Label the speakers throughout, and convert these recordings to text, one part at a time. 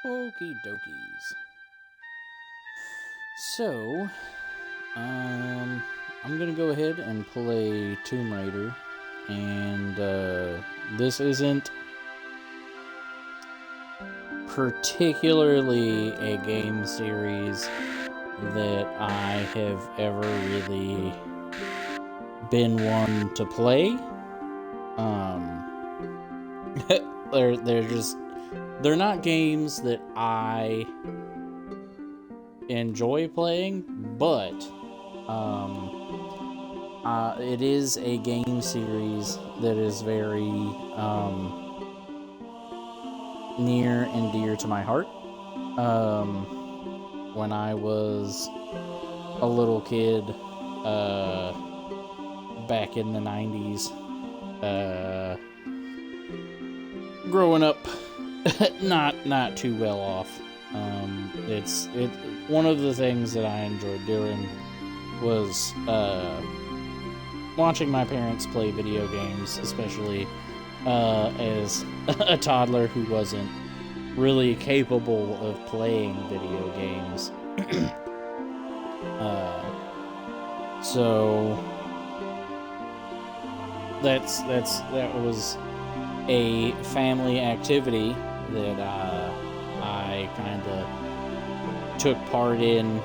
Speaker 1: Okie dokies. So, I'm gonna go ahead and play Tomb Raider, and this isn't particularly a game series that I have ever really been one to play. They're not games that I enjoy playing, but it is a game series that is very near and dear to my heart. When I was a little kid, back in the 90s, growing up not too well off. It's one of the things that I enjoyed doing was watching my parents play video games, especially as a toddler who wasn't really capable of playing video games. So that was a family activity that I kind of took part in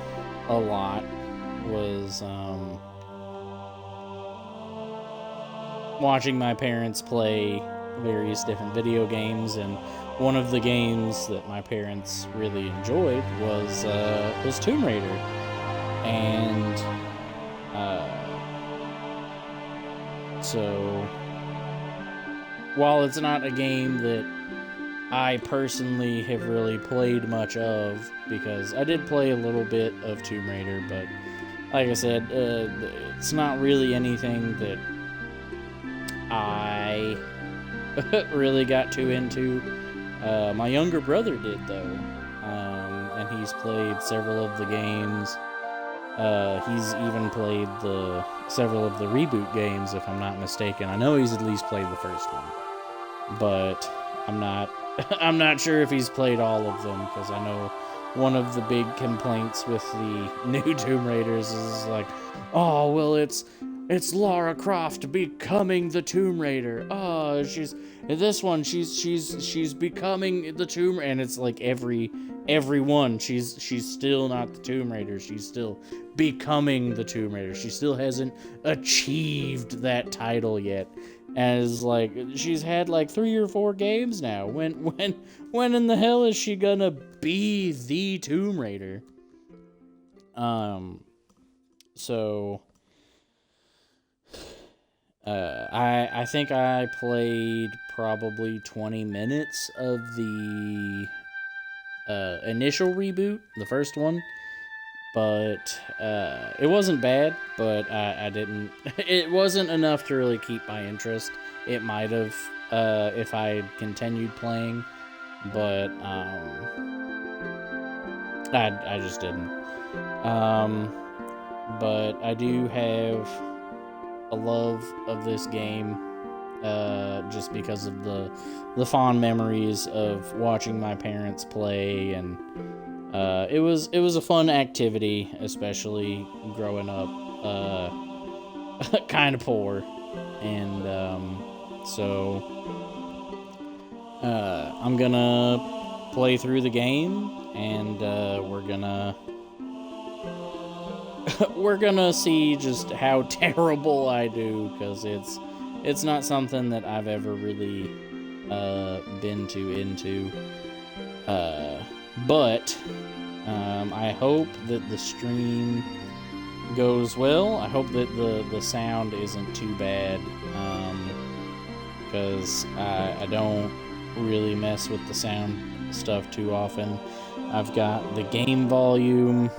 Speaker 1: a lot. Was watching my parents play various different video games, and one of the games that my parents really enjoyed was Tomb Raider, and so while it's not a game that I personally have really played much of, because I did play a little bit of Tomb Raider, but like I said, it's not really anything that I really got too into. My younger brother did, though, and he's played several of the games. He's even played several of the reboot games, if I'm not mistaken. I know he's at least played the first one, but I'm not sure if he's played all of them, because I know one of the big complaints with the new Tomb Raiders is like, oh well, it's Lara Croft becoming the Tomb Raider. Oh, she's becoming the Tomb Raider, and it's like every one, she's still not the Tomb Raider. She's still becoming the Tomb Raider. She still hasn't achieved that title yet. As like she's had like 3 or 4 games now. When in the hell is she gonna be the Tomb Raider? So I think I played probably 20 minutes of the initial reboot, the first one, but it wasn't bad, but I didn't. It wasn't enough to really keep my interest. It might have if I had continued playing, but I just didn't. But I do have a love of this game, just because of the fond memories of watching my parents play, and it was a fun activity, especially growing up kind of poor, and so I'm gonna play through the game, and we're gonna see just how terrible I do, because it's not something that I've ever really been too into. But I hope that the stream goes well. I hope that the sound isn't too bad, because I don't really mess with the sound stuff too often. I've got the game volume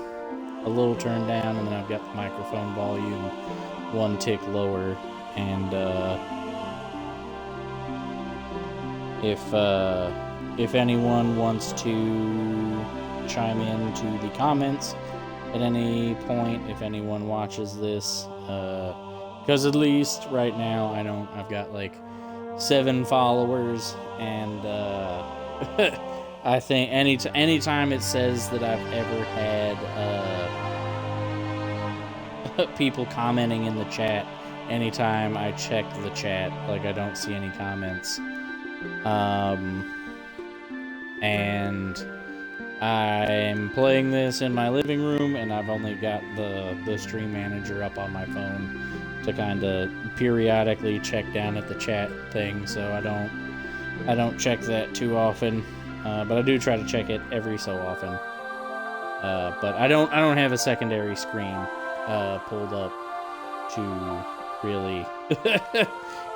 Speaker 1: a little turned down, and then I've got the microphone volume 1 tick lower, and if anyone wants to chime in to the comments at any point, if anyone watches this, because at least right now I've got like 7 followers, and I think anytime it says that I've ever had people commenting in the chat, anytime I check the chat, like I don't see any comments. And I'm playing this in my living room, and I've only got the stream manager up on my phone to kind of periodically check down at the chat thing, so I don't check that too often, but I do try to check it every so often. But I don't have a secondary screen pulled up to really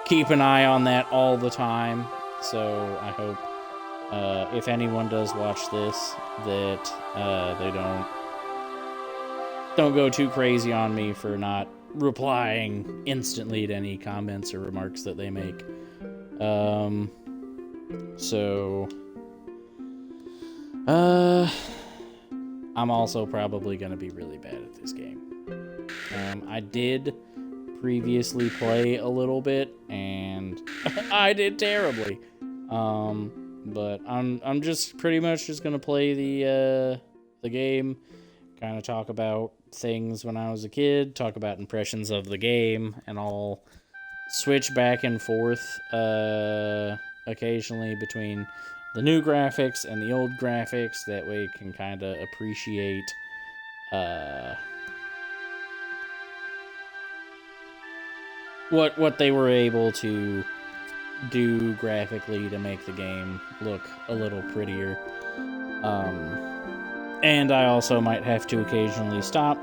Speaker 1: keep an eye on that all the time. So I hope if anyone does watch this, that they don't go too crazy on me for not replying instantly to any comments or remarks that they make. So I'm also probably gonna be really bad at this game. I did previously play a little bit, and I did terribly. But I'm just pretty much just gonna play the game, kind of talk about things when I was a kid, talk about impressions of the game, and I'll switch back and forth occasionally between the new graphics and the old graphics. That way you can kind of appreciate what they were able to do graphically to make the game look a little prettier. And I also might have to occasionally stop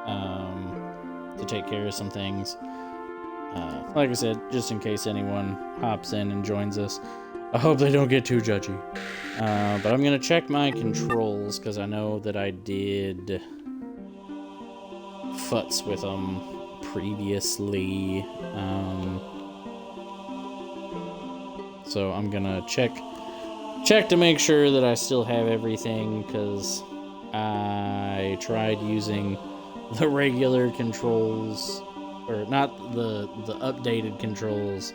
Speaker 1: to take care of some things. Like I said, just in case anyone hops in and joins us. I hope they don't get too judgy. But I'm going to check my controls, because I know that I did futz with them previously. So I'm going to check to make sure that I still have everything, because I tried using the regular controls, or not the updated controls,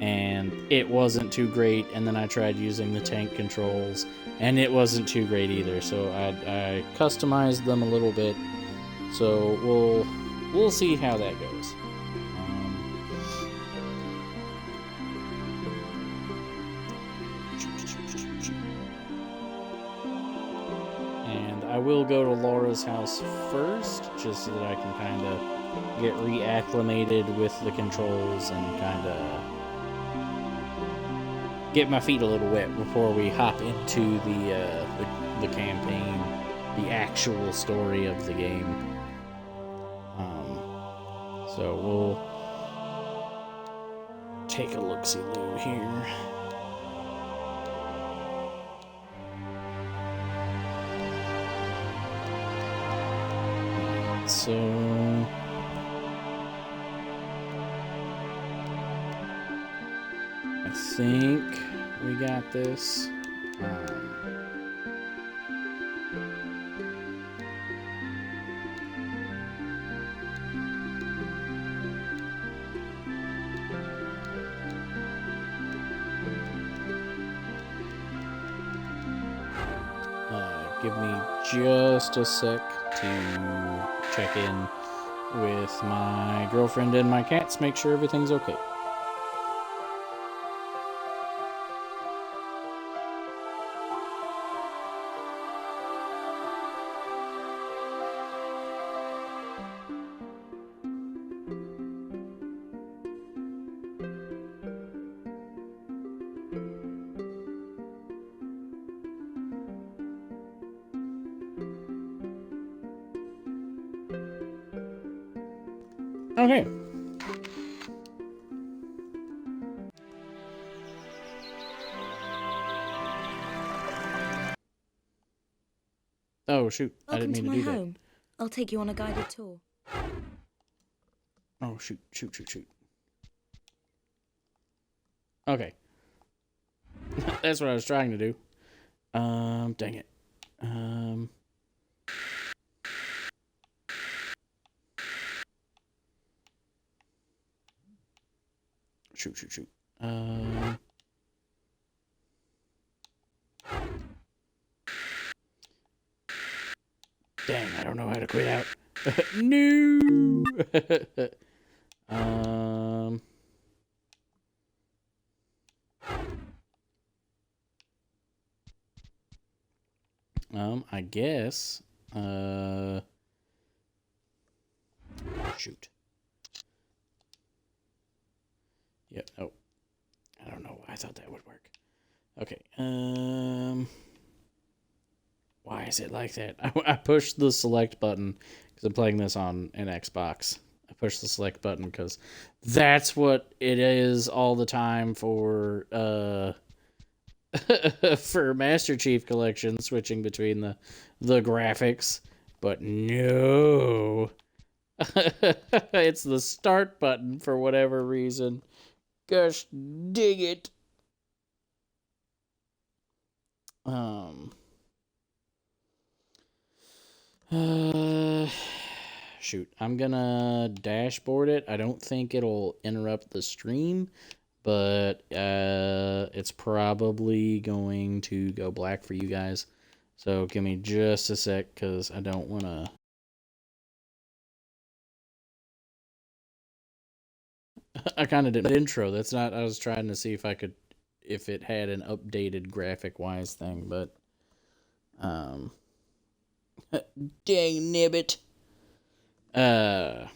Speaker 1: and it wasn't too great. And then I tried using the tank controls, and it wasn't too great either. So I customized them a little bit. So we'll see how that goes. And I will go to Laura's house first, just so that I can kind of get reacclimated with the controls and kind of get my feet a little wet before we hop into the campaign, the actual story of the game. So we'll take a look-see-loo here. So I think we got this. Give me just a sec to check in with my girlfriend and my cats, make sure everything's okay. Okay. Oh, shoot. I didn't mean to do that. Welcome to my home.
Speaker 2: I'll take you on a guided tour.
Speaker 1: Oh, shoot. Okay. That's what I was trying to do. Dang it. Shoot. don't know how to quit out. No. I guess. Shoot. Yep. Oh, I don't know. I thought that would work. Okay. Why is it like that? I pushed the select button because I'm playing this on an Xbox. I pushed the select button because that's what it is all the time for for Master Chief Collection, switching between the graphics. But no. It's the start button for whatever reason. Gosh dang it. Shoot, I'm gonna dashboard it. I don't think it'll interrupt the stream, but it's probably going to go black for you guys. So give me just a sec, because I don't want to... I kind of did an intro. That's not... I was trying to see if I could... if it had an updated graphic-wise thing, but... Dang nibbit. Alright.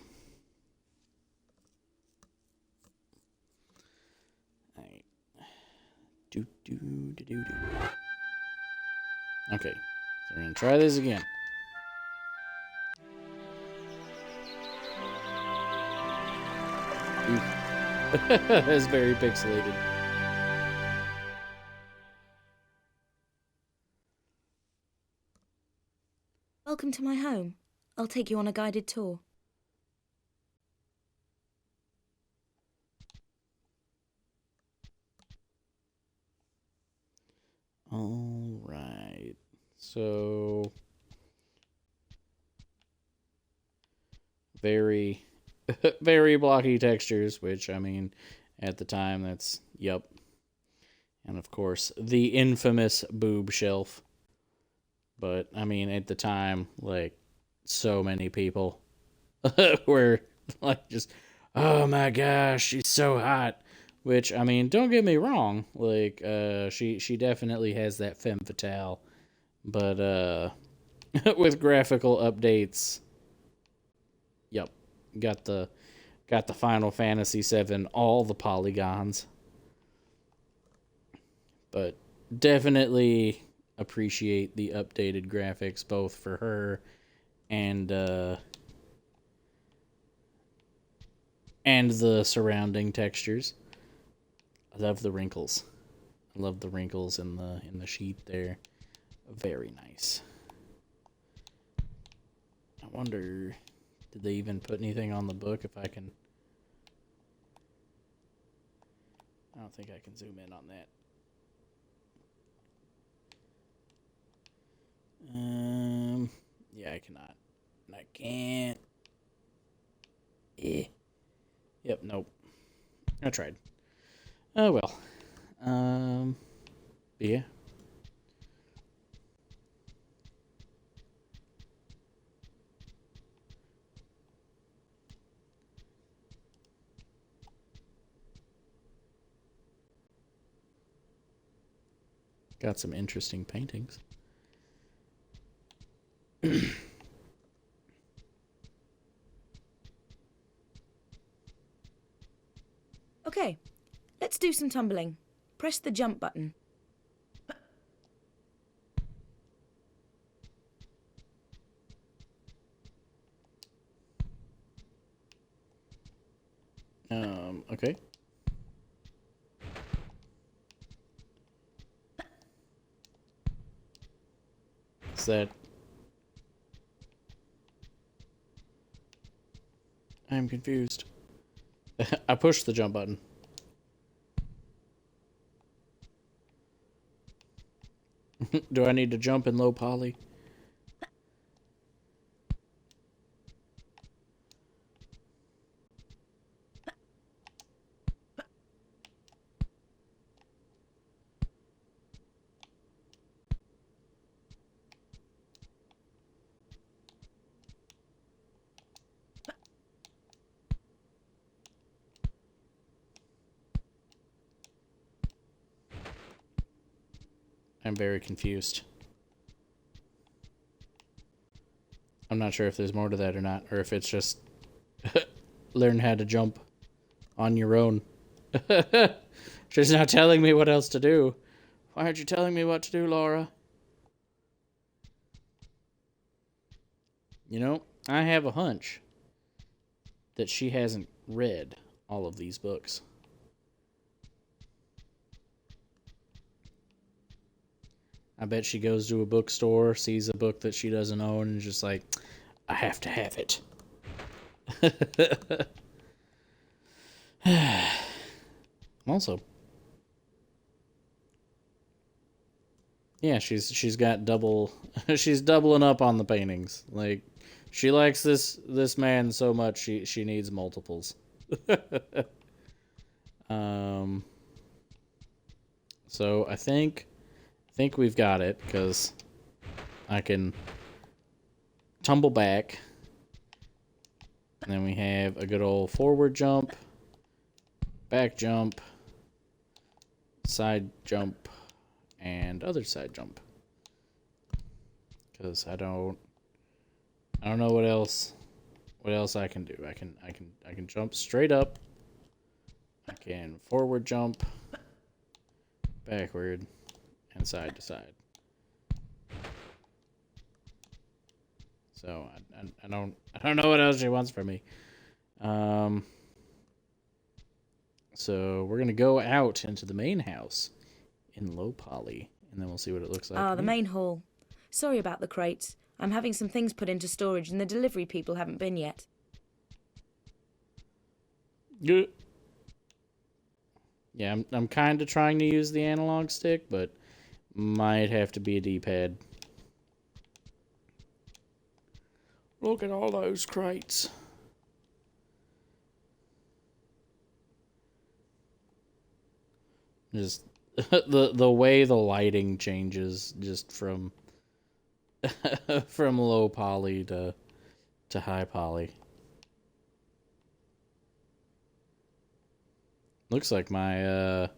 Speaker 1: Okay, so we're gonna try this again. That's very pixelated.
Speaker 2: Welcome to my home. I'll take you on a guided tour.
Speaker 1: All right. So very very blocky textures, which I mean at the time that's yep. And of course, the infamous boob shelf. But I mean at the time, like, so many people were like just, oh my gosh, she's so hot. Which, I mean, don't get me wrong, like, she definitely has that femme fatale, but, with graphical updates, yep, got the Final Fantasy VII, all the polygons, but definitely appreciate the updated graphics, both for her and the surrounding textures. I love the wrinkles. I love the wrinkles in the sheet there. Very nice. I wonder, did they even put anything on the book? If I can... I don't think I can zoom in on that. Yeah, I cannot. I can't. Yep, nope. I tried. Oh well. Yeah. Got some interesting paintings.
Speaker 2: Okay, let's do some tumbling. Press the jump button.
Speaker 1: Okay. Is that... I'm confused. I pushed the jump button. Do I need to jump in low poly? I'm very confused. I'm not sure if there's more to that or not, or if it's just learn how to jump on your own. She's not telling me what else to do. Why aren't you telling me what to do, Laura? You know, I have a hunch that she hasn't read all of these books. I bet she goes to a bookstore, sees a book that she doesn't own, and is just like, I have to have it. Also, yeah, she's got double. She's doubling up on the paintings. Like, she likes this man so much she needs multiples. So I think we've got it, because I can tumble back, and then we have a good old forward jump, back jump, side jump, and other side jump. Because I don't know what else I can do. I can jump straight up. I can forward jump, backward, and side to side. So I don't know what else she wants from me. So we're gonna go out into the main house in Low Poly, and then we'll see what it looks like.
Speaker 2: Ah, the main hall. Sorry about the crates. I'm having some things put into storage, and the delivery people haven't been yet.
Speaker 1: Good. Yeah, I'm kind of trying to use the analog stick, but might have to be a D-pad. Look at all those crates. Just the way the lighting changes just from from low poly to high poly. Looks like my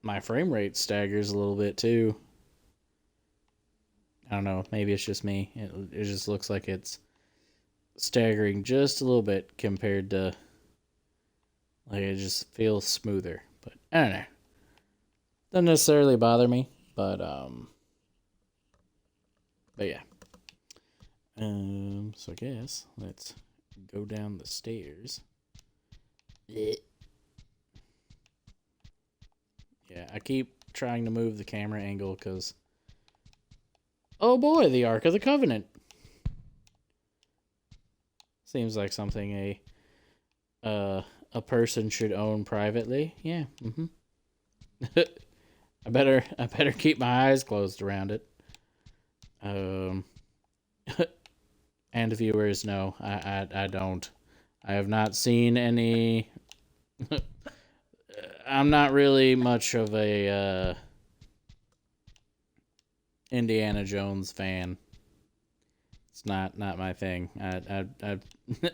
Speaker 1: my frame rate staggers a little bit too. I don't know, maybe it's just me. It just looks like it's staggering just a little bit compared to, like, it just feels smoother. But I don't know. Doesn't necessarily bother me, but yeah. So I guess let's go down the stairs. Yeah, I keep trying to move the camera angle because, oh boy, the Ark of the Covenant. Seems like something a person should own privately. Yeah. I better keep my eyes closed around it. And viewers, no, I don't. I have not seen any. I'm not really much of a Indiana Jones fan. It's not my thing. I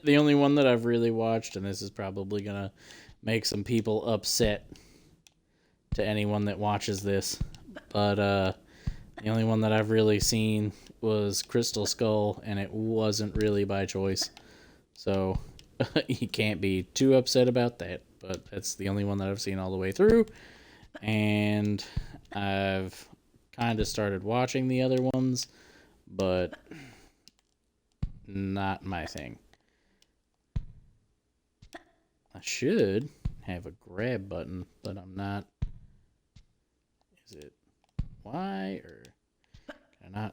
Speaker 1: the only one that I've really watched, and this is probably gonna make some people upset to anyone that watches this, but the only one that I've really seen was Crystal Skull, and it wasn't really by choice. So you can't be too upset about that, but that's the only one that I've seen all the way through. And I've kind of started watching the other ones, but not my thing. I should have a grab button, but I'm not. Is it Y, or can I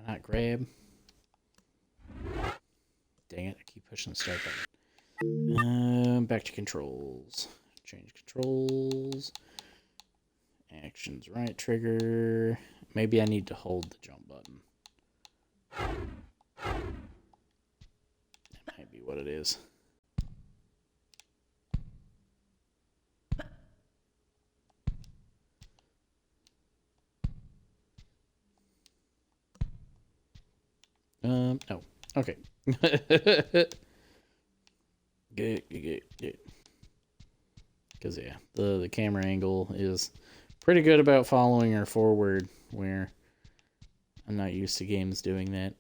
Speaker 1: not grab? Dang it, I keep pushing the start button. Back to controls. Change controls. Actions right trigger. Maybe I need to hold the jump button. That might be what it is. No. Okay. Good. Because, yeah, the camera angle is pretty good about following her forward, where I'm not used to games doing that.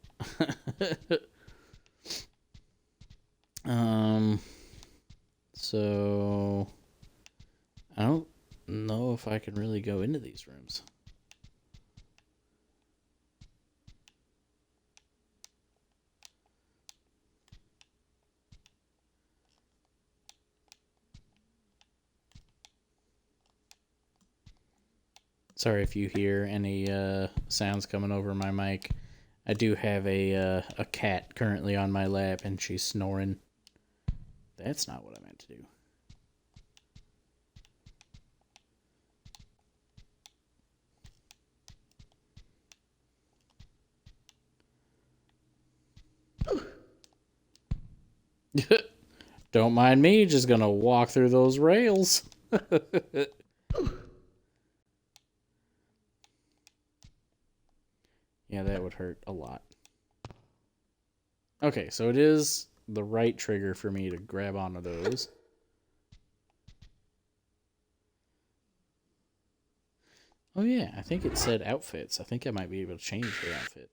Speaker 1: So I don't know if I can really go into these rooms. Sorry if you hear any sounds coming over my mic. I do have a cat currently on my lap, and she's snoring. That's not what I meant to do. Don't mind me, just gonna walk through those rails. Yeah, that would hurt a lot. Okay, so it is the right trigger for me to grab onto those. Oh yeah, I think it said outfits. I think I might be able to change the outfit.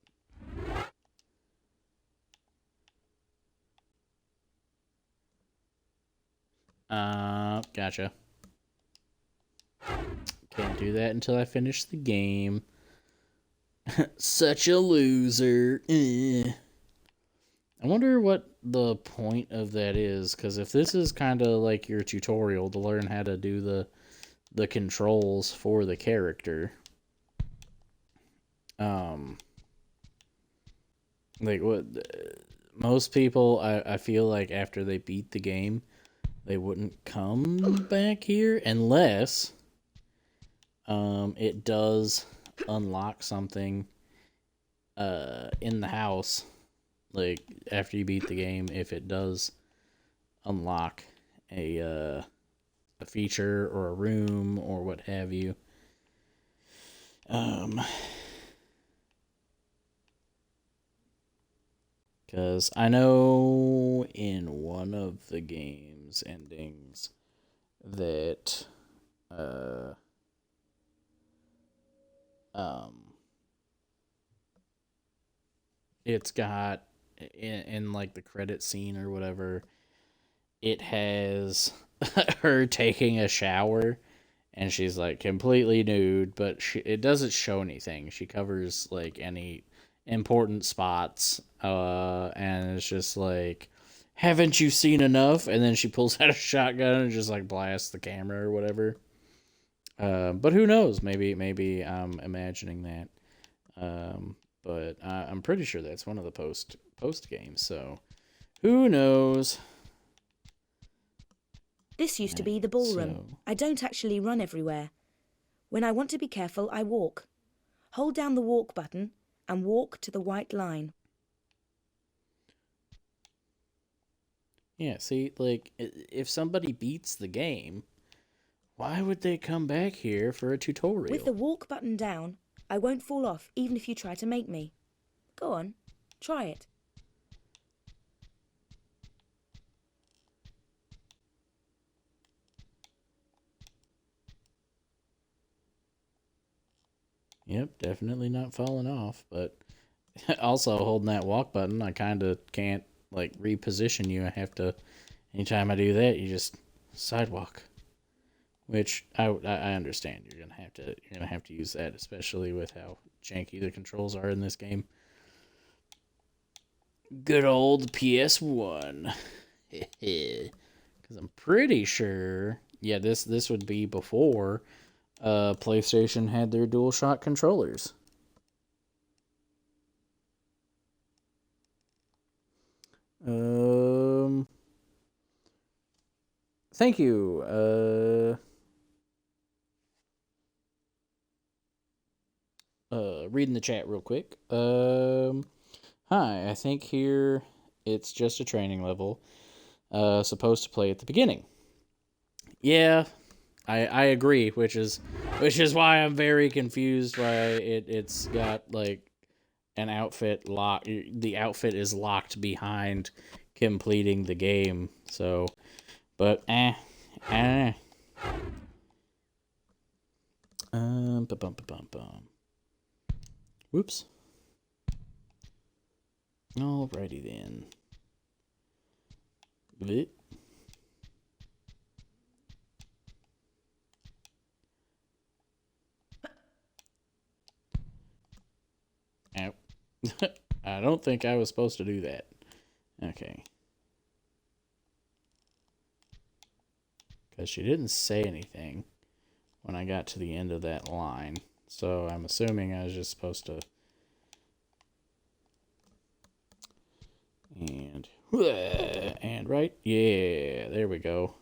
Speaker 1: Gotcha. Can't do that until I finish the game. Such a loser. I wonder what the point of that is, because if this is kind of like your tutorial to learn how to do the controls for the character, like what most people, I feel like after they beat the game, they wouldn't come back here unless it does unlock something in the house. Like after you beat the game, if it does unlock a feature or a room or what have you, because I know in one of the game's endings that it's got in like the credit scene or whatever, it has her taking a shower, and she's like completely nude, but it doesn't show anything. She covers like any important spots, and it's just like, haven't you seen enough? And then she pulls out a shotgun and just like blasts the camera or whatever. But who knows? Maybe I'm imagining that. But I'm pretty sure that's one of the post games. So who knows?
Speaker 2: This used to be the ballroom. I don't actually run everywhere. When I want to be careful, I walk. Hold down the walk button and walk to the white line.
Speaker 1: Yeah, see, like, if somebody beats the game, why would they come back here for a tutorial?
Speaker 2: With the walk button down, I won't fall off even if you try to make me. Go on, try it.
Speaker 1: Yep, definitely not falling off, but also holding that walk button, I kind of can't, like, reposition you. I have to, anytime I do that, you just sidewalk. Which I understand. You're gonna have to use that, especially with how janky the controls are in this game. Good old PS1. Because I'm pretty sure, yeah, this would be before PlayStation had their DualShock controllers. Thank you. Reading the chat real quick. Hi, I think here it's just a training level. Supposed to play at the beginning. Yeah, I agree, which is why I'm very confused why it's got like an outfit lock. The outfit is locked behind completing the game. So, but Ba-bum. Whoops. Alrighty then. Blip. Ow. I don't think I was supposed to do that. Okay. Because she didn't say anything when I got to the end of that line. So I'm assuming I was just supposed to... And right? Yeah, there we go.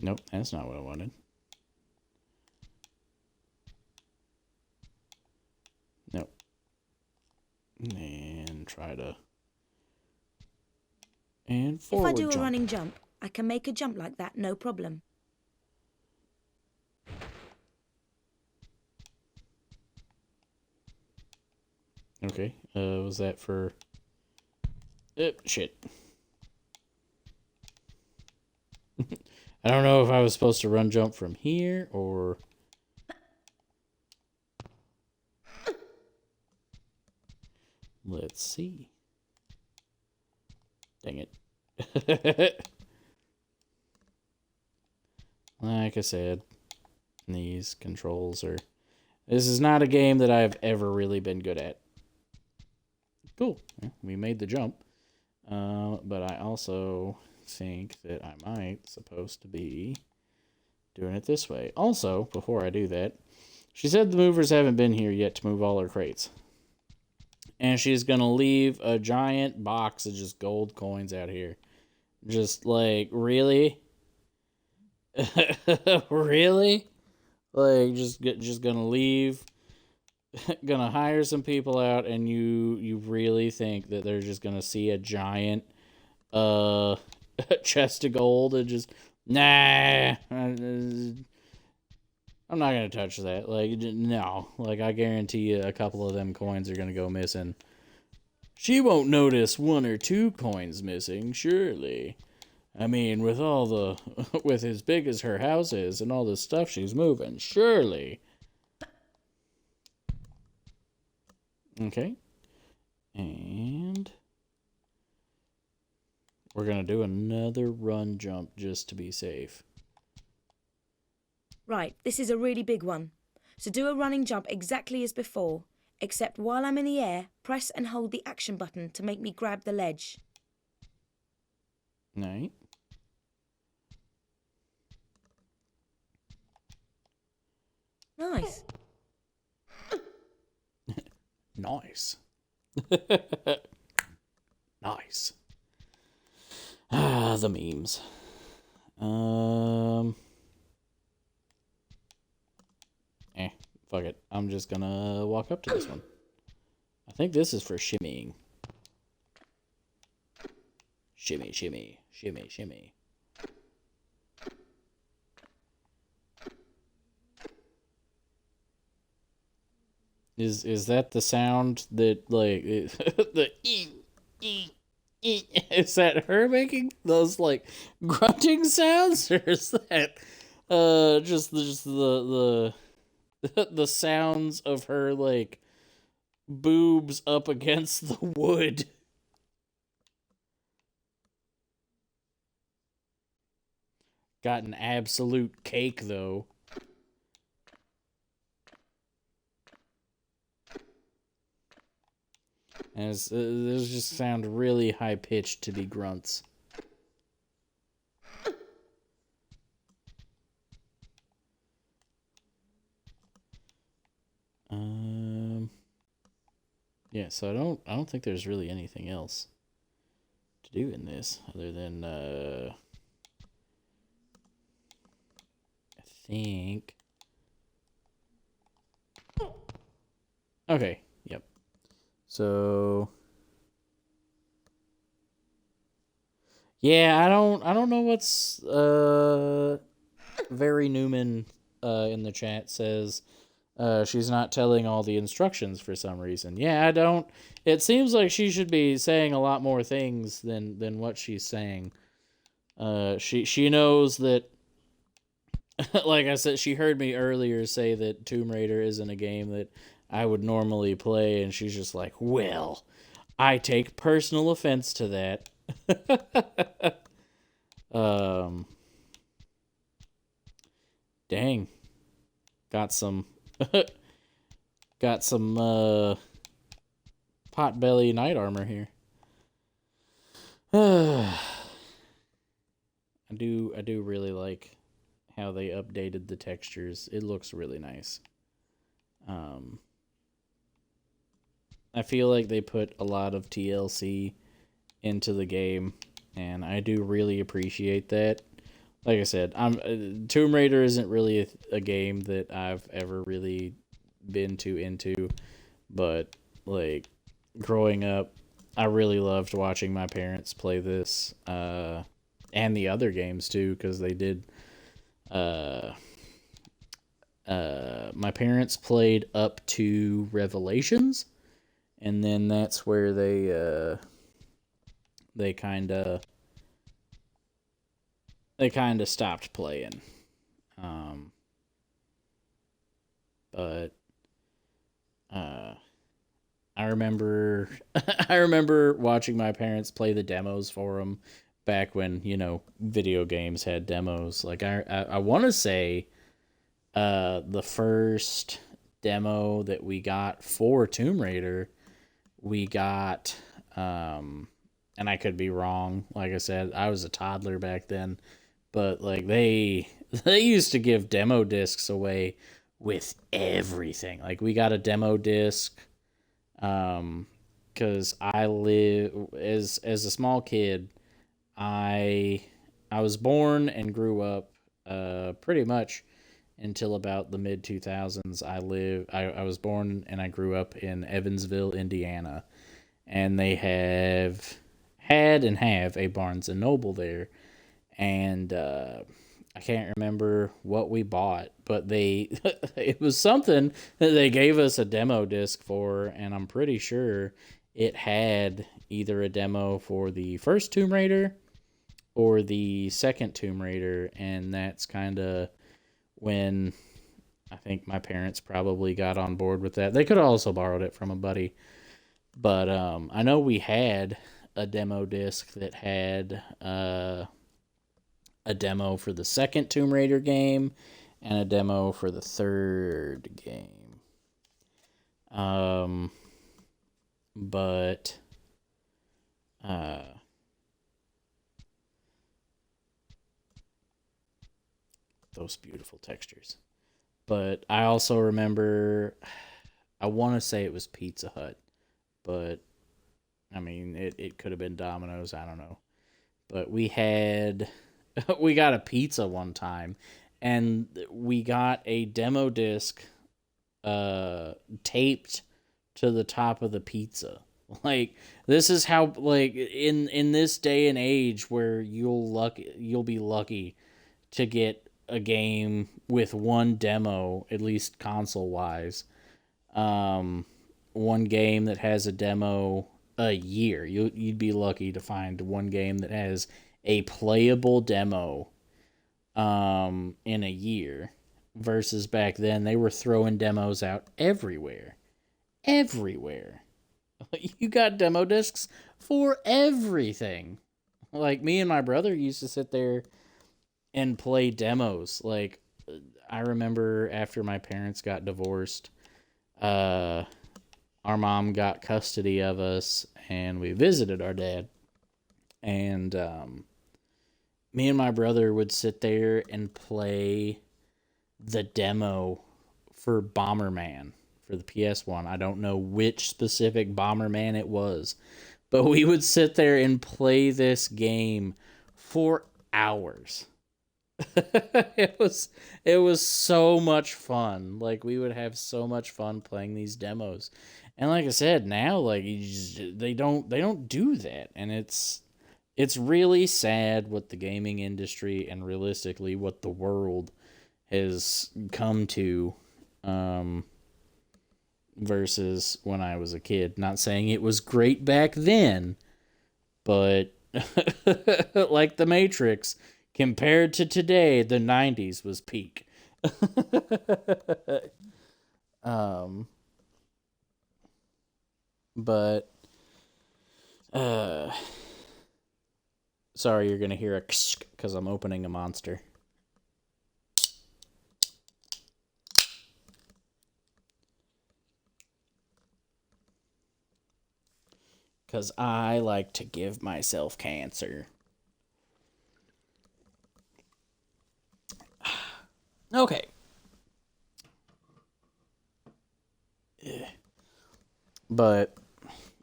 Speaker 1: Nope, that's not what I wanted. Nope. And try to... And forward jump.
Speaker 2: If I do a running jump, I can make a jump like that, no problem.
Speaker 1: Okay, was that for... shit. I don't know if I was supposed to run jump from here, or... Let's see. Dang it. Like I said, these controls are... This is not a game that I've ever really been good at. Cool. We made the jump. But I also think that I might supposed to be doing it this way. Also, before I do that, she said the movers haven't been here yet to move all her crates. And she's going to leave a giant box of just gold coins out here. Just like, really? Really? Like, just going to leave... gonna hire some people out, and you really think that they're just gonna see a giant chest of gold and just nah, I'm not gonna touch that. Like, no, like, I guarantee you a couple of them coins are gonna go missing. She won't notice 1 or 2 coins missing, surely. I mean, with all the with as big as her house is and all the stuff she's moving, surely. Okay, and we're going to do another run jump just to be safe.
Speaker 2: Right, this is a really big one. So do a running jump exactly as before, except while I'm in the air, press and hold the action button to make me grab the ledge.
Speaker 1: Right.
Speaker 2: Nice.
Speaker 1: Nice. Nice. Ah, the memes. Fuck it. I'm just gonna walk up to this one. I think this is for shimmying. Shimmy, shimmy, shimmy, shimmy. Is that the sound that, like, the is that her making those, like, grunting sounds, or is that just the the sounds of her, like, boobs up against the wood? Got an absolute cake, though. As those just sound really high pitched to be grunts. Yeah, so I don't think there's really anything else to do in this other than I think. Okay, yep. So yeah, I don't know what's Very Newman in the chat says She's not telling all the instructions for some reason. Yeah, I don't. It seems like she should be saying a lot more things than what she's saying. She knows that. Like I said, she heard me earlier say that Tomb Raider isn't a game that I would normally play, and she's just like, "Well, I take personal offense to that." um, dang, got some, got some Potbelly Knight Armor here. I do really like how they updated the textures. It looks really nice. I feel like they put a lot of TLC into the game, and I do really appreciate that. Like I said, Tomb Raider isn't really a game that I've ever really been too into, but like growing up, I really loved watching my parents play this, and the other games too, because they did. My parents played up to Revelations, and then that's where they kind of stopped playing. But I remember I remember watching my parents play the demos for them back when, video games had demos. Like I want to say the first demo that we got for Tomb Raider, we got and I could be wrong. Like I said, I was a toddler back then, but like they used to give demo discs away with everything. Like we got a demo disc cuz I live as a small kid, I was born and grew up pretty much until about the mid 2000s. I was born and I grew up in Evansville, Indiana, and they have had and have a Barnes and Noble there, and I can't remember what we bought, but it was something that they gave us a demo disc for, and I'm pretty sure it had either a demo for the first Tomb Raider or the second Tomb Raider, and that's kind of when I think my parents probably got on board with that. They could have also borrowed it from a buddy, but I know we had a demo disc that had a demo for the second Tomb Raider game and a demo for the third game. But those beautiful textures. But I also remember, I want to say it was Pizza Hut, but I mean, it could have been Domino's. I don't know. But we got a pizza one time, and we got a demo disc taped to the top of the pizza. Like, this is how, like, in this day and age where you'll be lucky to get a game with one demo, at least console wise. One game that has a demo a year. You'd be lucky to find one game that has a playable demo in a year, versus back then they were throwing demos out everywhere. You got demo discs for everything. Like, me and my brother used to sit there and play demos. Like, I remember after my parents got divorced, our mom got custody of us, and we visited our dad. And me and my brother would sit there and play the demo for Bomberman for the PS1. I don't know which specific Bomberman it was, but we would sit there and play this game for hours. it was so much fun. Like, we would have so much fun playing these demos. And like I said, now, like, they don't do that, and it's really sad what the gaming industry and realistically what the world has come to versus when I was a kid. Not saying it was great back then, but like the Matrix, compared to today, the 90s was peak. um, but sorry, you're gonna hear a because I'm opening a Monster. Because I like to give myself cancer. Okay. But,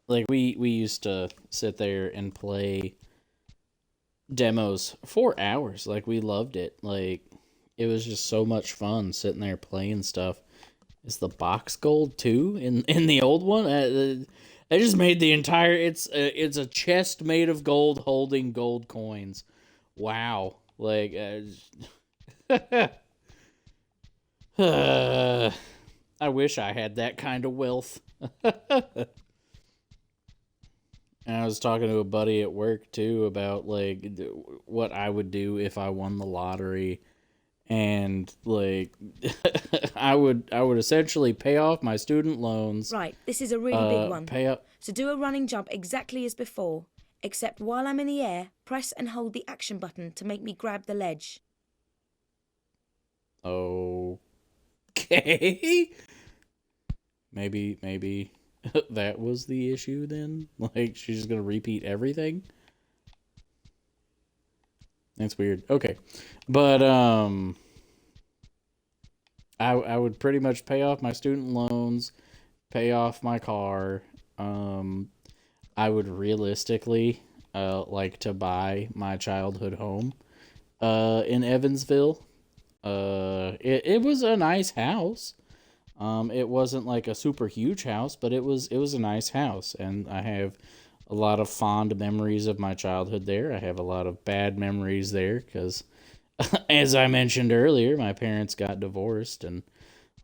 Speaker 1: like, we used to sit there and play demos for hours. Like, we loved it. Like, it was just so much fun sitting there playing stuff. Is the box gold too in the old one? I just made the entire. It's a chest made of gold holding gold coins. Wow, like I wish I had that kind of wealth. And I was talking to a buddy at work too about like what I would do if I won the lottery. And like I would essentially pay off my student loans.
Speaker 2: Right, this is a really big one.
Speaker 1: Pay up.
Speaker 2: So do a running jump exactly as before, except while I'm in the air, press and hold the action button to make me grab the ledge.
Speaker 1: Okay. Maybe that was the issue then. Like she's just gonna repeat everything. That's weird. Okay. But I would pretty much pay off my student loans, pay off my car. I would realistically like to buy my childhood home in Evansville. It was a nice house. It wasn't like a super huge house, but it was a nice house, and I have a lot of fond memories of my childhood there. I have a lot of bad memories there because, as I mentioned earlier, my parents got divorced, and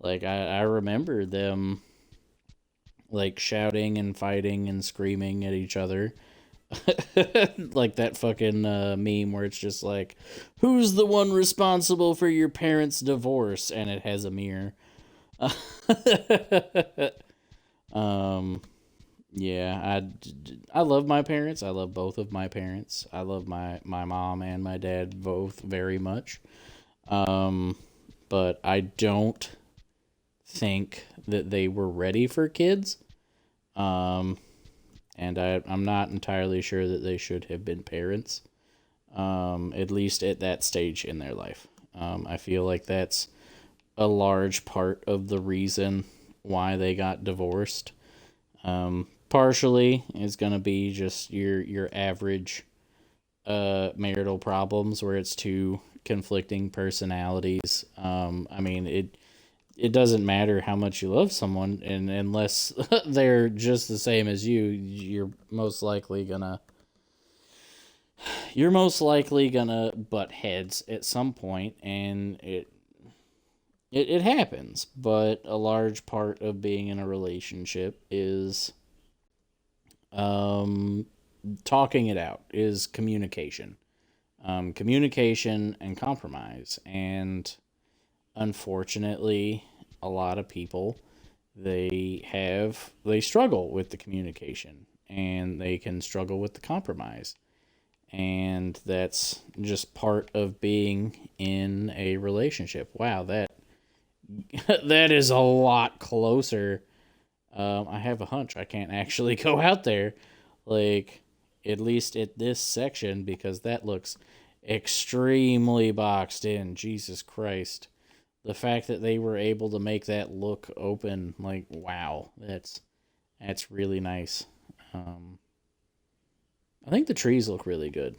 Speaker 1: like I remember them like shouting and fighting and screaming at each other. Like that fucking meme where it's just like, who's the one responsible for your parents' divorce? And it has a mirror. Yeah, I love my parents. I love both of my parents. I love my mom and my dad both very much. But I don't think that they were ready for kids. And I'm not entirely sure that they should have been parents. At least at that stage in their life. I feel like that's a large part of the reason why they got divorced. Partially is going to be just your average marital problems where it's two conflicting personalities. I mean, it doesn't matter how much you love someone, and unless they're just the same as you, you're most likely gonna butt heads at some point, and it happens. But a large part of being in a relationship is talking it out, is communication. Communication and compromise. And unfortunately, a lot of people, they struggle with the communication, and they can struggle with the compromise. And that's just part of being in a relationship. Wow, that is a lot closer. I have a hunch I can't actually go out there, like, at least at this section, because that looks extremely boxed in. Jesus Christ. The fact that they were able to make that look open, like, wow, that's really nice. I think the trees look really good.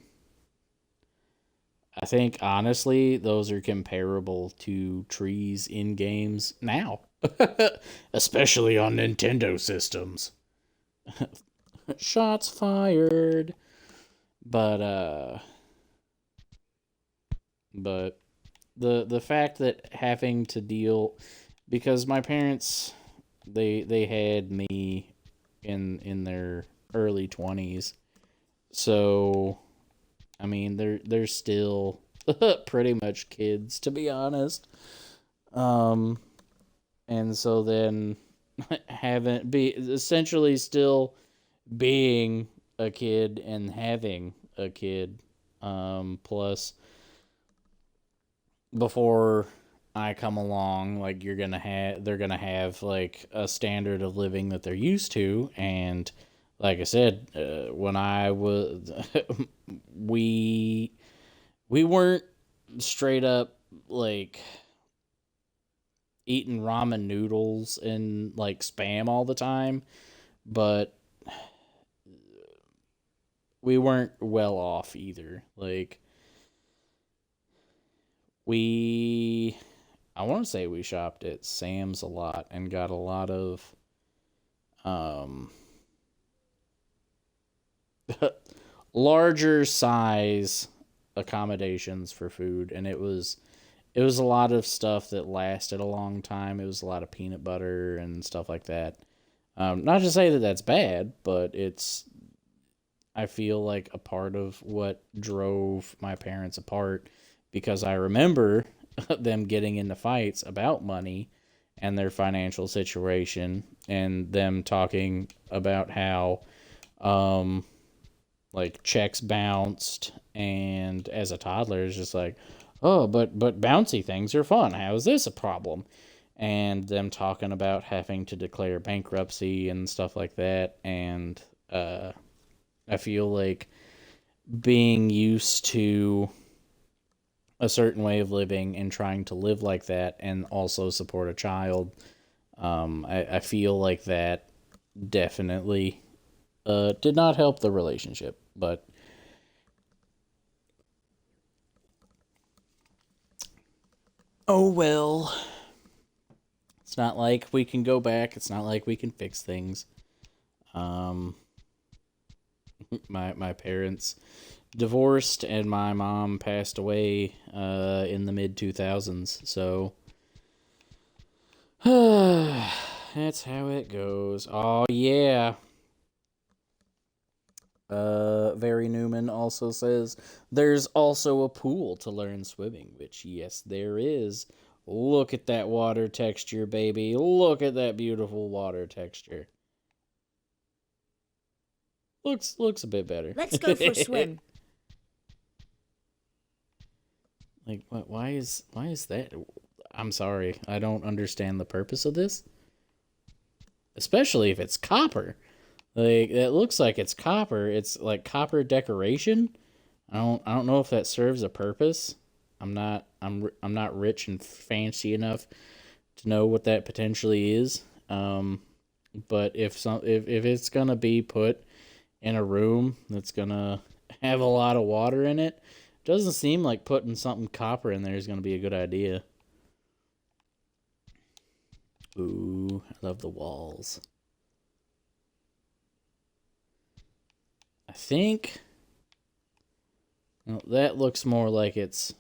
Speaker 1: I think, honestly, those are comparable to trees in games now. Especially on Nintendo systems. Shots fired. But the fact that having to deal, because my parents, they had me in their early 20s. So, I mean, they're still pretty much kids, to be honest. Um, and so then having be essentially still being a kid and having a kid, plus before I come along, like they're gonna have like a standard of living that they're used to, and like I said, when I was, we we weren't straight up like eating ramen noodles and like spam all the time, but we weren't well off either. Like we I want to say we shopped at Sam's a lot and got a lot of um larger size accommodations for food, and it was a lot of stuff that lasted a long time. It was a lot of peanut butter and stuff like that. Not to say that that's bad, but I feel like a part of what drove my parents apart, because I remember them getting into fights about money and their financial situation, and them talking about how um like checks bounced, and as a toddler it's just like, oh, but bouncy things are fun, how is this a problem? And them talking about having to declare bankruptcy and stuff like that. And I feel like being used to a certain way of living and trying to live like that and also support a child, I feel like that definitely did not help the relationship. But oh well. It's not like we can go back. It's not like we can fix things. Um, my parents divorced, and my mom passed away in the mid 2000s. So that's how it goes. Oh yeah. Very Newman also says there's also a pool to learn swimming, which yes, there is. Look at that water texture, baby. Look at that beautiful water texture. Looks a bit better.
Speaker 2: Let's go for a swim.
Speaker 1: Like what? Why is that? I'm sorry, I don't understand the purpose of this. Especially if it's copper. Like it looks like it's copper. It's like copper decoration. I don't know if that serves a purpose. I'm not rich and fancy enough to know what that potentially is. But if it's gonna be put in a room that's gonna have a lot of water in it, doesn't seem like putting something copper in there is gonna be a good idea. Ooh, I love the walls. I think, well, that looks more like it's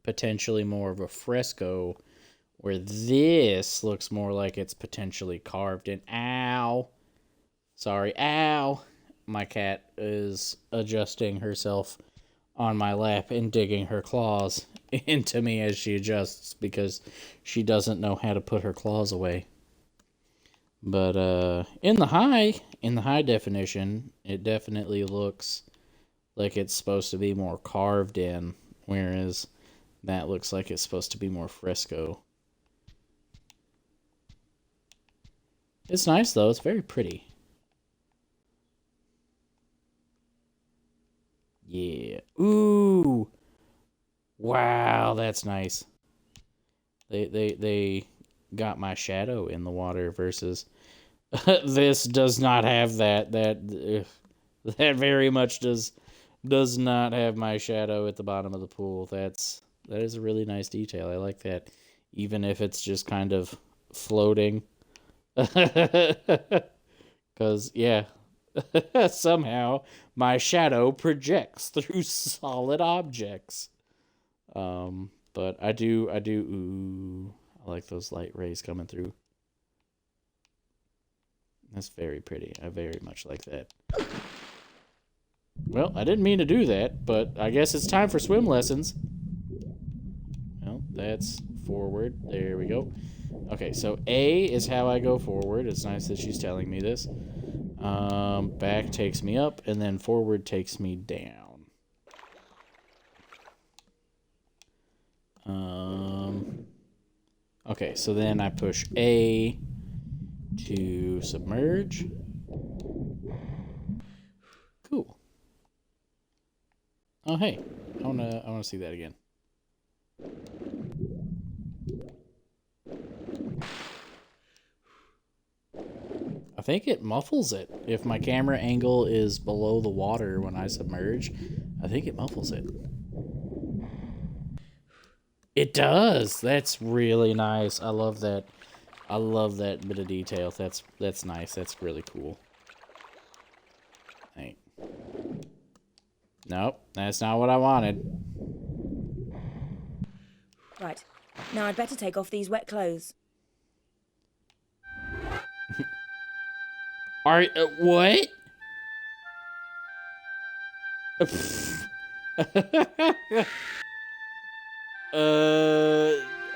Speaker 1: potentially more of a fresco, where this looks more like it's potentially carved in. Ow. Sorry, ow. My cat is adjusting herself on my lap and digging her claws into me as she adjusts, because she doesn't know how to put her claws away. But in the high definition, it definitely looks like it's supposed to be more carved in, whereas that looks like it's supposed to be more fresco. It's nice though. It's very pretty. Yeah. Ooh. Wow, that's nice. They got my shadow in the water versus this does not have that. That very much does not have my shadow at the bottom of the pool. That is a really nice detail. I like that, even if it's just kind of floating. Cause yeah, somehow my shadow projects through solid objects. But I do. Ooh, I like those light rays coming through. That's very pretty. I very much like that. Well, I didn't mean to do that, but I guess it's time for swim lessons. Well, that's forward. There we go. Okay, so A is how I go forward. It's nice that she's telling me this. Back takes me up, and then forward takes me down. Okay, so then I push A to submerge. Cool. Oh, hey, I wanna see that again. I think it muffles it. If my camera angle is below the water when I submerge, I think it muffles it. It does. That's really nice. I love that. I love that bit of detail. That's nice. That's really cool. Hey. Nope, that's not what I wanted.
Speaker 2: Right. Now I'd better take off these wet clothes.
Speaker 1: Are what?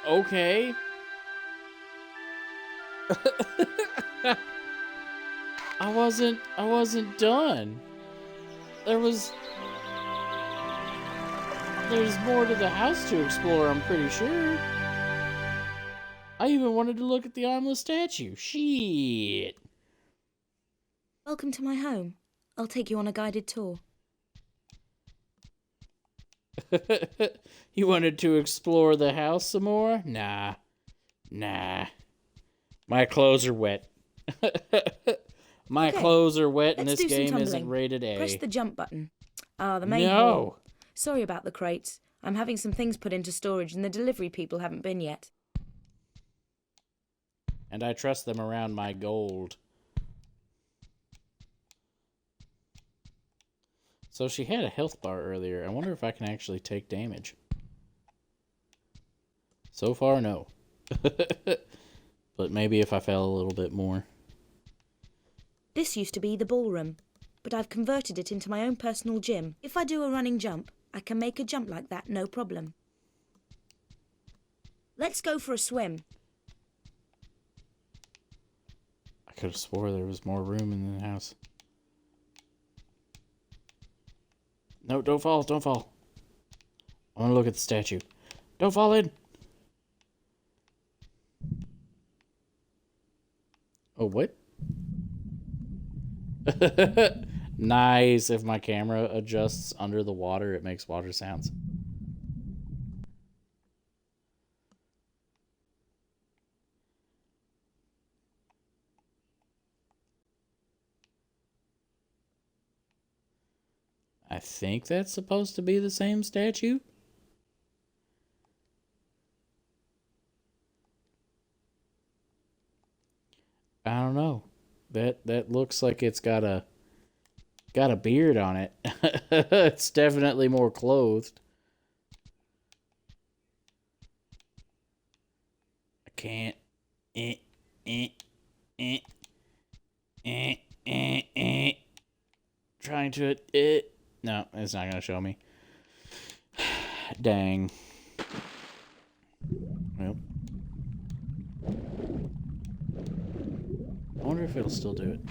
Speaker 1: Okay. I wasn't done. There's more to the house to explore, I'm pretty sure. I even wanted to look at the armless statue. Shit.
Speaker 2: Welcome to my home. I'll take you on a guided tour.
Speaker 1: You wanted to explore the house some more? Nah. My clothes are wet. My clothes are wet and this game isn't rated A.
Speaker 2: Press the jump button. The main
Speaker 1: No.
Speaker 2: hall. Sorry about the crates. I'm having some things put into storage and the delivery people haven't been yet.
Speaker 1: And I trust them around my gold. So she had a health bar earlier. I wonder if I can actually take damage. So far, no. But maybe if I fell a little bit more.
Speaker 2: This used to be the ballroom, but I've converted it into my own personal gym. If I do a running jump, I can make a jump like that, no problem. Let's go for a swim.
Speaker 1: I could have swore there was more room in the house. No, don't fall, don't fall. I want to look at the statue. Don't fall in. Oh, what? Nice. If my camera adjusts under the water, it makes water sounds. I think that's supposed to be the same statue. I don't know. That looks like it's got a beard on it. It's definitely more clothed. I can't. Trying to no, it's not gonna show me. Dang. Well, I wonder if it'll still do it.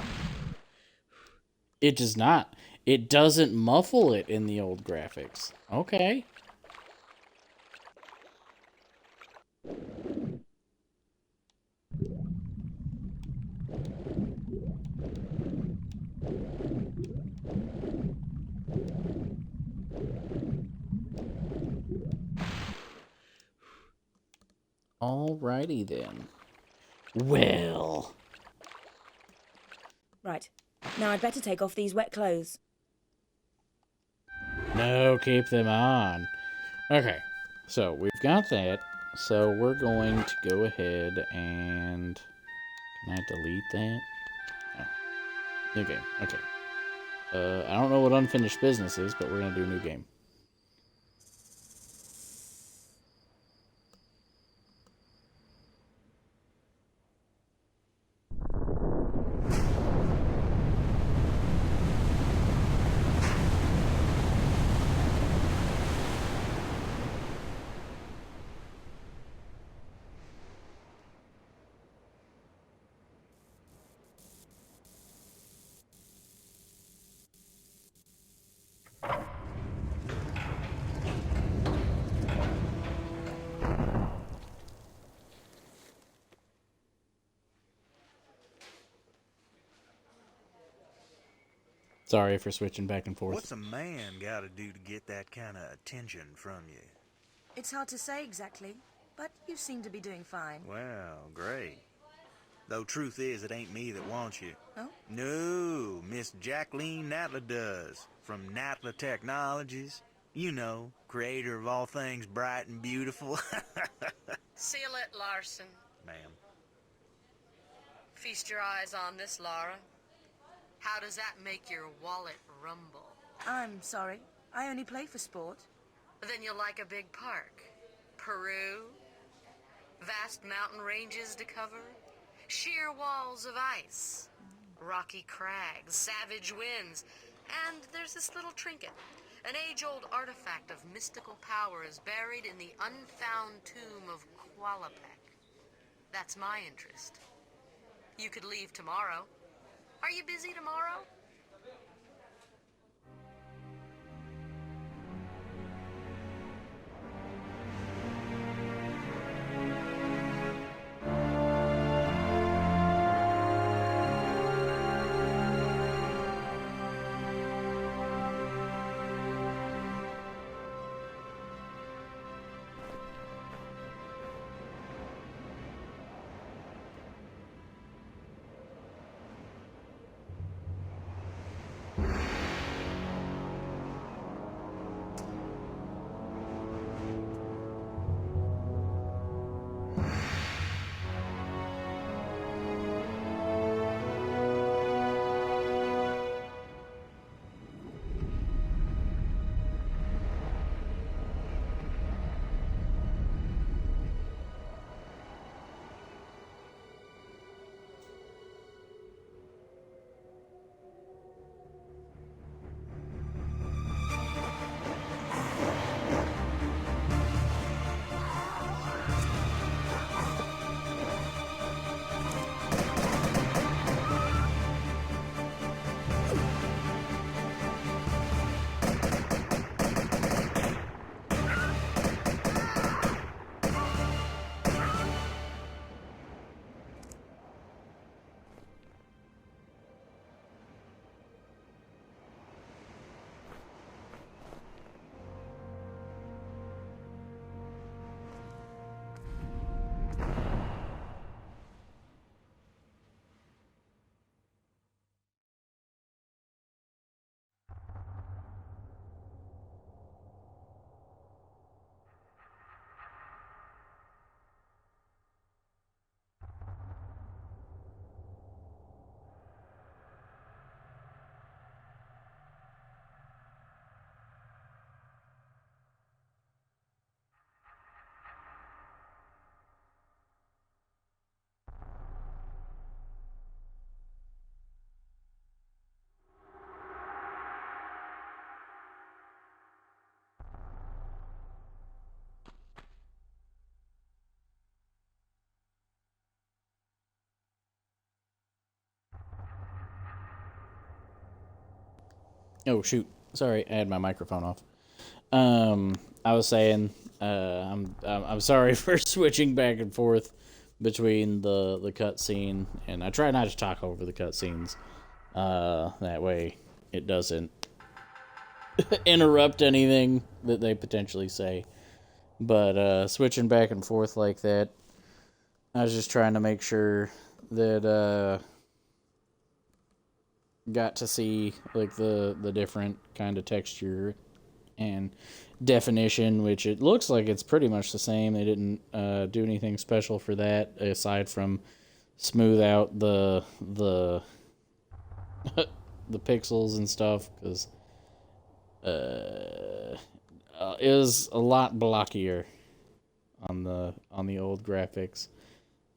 Speaker 1: It does not. It doesn't muffle it in the old graphics. Okay. Alrighty then. Well.
Speaker 2: Right. Now I'd better take off these wet clothes.
Speaker 1: No, keep them on. Okay, so we've got that. So we're going to go ahead and... Can I delete that? No. New game. Okay. I don't know what unfinished business is, but we're going to do a new game. Sorry for switching back and forth.
Speaker 3: What's a man gotta do to get that kind of attention from you?
Speaker 2: It's hard to say exactly, but you seem to be doing fine.
Speaker 3: Well, great. Though truth is, it ain't me that wants you.
Speaker 2: Oh?
Speaker 3: No, Miss Jacqueline Natla does. From Natla Technologies. You know, creator of all things bright and beautiful.
Speaker 4: Seal it, Larson.
Speaker 3: Ma'am.
Speaker 4: Feast your eyes on this, Lara. How does that make your wallet rumble?
Speaker 2: I'm sorry. I only play for sport.
Speaker 4: Then you'll like a big park. Peru, vast mountain ranges to cover, sheer walls of ice, rocky crags, savage winds, and there's this little trinket. An age-old artifact of mystical power is buried in the unfound tomb of Qualapec. That's my interest. You could leave tomorrow. Are you busy tomorrow?
Speaker 1: Oh shoot! Sorry, I had my microphone off. I was saying, I'm sorry for switching back and forth between the cutscene, and I try not to talk over the cutscenes. That way, it doesn't interrupt anything that they potentially say. But switching back and forth like that, I was just trying to make sure that got to see like the different kind of texture and definition, which it looks like it's pretty much the same. They didn't do anything special for that aside from smooth out the the pixels and stuff, because it was a lot blockier on the old graphics.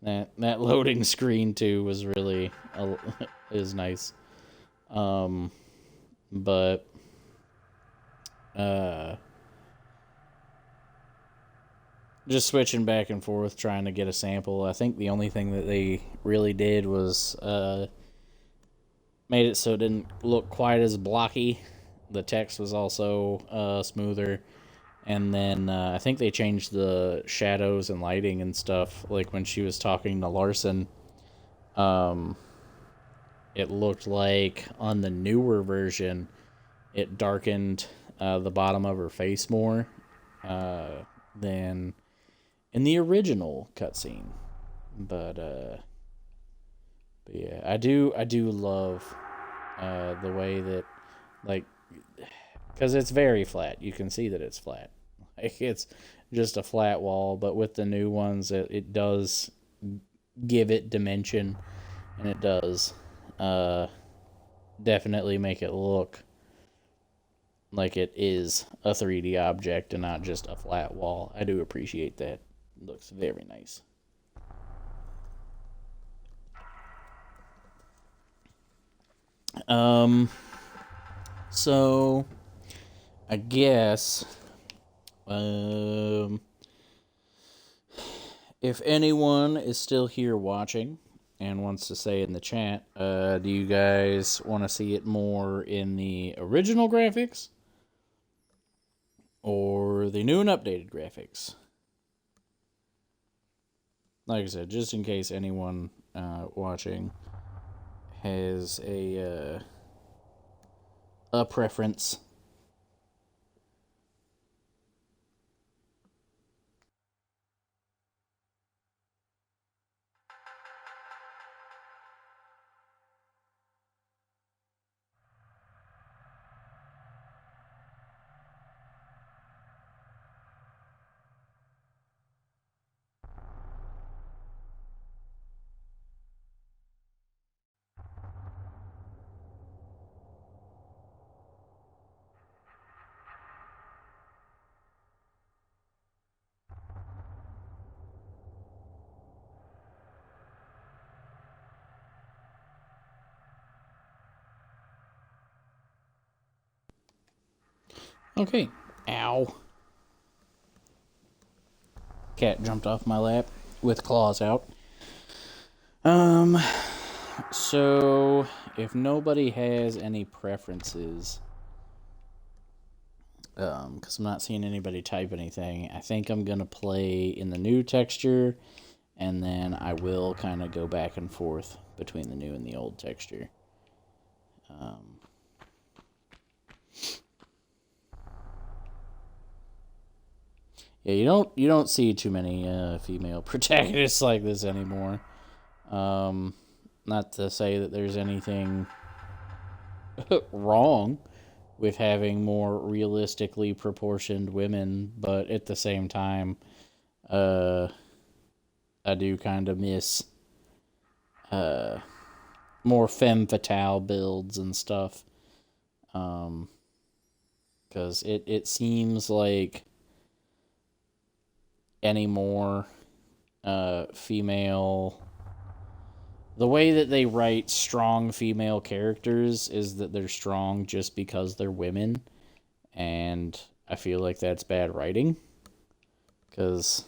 Speaker 1: That loading screen too was really is nice. But just switching back and forth trying to get a sample. I think the only thing that they really did was made it so it didn't look quite as blocky. The text was also smoother. And then I think they changed the shadows and lighting and stuff. Like when she was talking to Larson, it looked like on the newer version, it darkened the bottom of her face more than in the original cutscene. But yeah, I do love the way that, like, because it's very flat. You can see that it's flat. Like, it's just a flat wall, but with the new ones, it does give it dimension, and it does definitely make it look like it is a 3D object and not just a flat wall. I do appreciate that. It looks very nice. So I guess if anyone is still here watching and wants to say in the chat, do you guys want to see it more in the original graphics or the new and updated graphics? Like I said, just in case anyone watching has a preference. Okay. Ow. Cat jumped off my lap with claws out. So if nobody has any preferences, because I'm not seeing anybody type anything, I think I'm gonna play in the new texture, and then I will kind of go back and forth between the new and the old texture. Yeah, you don't see too many female protagonists like this anymore. Not to say that there's anything wrong with having more realistically proportioned women, but at the same time, I do kind of miss more femme fatale builds and stuff. Because it seems like any more female... The way that they write strong female characters is that they're strong just because they're women, and I feel like that's bad writing, because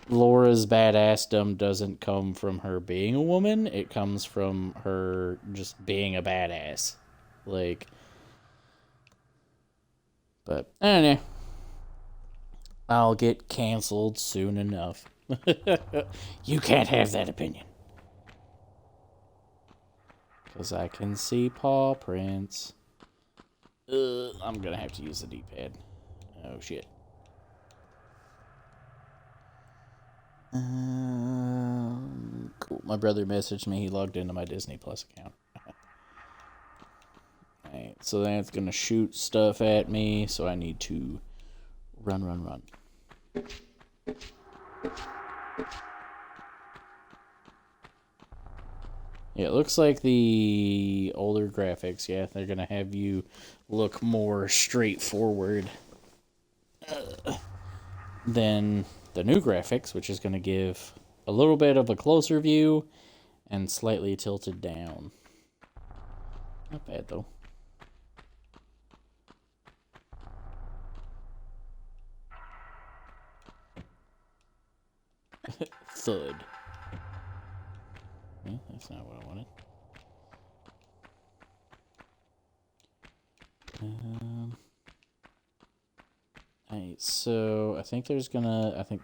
Speaker 1: Laura's badassdom doesn't come from her being a woman, it comes from her just being a badass. Like, but I don't know. I'll get canceled soon enough. You can't have that opinion. Because I can see paw prints. I'm gonna have to use the D-pad. Oh, shit. Cool. My brother messaged me. He logged into my Disney Plus account. Alright, so that's gonna shoot stuff at me, so I need to run. Yeah, it looks like the older graphics, yeah, they're gonna have you look more straightforward than the new graphics, which is gonna give a little bit of a closer view and slightly tilted down. Not bad, though. Thud. Yeah, that's not what I wanted. Alright, so I think there's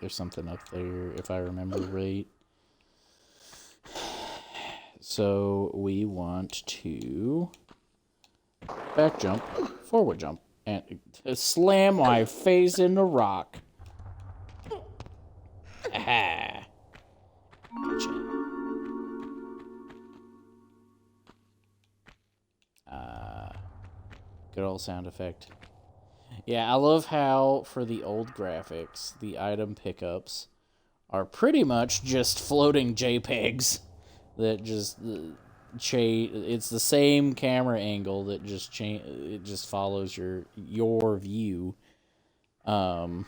Speaker 1: something up there, if I remember right. So we want to back jump, forward jump, and slam my face in the rock. Aha. Gotcha. Good old sound effect. Yeah, I love how for the old graphics, the item pickups are pretty much just floating JPEGs that just it's the same camera angle that just it just follows your view. And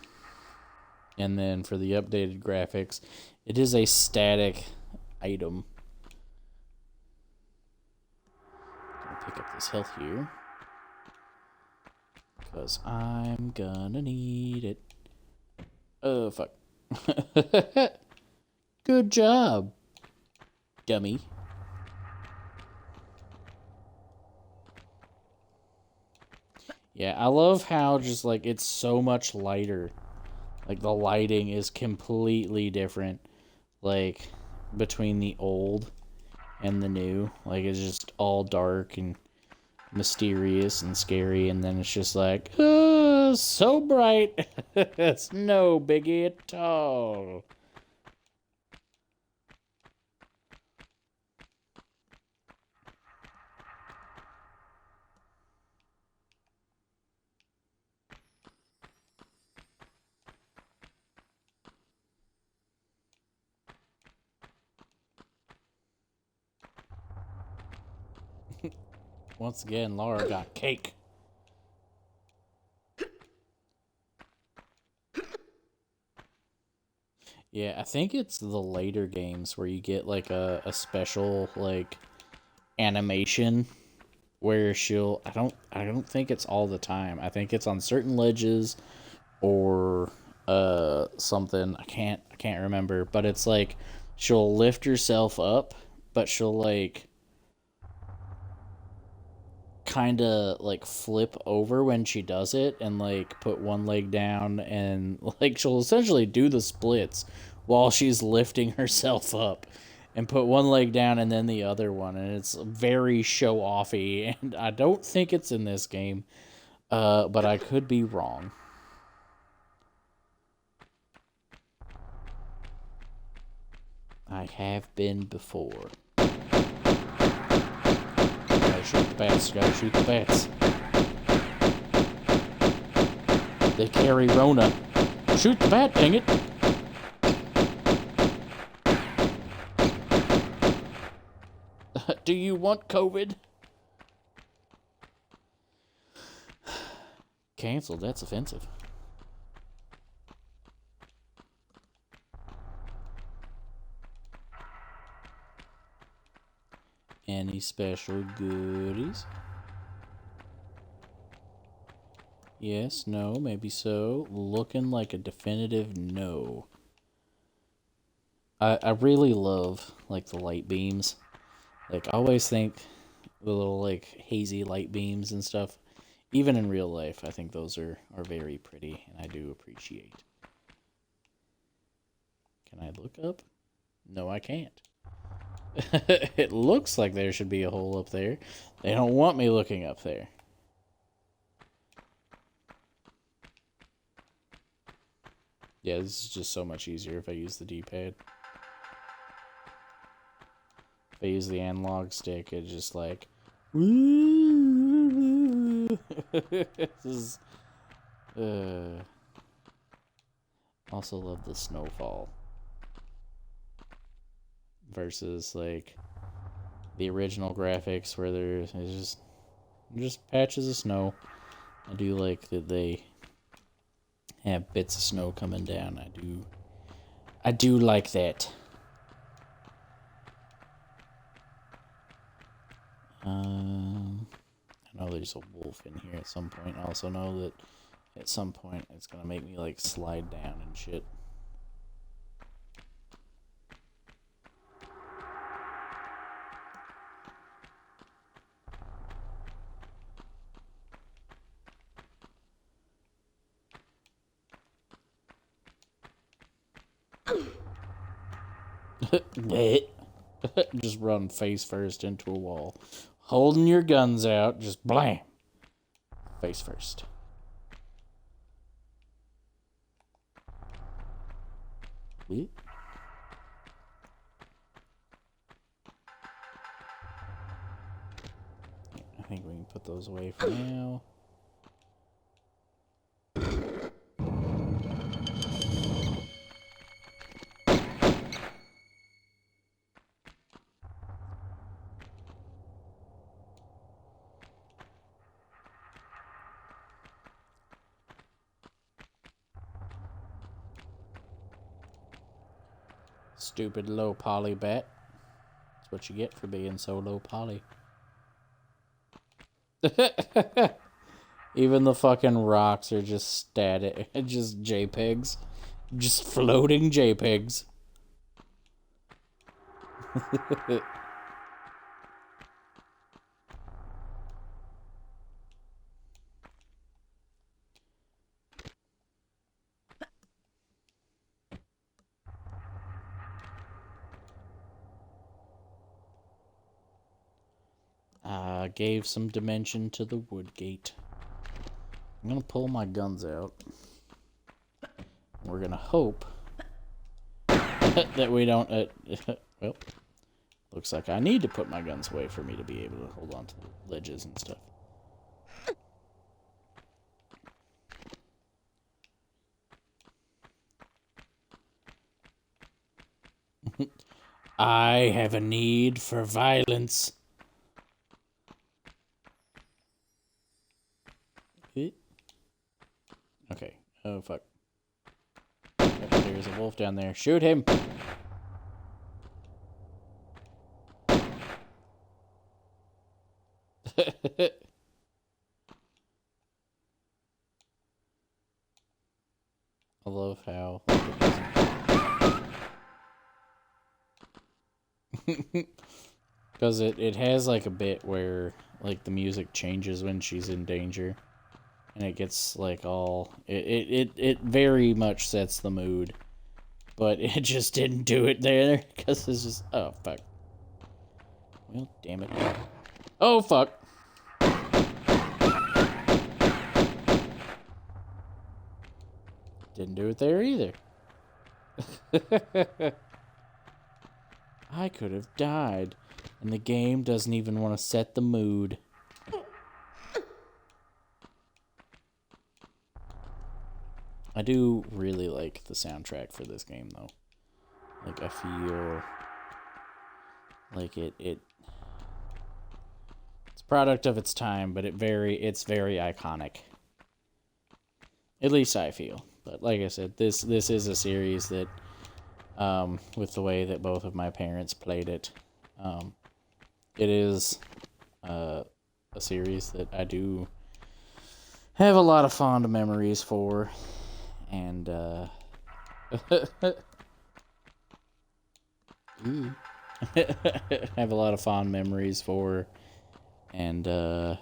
Speaker 1: then for the updated graphics, it is a static item. Gonna pick up this health here because I'm gonna need it. Oh fuck. Good job, dummy. Yeah, I love how just like it's so much lighter. Like the lighting is completely different, like between the old and the new. Like it's just all dark and mysterious and scary, and then it's just like, oh, so bright. It's no biggie at all. Once again, Laura got cake. Yeah, I think it's the later games where you get like a special like animation where she'll I don't think it's all the time. I think it's on certain ledges or something. I can't remember, but it's like she'll lift herself up, but she'll like kind of like flip over when she does it and like put one leg down, and like she'll essentially do the splits while she's lifting herself up and put one leg down and then the other one, and it's very show offy, and I don't think it's in this game, but I could be wrong. I have been before. Shoot the bats, gotta shoot the bats. They carry Rona. Shoot the bat, dang it! Do you want COVID? Cancelled, that's offensive. Any special goodies? Yes, no, maybe so. Looking like a definitive no. I really love, like, the light beams. Like, I always think the little, like, hazy light beams and stuff, even in real life, I think those are very pretty, and I do appreciate. Can I look up? No, I can't. It looks like there should be a hole up there. They don't want me looking up there. Yeah, this is just so much easier if I use the D-pad. If I use the analog stick, it's just like... This is... Also love the snowfall. Versus like the original graphics where there's just patches of snow. I do like that they have bits of snow coming down. I do like that. I know there's a wolf in here at some point. I also know that at some point it's gonna make me like slide down and shit. Wait. Just run face first into a wall. Holding your guns out, just blam. Face first. I think we can put those away for now. Stupid low poly bat. That's what you get for being so low poly. Even the fucking rocks are just static, just JPEGs. Just floating JPEGs. Gave some dimension to the wood gate. I'm gonna pull my guns out. We're gonna hope that we don't. Well, looks like I need to put my guns away for me to be able to hold on to the ledges and stuff. I have a need for violence. Okay. Oh, fuck. Yep, there's a wolf down there. Shoot him! I love how... Because it has like a bit where like the music changes when she's in danger. And it gets like all it very much sets the mood, but it just didn't do it there because it's just oh fuck. Well, damn it. Oh fuck. Didn't do it there either. I could have died, and the game doesn't even want to set the mood. I do really like the soundtrack for this game, though. Like, I feel like it's a product of its time, but it's very iconic. At least I feel. But like I said, this is a series that, with the way that both of my parents played it, it is a series that I do have a lot of fond memories for. And, have a lot of fond memories for, and, a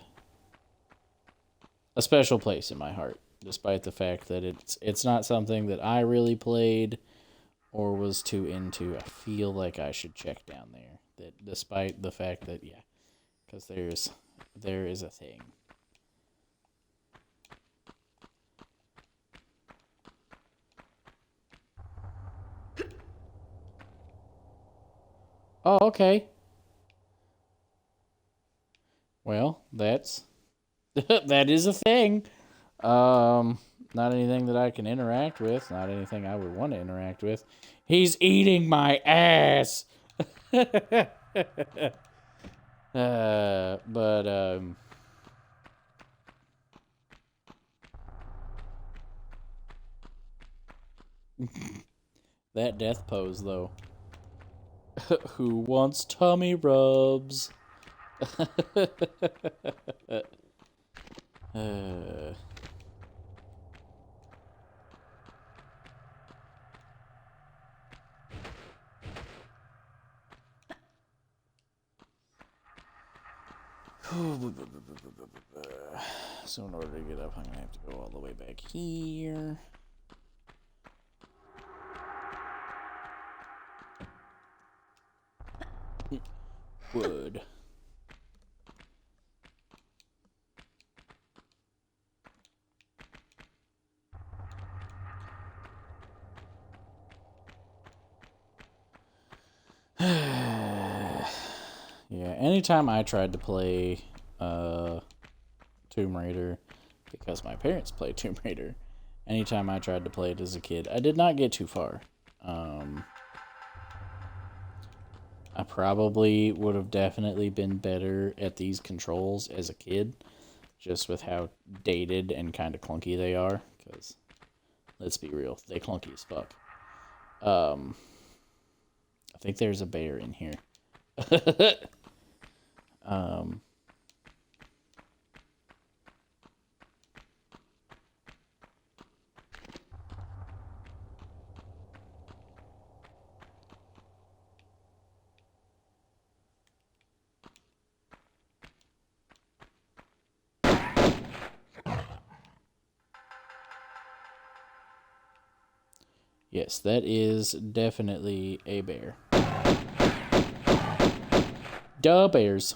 Speaker 1: special place in my heart, despite the fact that it's not something that I really played or was too into. I feel like I should check down there, that despite the fact that, yeah, because there is a thing. Oh, okay. Well, that is a thing. Not anything that I can interact with. Not anything I would want to interact with. He's eating my ass. That death pose, though. Who wants tummy rubs? So in order to get up, I'm going to have to go all the way back here. wood. Yeah, anytime I tried to play Tomb Raider, because my parents played Tomb Raider, anytime I tried to play it as a kid, I did not get too far. I probably would have definitely been better at these controls as a kid, just with how dated and kind of clunky they are, because, let's be real, they clunky as fuck. I think there's a bear in here. Yes, that is definitely a bear. Duh, bears.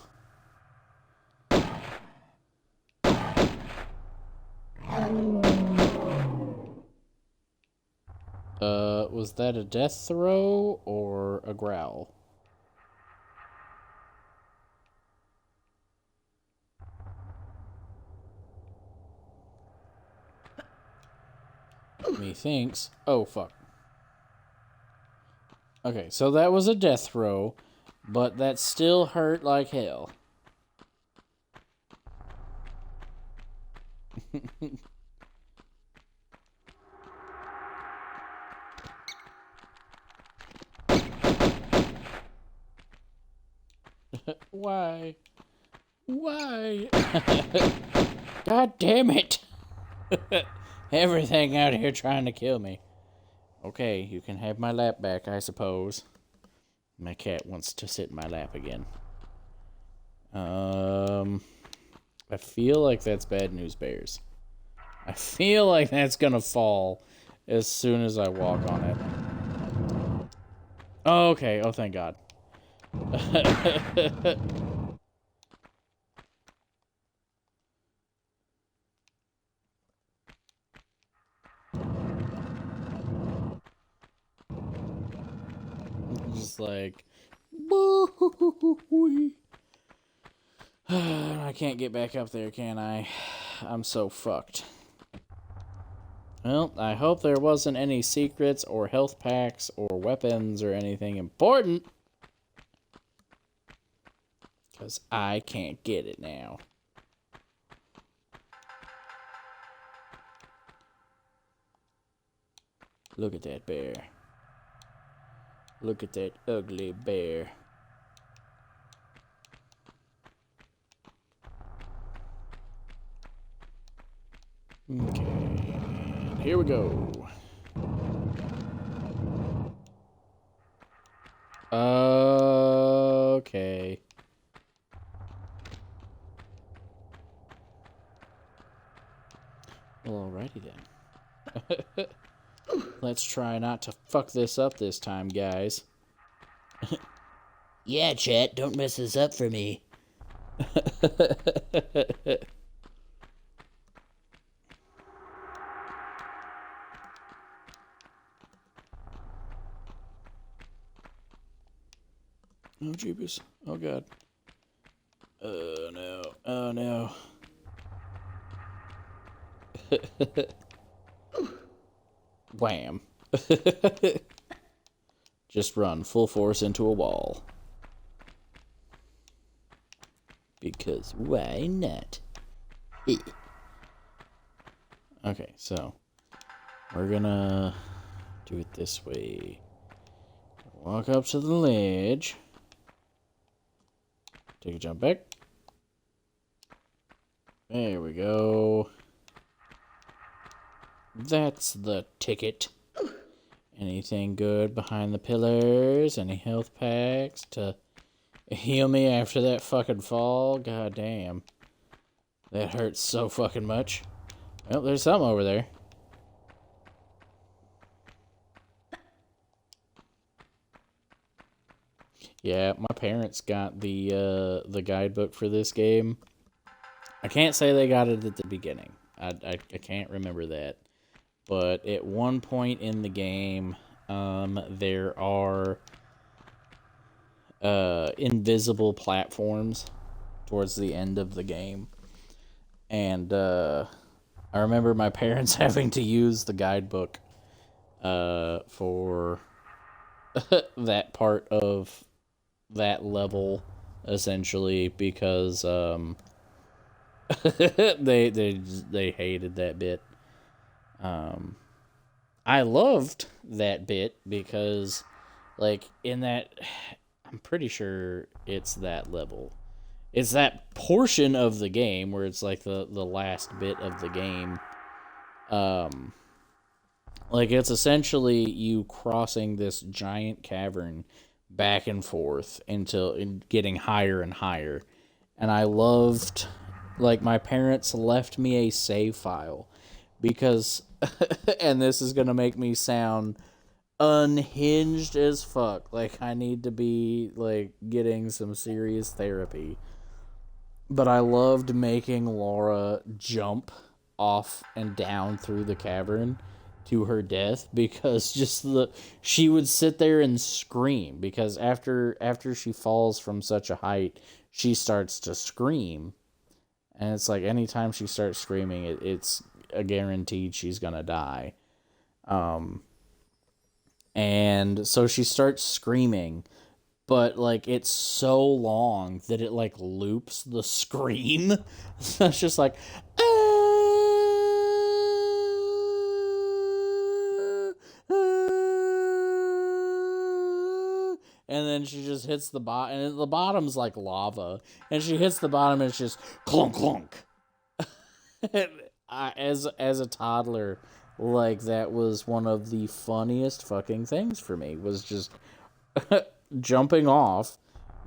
Speaker 1: Was that a death throw or a growl? Methinks. Oh, fuck. Okay, so that was a death throw, but that still hurt like hell. Why? Why? God damn it! Everything out here trying to kill me. Okay, you can have my lap back, I suppose. My cat wants to sit in my lap again. I feel like that's bad news bears. I feel like that's gonna fall as soon as I walk on it. Oh, okay, oh thank God. Just like, I can't get back up there, can I? I'm so fucked. Well, I hope there wasn't any secrets or health packs or weapons or anything important. Because I can't get it now. Look at that bear. Look at that ugly bear. Okay, here we go. Okay. Well, alrighty then. Let's try not to fuck this up this time, guys.
Speaker 5: Yeah, Chet, don't mess this up for me.
Speaker 1: Oh, jeepers. Oh, God. Oh, no. Oh, no. Wham. Just run full force into a wall. Because why not? Okay, so we're gonna do it this way. Walk up to the ledge. Take a jump back. There we go. That's the ticket. Anything good behind the pillars? Any health packs to heal me after that fucking fall? God damn. That hurts so fucking much. Well, there's something over there. Yeah, my parents got the guidebook for this game. I can't say they got it at the beginning. I can't remember that. But at one point in the game, there are invisible platforms towards the end of the game. And I remember my parents having to use the guidebook for that part of that level, essentially, because they hated that bit. I loved that bit because, like, in that, I'm pretty sure it's that level. It's that portion of the game where it's like the last bit of the game. Like, it's essentially you crossing this giant cavern back and forth until getting higher and higher. And I loved, like, my parents left me a save file because, and this is going to make me sound unhinged as fuck. Like, I need to be, like, getting some serious therapy. But I loved making Laura jump off and down through the cavern to her death because she would sit there and scream because after she falls from such a height, she starts to scream. And it's like anytime she starts screaming, it's a guaranteed she's gonna die. And so she starts screaming, but like it's so long that it like loops the scream. So it's just like, and then she just hits the bottom, and the bottom's like lava, and she hits the bottom, and it's just clunk clunk. As a toddler, like that was one of the funniest fucking things for me, was just jumping off,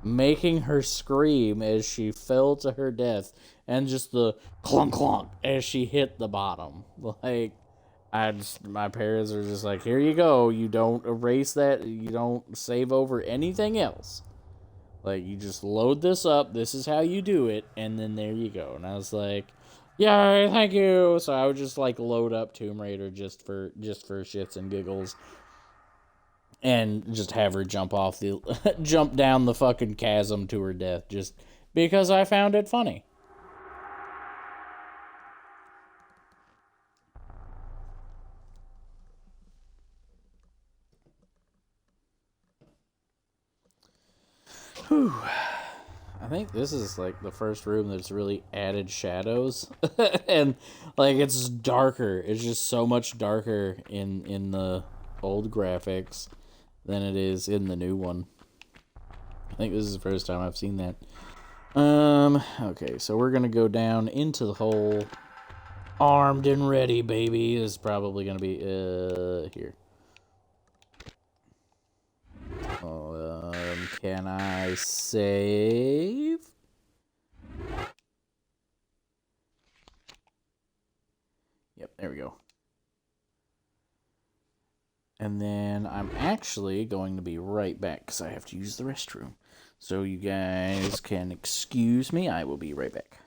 Speaker 1: making her scream as she fell to her death, and just the clunk clunk as she hit the bottom. Like, my parents are just like, here you go, you don't erase that, you don't save over anything else. Like, you just load this up, this is how you do it, and then there you go. And I was like, yay, thank you. So I would just like load up Tomb Raider just for shits and giggles, and just have her jump down the fucking chasm to her death, just because I found it funny. Whew. I think this is like the first room that's really added shadows. And like it's darker. It's just so much darker in the old graphics than it is in the new one. I think this is the first time I've seen that. Okay, so we're gonna go down into the hole. Armed and ready, baby, is probably gonna be here. Can I save? Yep, there we go. And then I'm actually going to be right back because I have to use the restroom. So you guys can excuse me. I will be right back.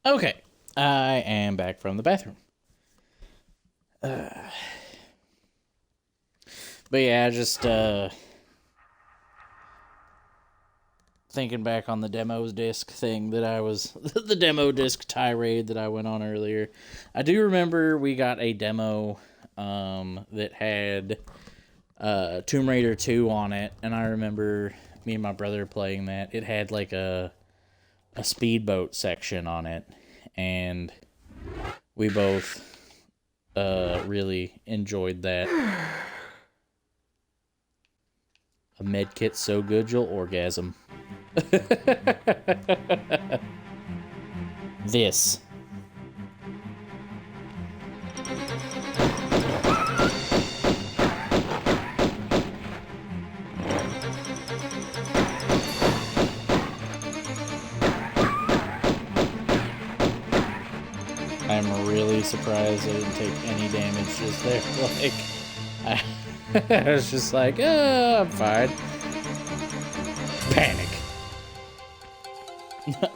Speaker 1: Okay, I am back from the bathroom. But yeah, just thinking back on the demos disc thing that I was, the demo disc tirade that I went on earlier. I do remember we got a demo that had Tomb Raider 2 on it, and I remember me and my brother playing that. It had like a speedboat section on it, and we both really enjoyed that. A medkit so good you'll orgasm. This. I'm really surprised I didn't take any damage just there. Like, I was just like, I'm fine. Panic.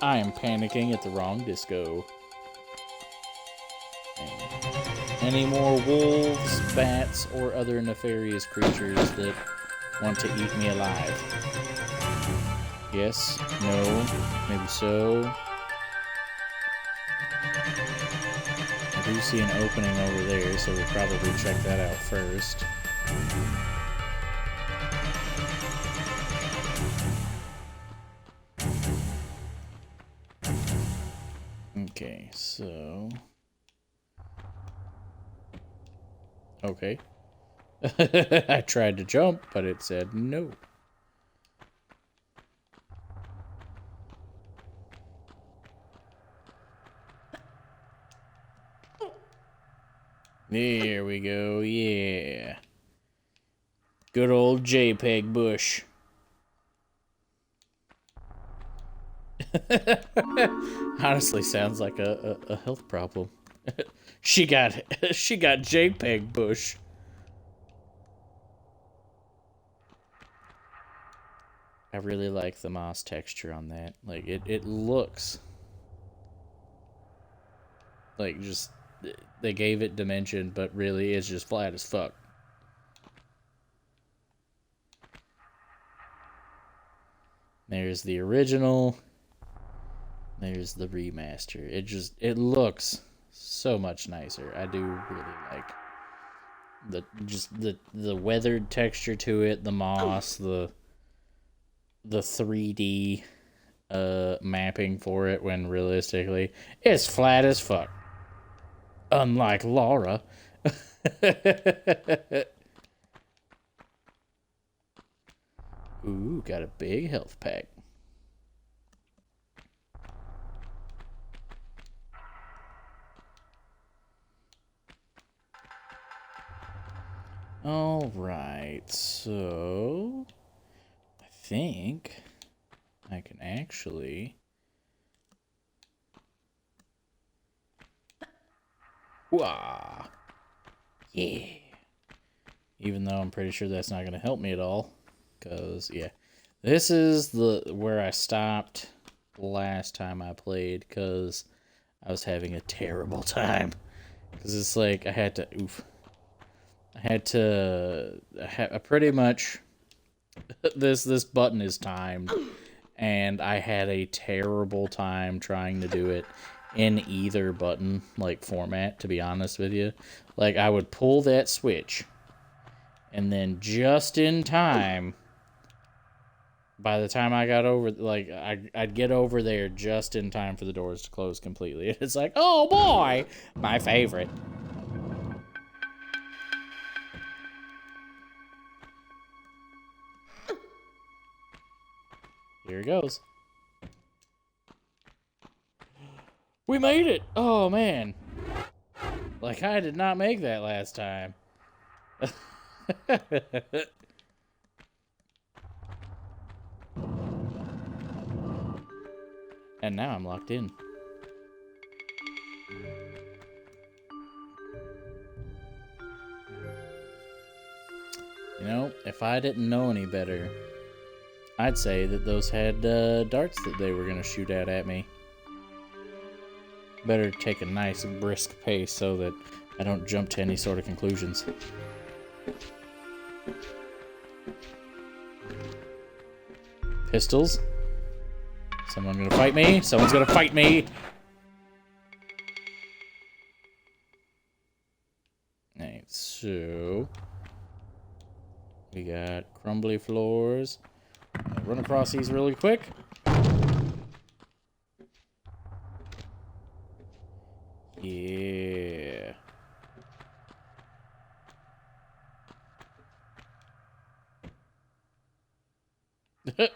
Speaker 1: I am panicking at the wrong disco. Any more wolves, bats, or other nefarious creatures that want to eat me alive? Yes? No? Maybe so? I do see an opening over there, so we'll probably check that out first. Okay, so... Okay. I tried to jump, but it said no. There we go, yeah. Good old JPEG bush. Honestly sounds like a health problem. she got JPEG bush. I really like the moss texture on that. Like it looks like just they gave it dimension, but really it's just flat as fuck. There's the original. There's the remaster. It looks so much nicer. I do really like the weathered texture to it, the moss, the 3D mapping for it, when realistically it's flat as fuck. Unlike Laura. Ooh, got a big health pack. All right, so I think I can actually... Wah! Yeah. Even though I'm pretty sure that's not going to help me at all. Because, yeah. This is where I stopped last time I played, because I was having a terrible time. Because it's like, I had to... Oof. I pretty much... This button is timed. And I had a terrible time trying to do it in either button, like, format, to be honest with you. Like, I would pull that switch, and then just in time, by the time I got over, like, I'd get over there just in time for the doors to close completely. It's like, oh boy, my favorite. Here it goes. We made it! Oh, man. Like, I did not make that last time. And now I'm locked in. You know, if I didn't know any better, I'd say that those had darts that they were going to shoot at me. Better take a nice brisk pace so that I don't jump to any sort of conclusions. Pistols. Someone gonna fight me? Someone's gonna fight me! Alright, so... we got crumbly floors. I'll run across these really quick. Yeah.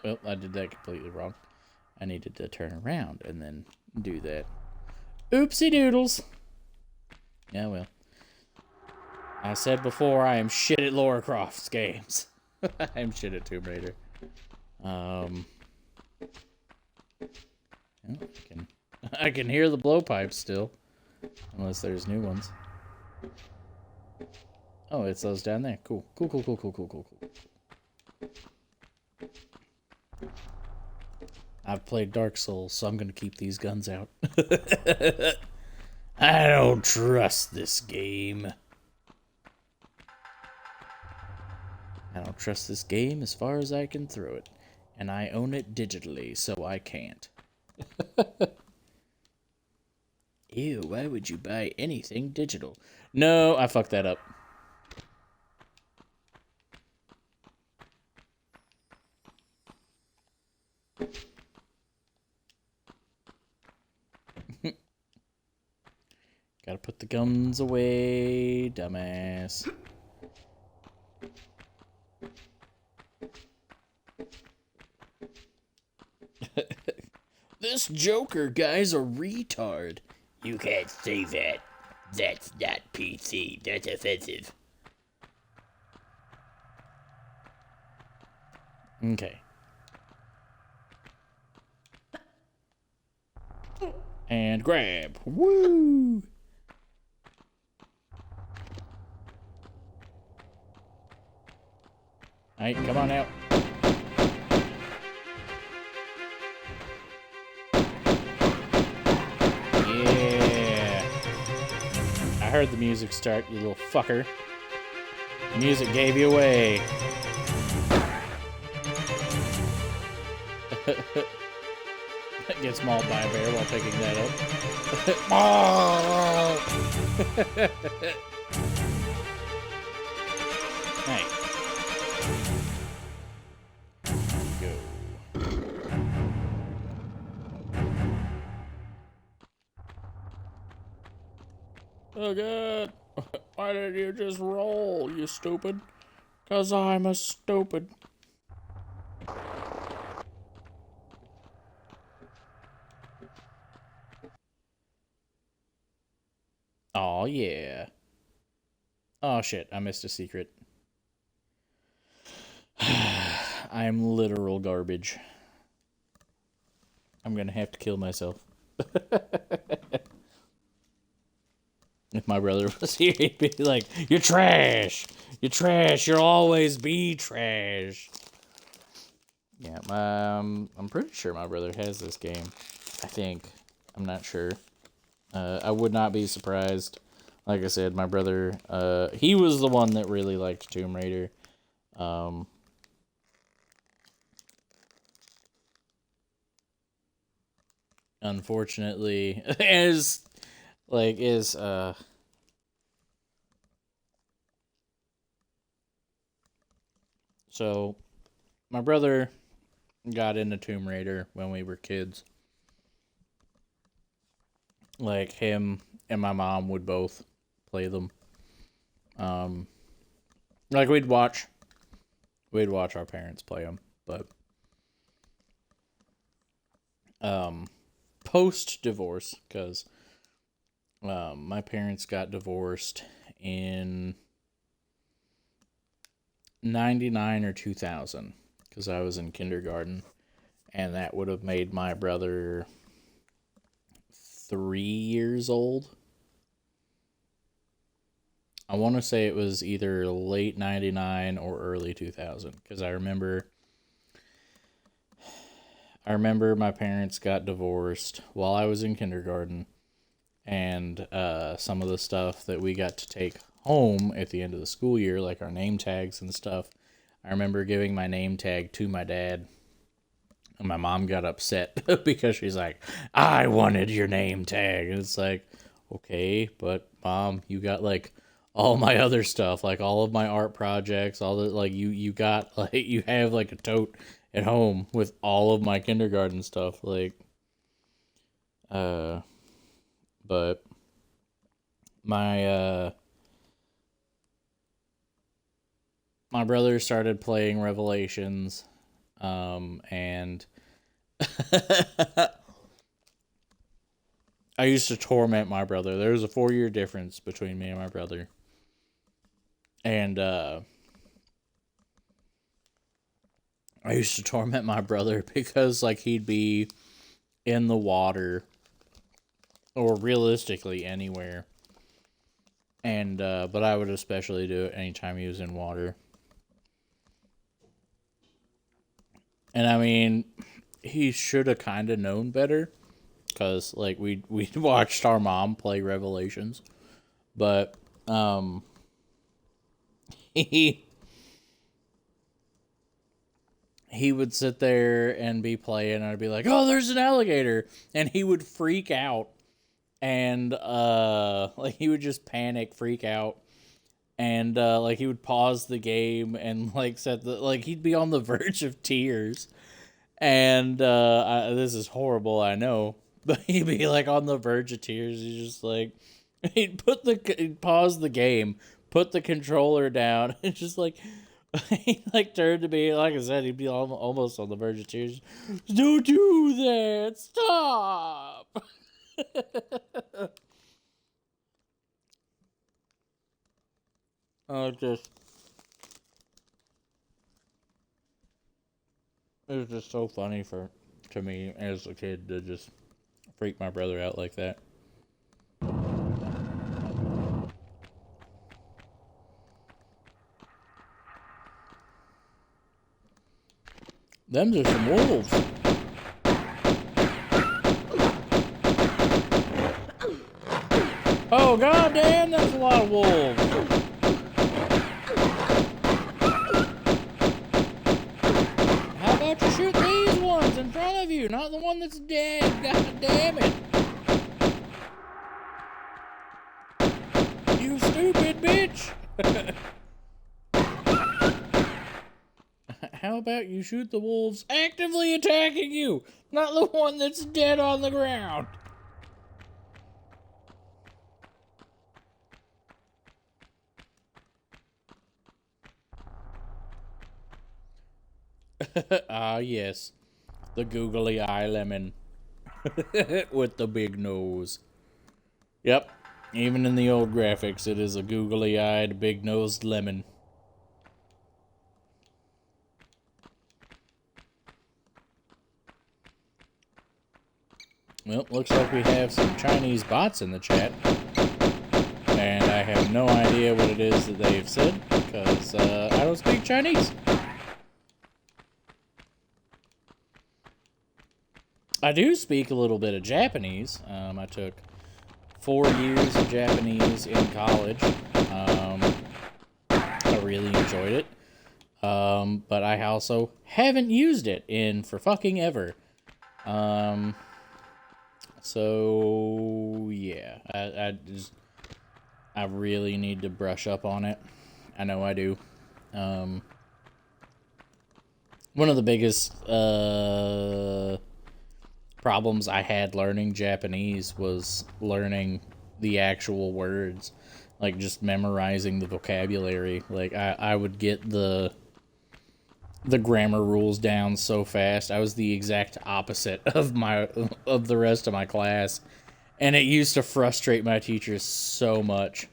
Speaker 1: Well, I did that completely wrong. I needed to turn around and then do that. Oopsie doodles. Yeah, well. I said before, I am shit at Lara Croft's games. I am shit at Tomb Raider. I can hear the blowpipes still. Unless there's new ones. Oh, it's those down there. Cool. Cool. I've played Dark Souls, so I'm gonna keep these guns out. I don't trust this game. I don't trust this game as far as I can throw it. And I own it digitally, so I can't. Ew, why would you buy anything digital? No, I fucked that up. Gotta put the guns away, dumbass. This Joker guy's a retard.
Speaker 5: You can't say that. That's not PC. That's offensive.
Speaker 1: Okay. And grab. Woo! Alright, come on out. Yeah. I heard the music start, you little fucker. The music gave you away. Gets mauled by a bear while picking that up. Hey. Go. Oh god. Why did you just roll, you stupid? 'Cause I'm a stupid. Oh yeah. Oh shit, I missed a secret. I am literal garbage. I'm gonna have to kill myself. If my brother was here, he'd be like, "You're trash! You're trash! You'll always be trash!" Yeah, I'm pretty sure my brother has this game. I think. I'm not sure. I would not be surprised. Like I said, my brother, he was the one that really liked Tomb Raider. Unfortunately, so my brother got into Tomb Raider when we were kids. Like, him and my mom would both play them. Like, we'd watch our parents play them, but post-divorce, because my parents got divorced in 99 or 2000, because I was in kindergarten, and that would have made my brother 3 years old. I want to say it was either late 99 or early 2000, because I remember my parents got divorced while I was in kindergarten, And some of the stuff that we got to take home at the end of the school year, like our name tags and stuff, I remember giving my name tag to my dad. And my mom got upset because she's like, I wanted your name tag. And it's like, okay, but Mom, you got like all my other stuff, like all of my art projects, all the, like you got, like, you have like a tote at home with all of my kindergarten stuff, like, but my my brother started playing Revelations, and I used to torment my brother. There was a 4-year difference between me and my brother. And I used to torment my brother because, like, he'd be in the water, or realistically anywhere. And but I would especially do it anytime he was in water. And I mean, he should have kind of known better, because like we watched our mom play Revelations, but he would sit there and be playing, and I'd be like, "Oh, there's an alligator," and he would freak out, and like he would just panic, freak out, and like he would pause the game and like he'd be on the verge of tears, and this is horrible, I know, but he'd be like on the verge of tears. He's just like, he'd pause the game, put the controller down, and just like, he like turned to me, like I said, he'd be almost on the verge of tears. Don't do that! Stop! It was just so funny to me as a kid to just freak my brother out like that. Them's are some wolves. Oh, goddamn, that's a lot of wolves. How about you shoot these ones in front of you, not the one that's dead? God damn it. You stupid bitch. How about you shoot the wolves actively attacking you, not the one that's dead on the ground? Ah, yes. The googly eye lemon. With the big nose. Yep. Even in the old graphics, it is a googly-eyed, big-nosed lemon. Well, looks like we have some Chinese bots in the chat. And I have no idea what it is that they've said, because I don't speak Chinese. I do speak a little bit of Japanese. I took 4 years of Japanese in college. I really enjoyed it. But I also haven't used it in for fucking ever. So yeah, I really need to brush up on it. I know I do. One of the biggest problems I had learning Japanese was learning the actual words, like just memorizing the vocabulary. Like I would get the grammar rules down so fast. I was the exact opposite of the rest of my class, and it used to frustrate my teachers so much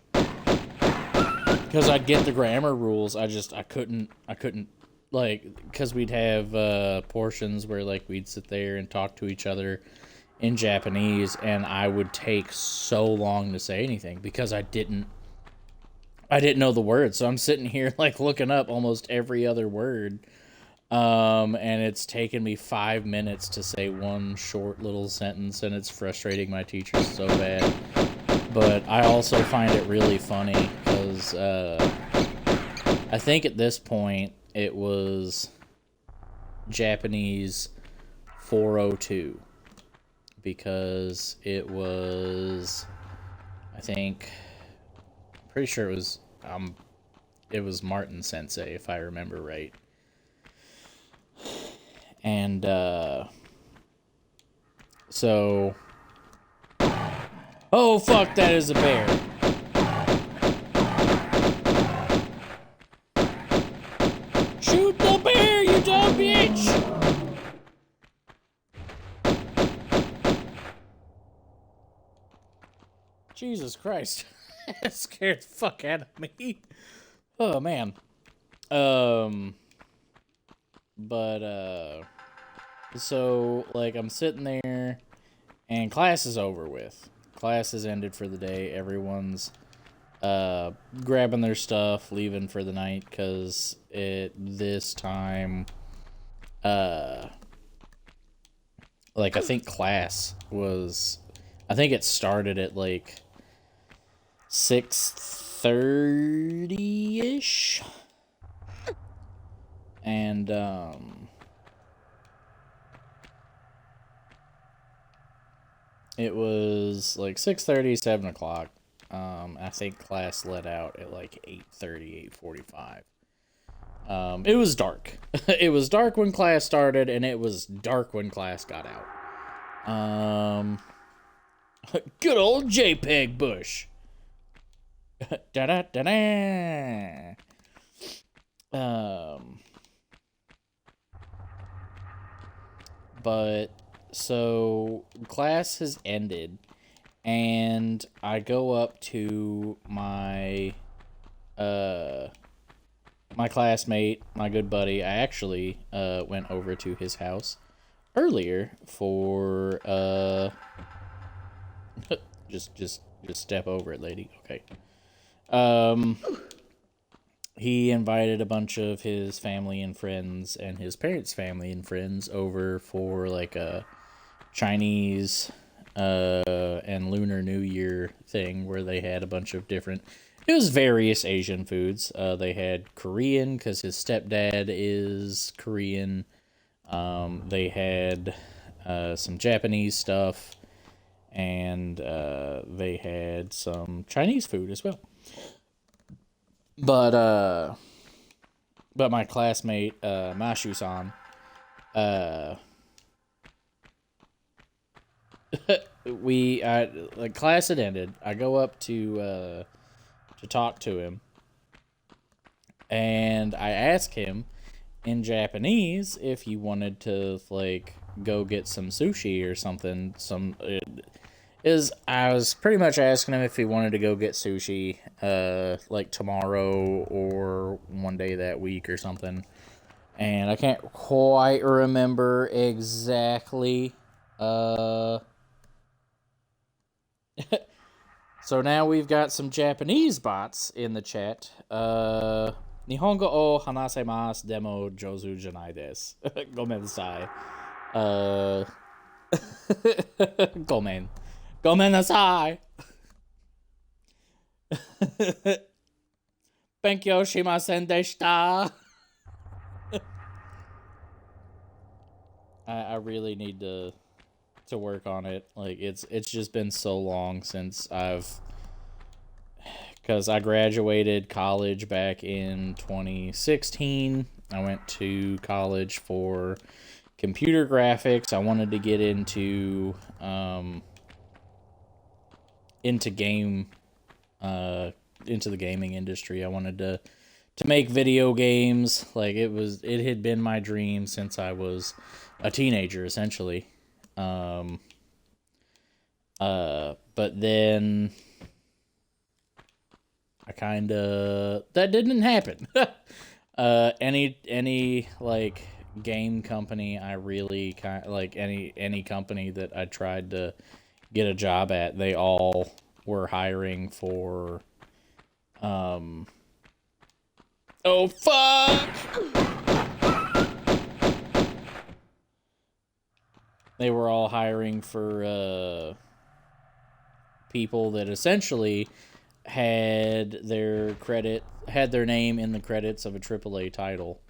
Speaker 1: because I'd get the grammar rules. I couldn't like, because we'd have portions where like we'd sit there and talk to each other in Japanese, and I would take so long to say anything because I didn't know the words. So I'm sitting here like looking up almost every other word And it's taken me 5 minutes to say one short little sentence, and it's frustrating my teachers so bad. But I also find it really funny because I think at this point it was Japanese 402 because it was, I think, pretty sure it was Martin Sensei, if I remember right. And so, oh fuck, that is a bear. Shoot the bear, you dumb bitch! Jesus Christ. That scared the fuck out of me. Oh, man. So, like, I'm sitting there, and class is over with. Class has ended for the day. Everyone's, grabbing their stuff, leaving for the night, because at this time, like, I think class was, I think it started at, like, 6:30-ish. And, it was, like, 6:30, 7 o'clock. I think class let out at, like, 8:30, 8:45. It was dark. It was dark when class started, and it was dark when class got out. Good old JPEG Bush. Da-da-da-da. But so class has ended, and I go up to my my classmate, my good buddy. I actually went over to his house earlier for just step over it, lady. Okay. He invited a bunch of his family and friends and his parents' family and friends over for like a Chinese and Lunar New Year thing where they had a bunch of different, it was various Asian foods. They had Korean because his stepdad is Korean. They had some Japanese stuff, and they had some Chinese food as well. But my classmate, Mashu-san, like class had ended. I go up to talk to him, and I ask him in Japanese if he wanted to like go get some sushi or something. I was pretty much asking him if he wanted to go get sushi, like tomorrow or one day that week or something. And I can't quite remember exactly. So now we've got some Japanese bots in the chat. Nihongo o hanasemasu demo jouzu janai desu. Gomen nasai. Gomen. Gomen nasai. Benkyou shimasen deshita. I really need to work on it. Like it's just been so long since because I graduated college back in 2016. I went to college for computer graphics. I wanted to get into the gaming industry. I wanted to make video games. Like it had been my dream since I was a teenager, essentially. But then that didn't happen. Any like game company I really like, any company that I tried to get a job at, they all were hiring for oh fuck. they were all hiring for people that essentially had their name in the credits of a AAA title.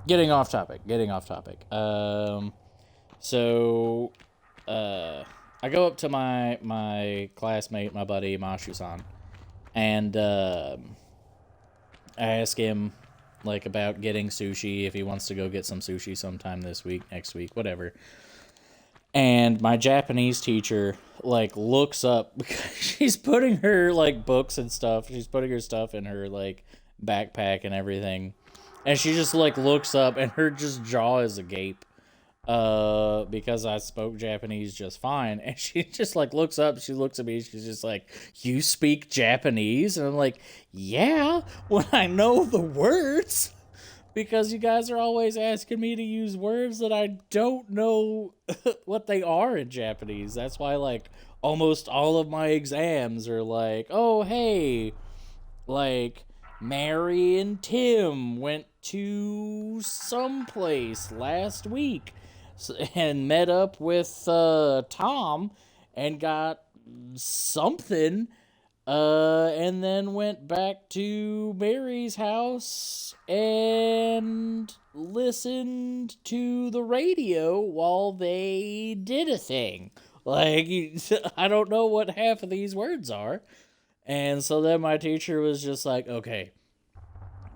Speaker 1: Getting off topic. So I go up to my classmate, my buddy Mashu-san, and I ask him like about getting sushi, if he wants to go get some sushi sometime this week, next week, whatever. And my Japanese teacher like looks up because she's putting her like books and stuff. She's putting her stuff in her like backpack and everything. And she just like looks up and her just jaw is agape. Because I spoke Japanese just fine. And she just like looks up, she looks at me, she's just like, "You speak Japanese?" And I'm like, "Yeah, when I know the words." Because you guys are always asking me to use words that I don't know what they are in Japanese. That's why like almost all of my exams are like, "Oh hey, like Mary and Tim went to someplace last week and met up with Tom and got something, and then went back to Mary's house and listened to the radio while they did a thing." Like, I don't know what half of these words are. And so then my teacher was just like, okay.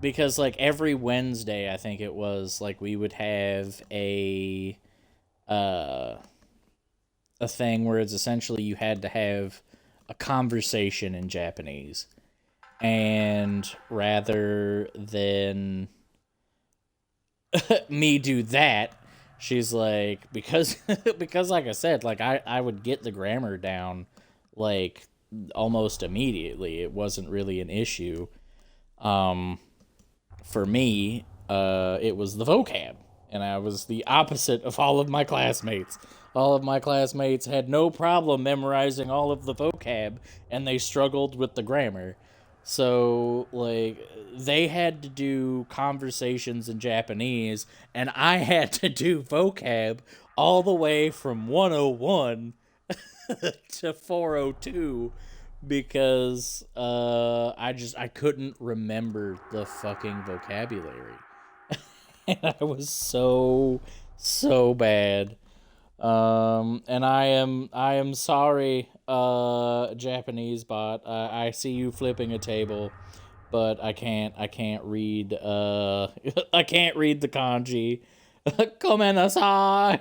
Speaker 1: Because, like, every Wednesday, I think it was, like, we would have a thing where it's essentially you had to have a conversation in Japanese. And rather than me do that, she's like, because like I said, like, I would get the grammar down, like, almost immediately. It wasn't really an issue. For me, it was the vocab. And I was the opposite of all of my classmates. All of my classmates had no problem memorizing all of the vocab, and they struggled with the grammar. So, like, they had to do conversations in Japanese, and I had to do vocab all the way from 101 to 402, because I couldn't remember the fucking vocabulary. And I was so bad. And I am sorry, Japanese bot. I see you flipping a table, but I can't read I can't read the kanji. Komennasai.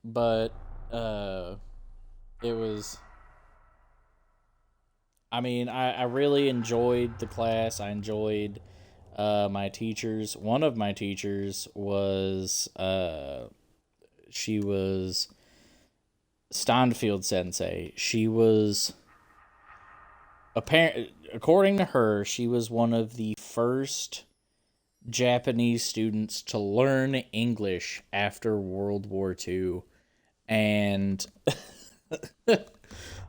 Speaker 1: But it was, I mean, I really enjoyed the class. I enjoyed my teachers. One of my teachers was she was Stanfield Sensei. She was according to her, she was one of the first Japanese students to learn English after World War II. And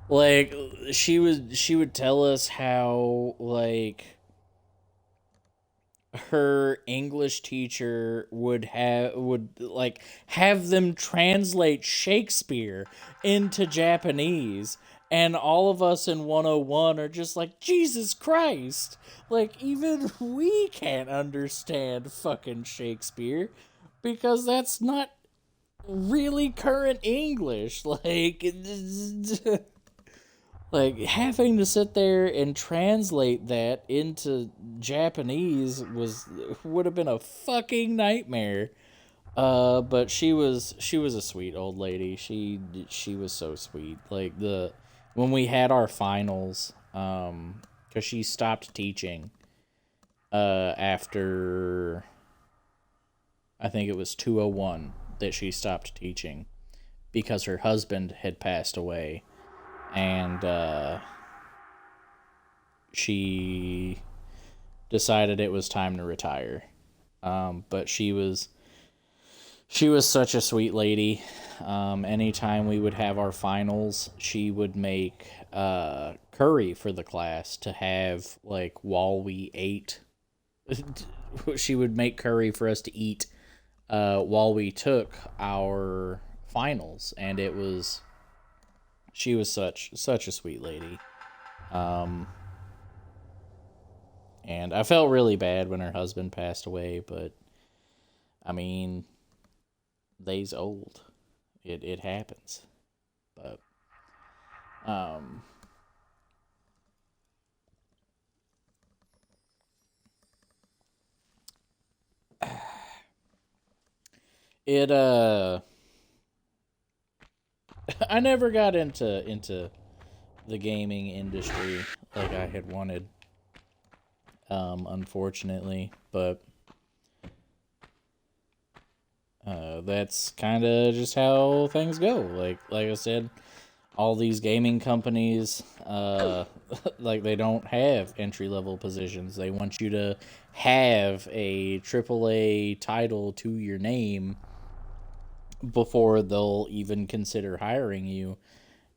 Speaker 1: like she would tell us how like her English teacher would have them translate Shakespeare into Japanese, and all of us in 101 are just like, Jesus Christ, like even we can't understand fucking Shakespeare because that's not really current English. Like having to sit there and translate that into Japanese would have been a fucking nightmare. But she was a sweet old lady. She was so sweet. Like when we had our finals, because she stopped teaching after, I think it was 201 that she stopped teaching because her husband had passed away. And she decided it was time to retire. But she was such a sweet lady. Anytime we would have our finals, she would make curry for the class to have like while we ate she would make curry for us to eat while we took our finals, and she was such a sweet lady. And I felt really bad when her husband passed away, but I mean, they's old. It happens. But it I never got into the gaming industry like I had wanted, unfortunately, but that's kind of just how things go. Like I said, all these gaming companies, like, they don't have entry-level positions. They want you to have a AAA title to your name before they'll even consider hiring you.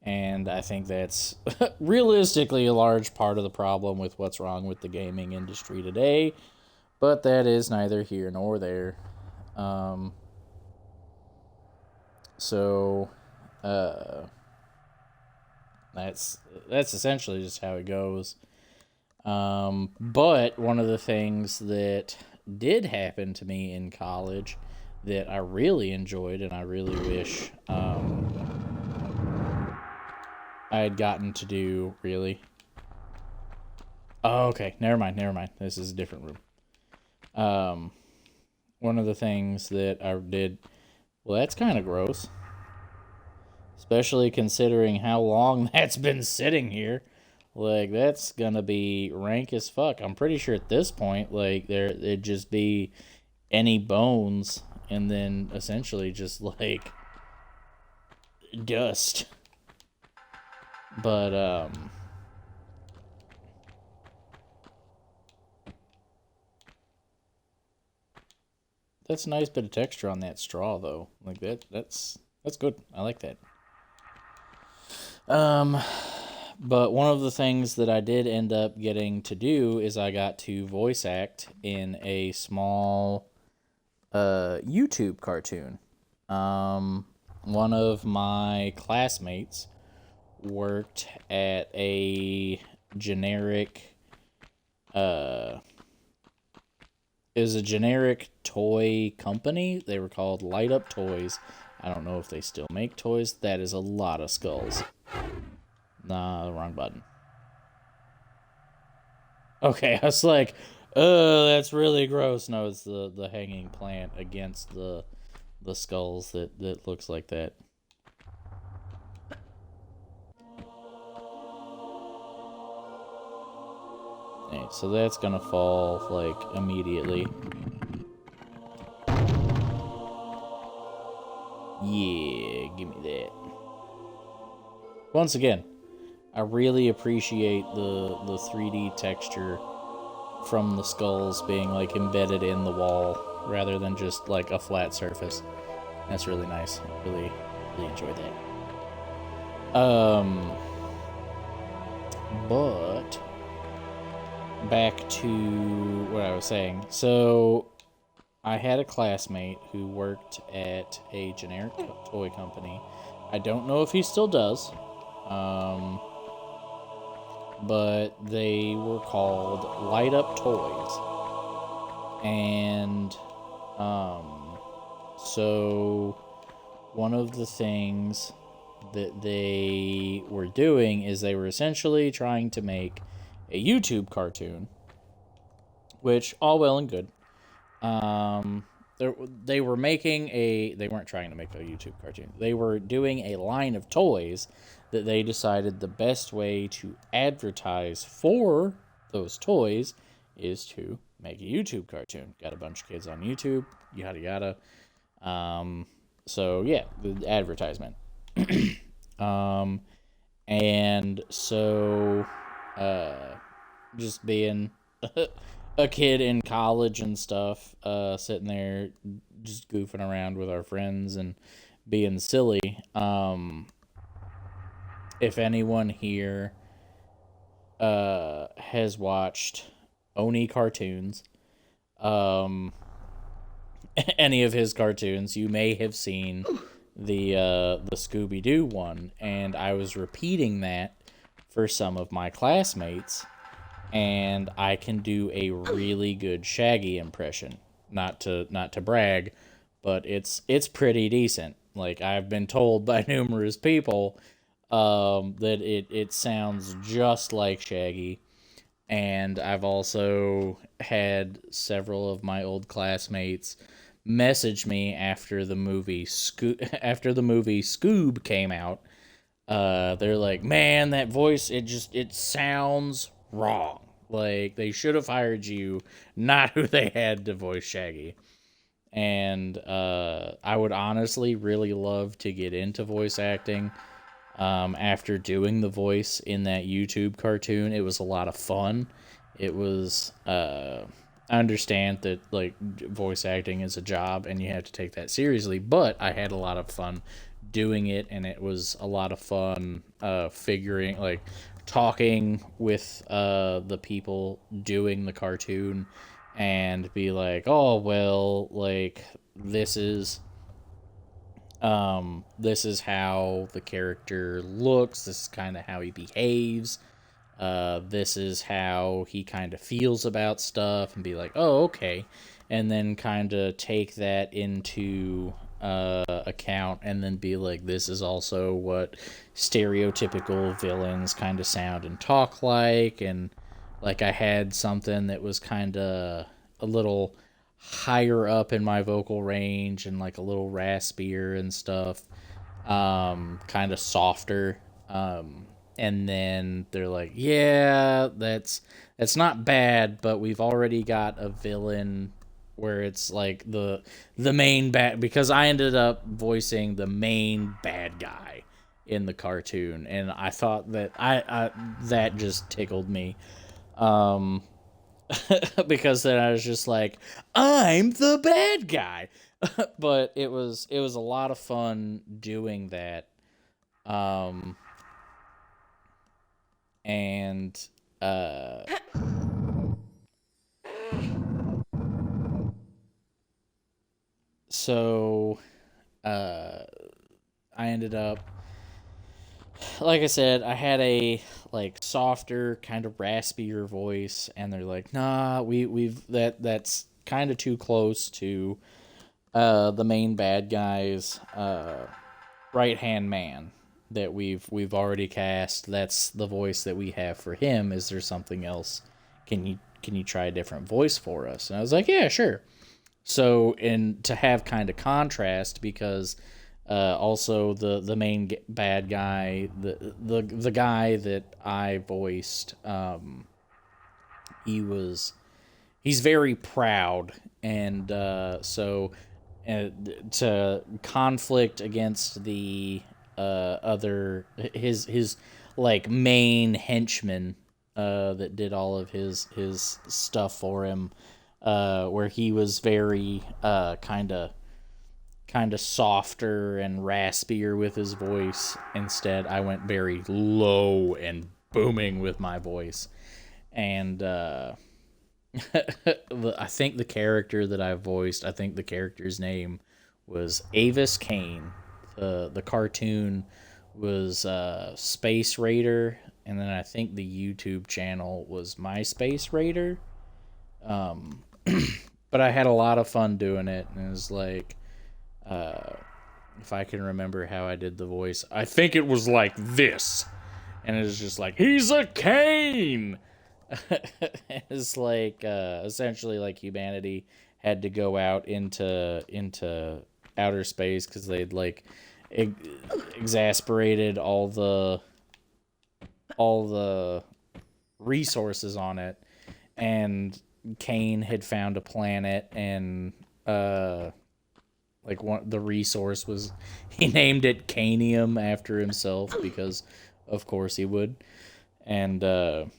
Speaker 1: And I think that's realistically a large part of the problem with what's wrong with the gaming industry today. But that is neither here nor there. So that's essentially just how it goes. But one of the things that did happen to me in college that I really enjoyed, and I really wish I had gotten to do, really. Oh, okay, never mind. This is a different room. One of the things that I did, well, that's kind of gross. Especially considering how long that's been sitting here. Like, that's gonna be rank as fuck. I'm pretty sure at this point, like, it'd just be any bones, and then essentially just, like, dust. But, that's a nice bit of texture on that straw, though. Like, that's good. I like that. But one of the things that I did end up getting to do is I got to voice act in a small YouTube cartoon. One of my classmates worked at a generic it was a generic toy company. They were called Light Up Toys. I don't know if they still make toys. That is a lot of skulls. Nah, the wrong button. Okay, I was like, oh, that's really gross. No, it's the hanging plant against the skulls that looks like that. Okay, so that's gonna fall, like, immediately. Yeah, give me that. Once again, I really appreciate the 3D texture from the skulls being, like, embedded in the wall rather than just, like, a flat surface. That's really nice. Really enjoyed that. But back to what I was saying. So I had a classmate who worked at a generic toy company. I don't know if he still does. But they were called Light Up Toys. And, so one of the things that they were doing is they were essentially trying to make a YouTube cartoon, which, all well and good. They were making they weren't trying to make a YouTube cartoon. They were doing a line of toys that they decided the best way to advertise for those toys is to make a YouTube cartoon. Got a bunch of kids on YouTube, yada yada. So yeah, the advertisement. And so, just being a kid in college and stuff, sitting there just goofing around with our friends and being silly. If anyone here has watched Oni cartoons, um, any of his cartoons, you may have seen the Scooby-Doo one, and I was repeating that for some of my classmates, and I can do a really good Shaggy impression. Not to brag, but it's pretty decent. Like, I've been told by numerous people that it sounds just like Shaggy. And I've also had several of my old classmates message me after the movie Scoob came out. They're like, "Man, that voice, it sounds wrong. Like, they should have hired you, not who they had to voice Shaggy." And I would honestly really love to get into voice acting. After doing the voice in that YouTube cartoon, it was a lot of fun. It was, I understand that, like, voice acting is a job and you have to take that seriously, but I had a lot of fun doing it, and it was a lot of fun, talking with, the people doing the cartoon, and be like, oh, well, like, this is how the character looks. This is kind of how he behaves. This is how he kind of feels about stuff, and be like, oh, okay. And then kind of take that into account, and then be like, this is also what stereotypical villains kind of sound and talk like. And, like, I had something that was kind of a little higher up in my vocal range, and, like, a little raspier and stuff, kind of softer, and then they're like, yeah, that's not bad, but we've already got a villain where it's like the main bad, because I ended up voicing the main bad guy in the cartoon, and I thought that I that just tickled me. Because then I was just like, I'm the bad guy. But it was a lot of fun doing that. And so I ended up, like I said, I had a, like, softer, kind of raspier voice, and they're like, nah, that's kind of too close to the main bad guy's right hand man that we've already cast. That's the voice that we have for him. Is there something else? Can you try a different voice for us? And I was like, yeah, sure. So, and to have kind of contrast, because also the main bad guy, the guy that I voiced, he's very proud, and so to conflict against the other, his like main henchman that did all of his stuff for him, where he was very kind of softer and raspier with his voice. Instead, I went very low and booming with my voice. And I think the character that I voiced, I think the character's name was Avis Kane. The cartoon was Space Raider, and then I think the YouTube channel was My Space Raider. But I had a lot of fun doing it, and it was like, if I can remember how I did the voice, I think it was like this, and it was just like, he's a cane. It's like essentially like humanity had to go out into outer space because they'd like exasperated all the resources on it, and Kane had found a planet, and like the resource was, he named it Canium after himself because of course he would. And so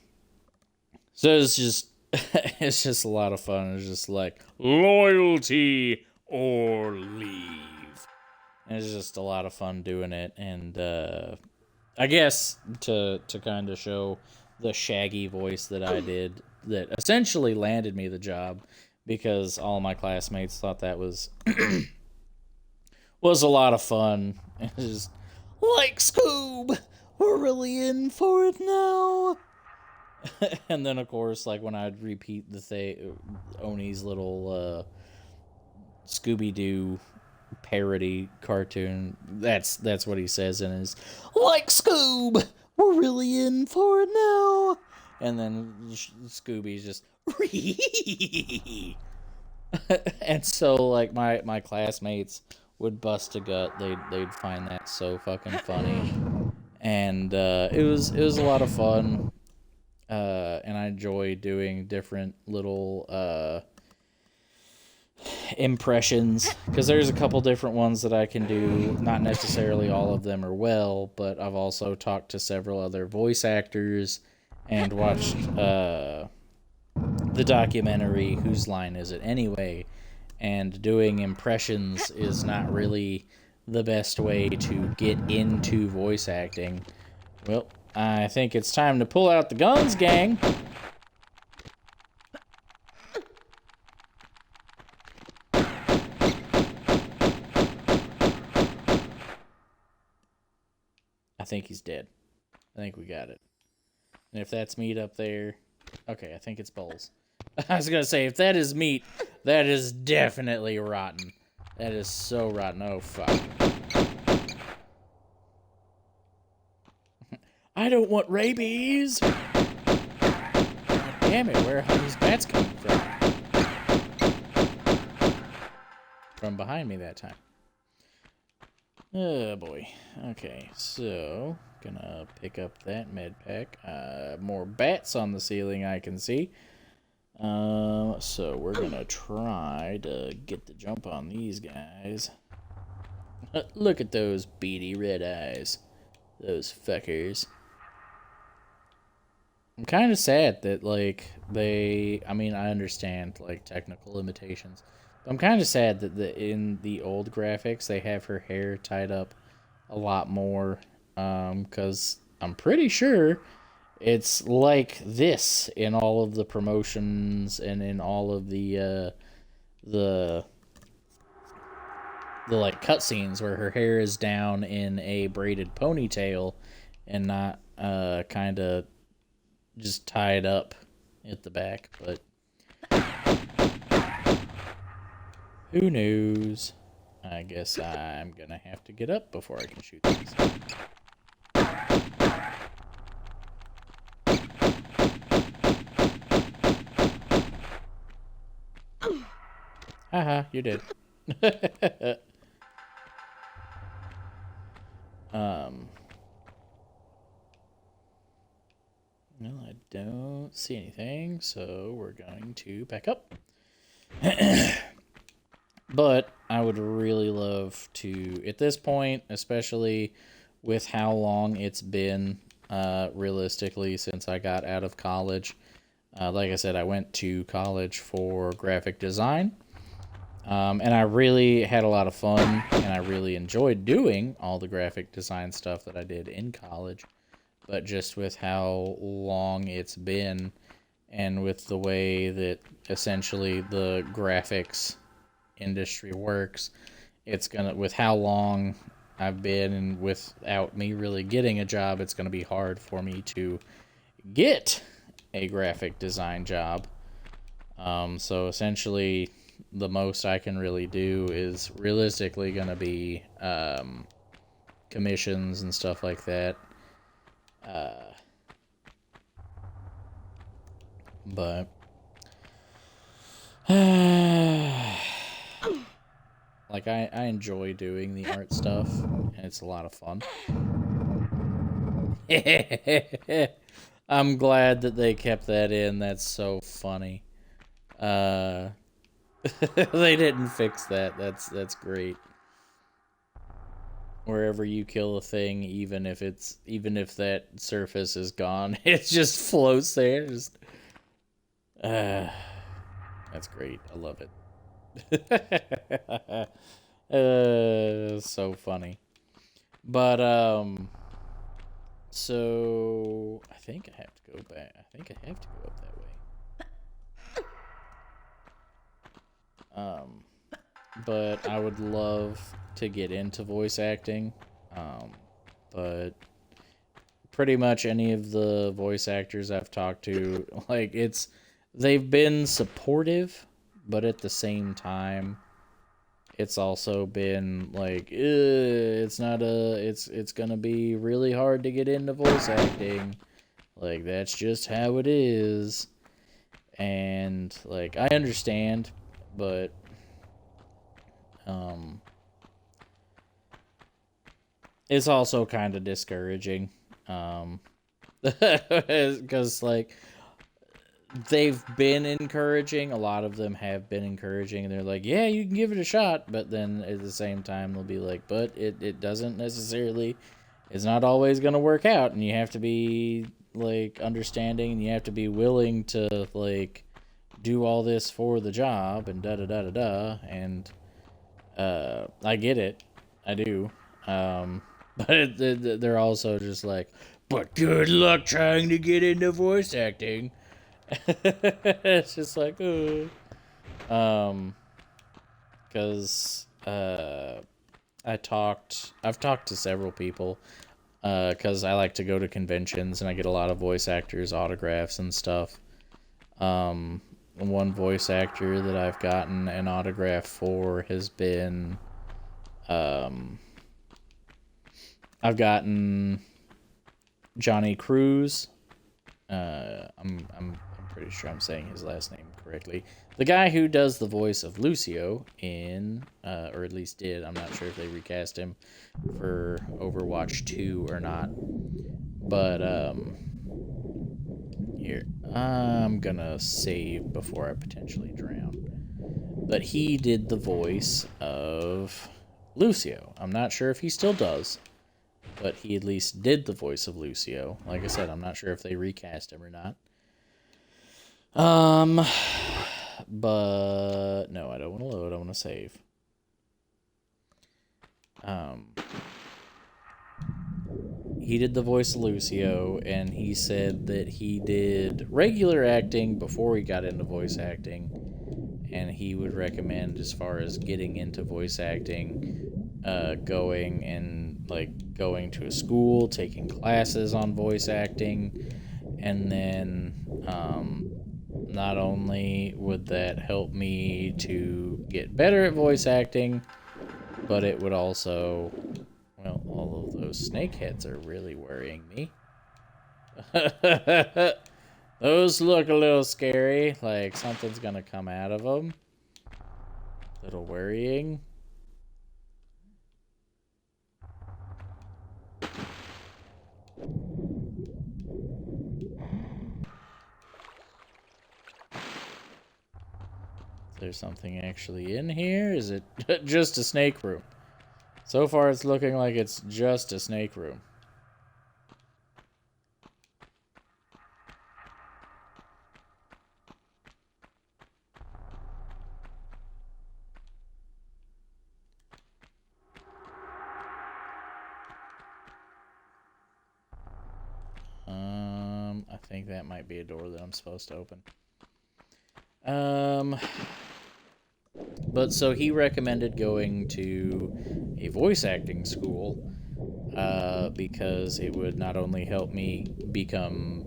Speaker 1: it's just it's just a lot of fun. It's just like loyalty or leave. And it's just a lot of fun doing it. And I guess to kind of show the Shaggy voice that I did, that essentially landed me the job, because all my classmates thought that was was a lot of fun. It was just, like Scoob, we're really in for it now. And then, of course, like when I'd repeat Oni's little Scooby-Doo parody cartoon, that's what he says in his, like Scoob, we're really in for it now. And then Scooby's just and so like my classmates would bust a gut. They'd find that so fucking funny. And it was a lot of fun. And I enjoy doing different little impressions, because there's a couple different ones that I can do. Not necessarily all of them are well, but I've also talked to several other voice actors and watched the documentary Whose Line Is It Anyway? And doing impressions is not really the best way to get into voice acting. Well, I think it's time to pull out the guns, gang. I think he's dead. I think we got it. And if that's meat up there... Okay, I think it's Bowles. I was gonna say, if that is meat, that is definitely rotten. That is so rotten. Oh, fuck. I don't want rabies! God damn it, where are these bats coming from? From behind me that time. Oh, boy. Okay, so... Gonna pick up that med pack. More bats on the ceiling I can see. So we're gonna try to get the jump on these guys. Look at those beady red eyes. Those fuckers. I'm kind of sad that, like, I mean, I understand, like, technical limitations. But I'm kind of sad that in the old graphics, they have her hair tied up a lot more. Because I'm pretty sure it's like this in all of the promotions and in all of the like cutscenes where her hair is down in a braided ponytail and not kind of just tied up at the back. But who knows? I guess I'm gonna have to get up before I can shoot these. Haha, you did. Well, I don't see anything, so we're going to back up. But I would really love to, at this point, especially with how long it's been, realistically, since I got out of college. Like I said, I went to college for graphic design. And I really had a lot of fun, and I really enjoyed doing all the graphic design stuff that I did in college. But just with how long it's been, and with the way that essentially the graphics industry works, it's gonna, with how long I've been, and without me really getting a job, it's gonna be hard for me to get a graphic design job. So essentially, the most I can really do is realistically going to be commissions and stuff like that. But like I enjoy doing the art stuff, and it's a lot of fun. I'm glad that they kept that in. That's so funny. They didn't fix that. That's great. Wherever you kill a thing, even if that surface is gone, it just floats there. Just, that's great. I love it. So funny. But so I think I have to go back. I think I have to go up that way. But I would love to get into voice acting. But pretty much any of the voice actors I've talked to, like, they've been supportive, but at the same time, it's also been like, it's gonna be really hard to get into voice acting. Like, that's just how it is. And, like, I understand, but, it's also kind of discouraging. Because, like, they've been encouraging. A lot of them have been encouraging, and they're like, yeah, you can give it a shot. But then at the same time, they'll be like, but it doesn't necessarily, it's not always going to work out. And you have to be, like, understanding, and you have to be willing to, like, do all this for the job, and da-da-da-da-da. And I get it. I do. But they're also just like, but good luck trying to get into voice acting. It's just like, because I've talked to several people, because I like to go to conventions and I get a lot of voice actors' autographs and stuff. One voice actor that I've gotten an autograph for has been, I've gotten Johnny Cruz. I'm pretty sure I'm saying his last name correctly. The guy who does the voice of Lucio in, or at least did. I'm not sure if they recast him for Overwatch 2 or not. But here, I'm gonna save before I potentially drown. But he did the voice of Lucio. I'm not sure if he still does, but he at least did the voice of Lucio. Like I said, I'm not sure if they recast him or not. But no, I don't want to load. I want to save. He did the voice of Lucio, and he said that he did regular acting before he got into voice acting, and he would recommend, as far as getting into voice acting, going to a school, taking classes on voice acting, and then not only would that help me to get better at voice acting, but it would also, well, all of those snake heads are really worrying me. Those look a little scary, like something's gonna come out of them. A little worrying. Is there something actually in here? Is it just a snake room? So far it's looking like it's just a snake room. I think that might be a door that I'm supposed to open. But so he recommended going to a voice acting school, because it would not only help me become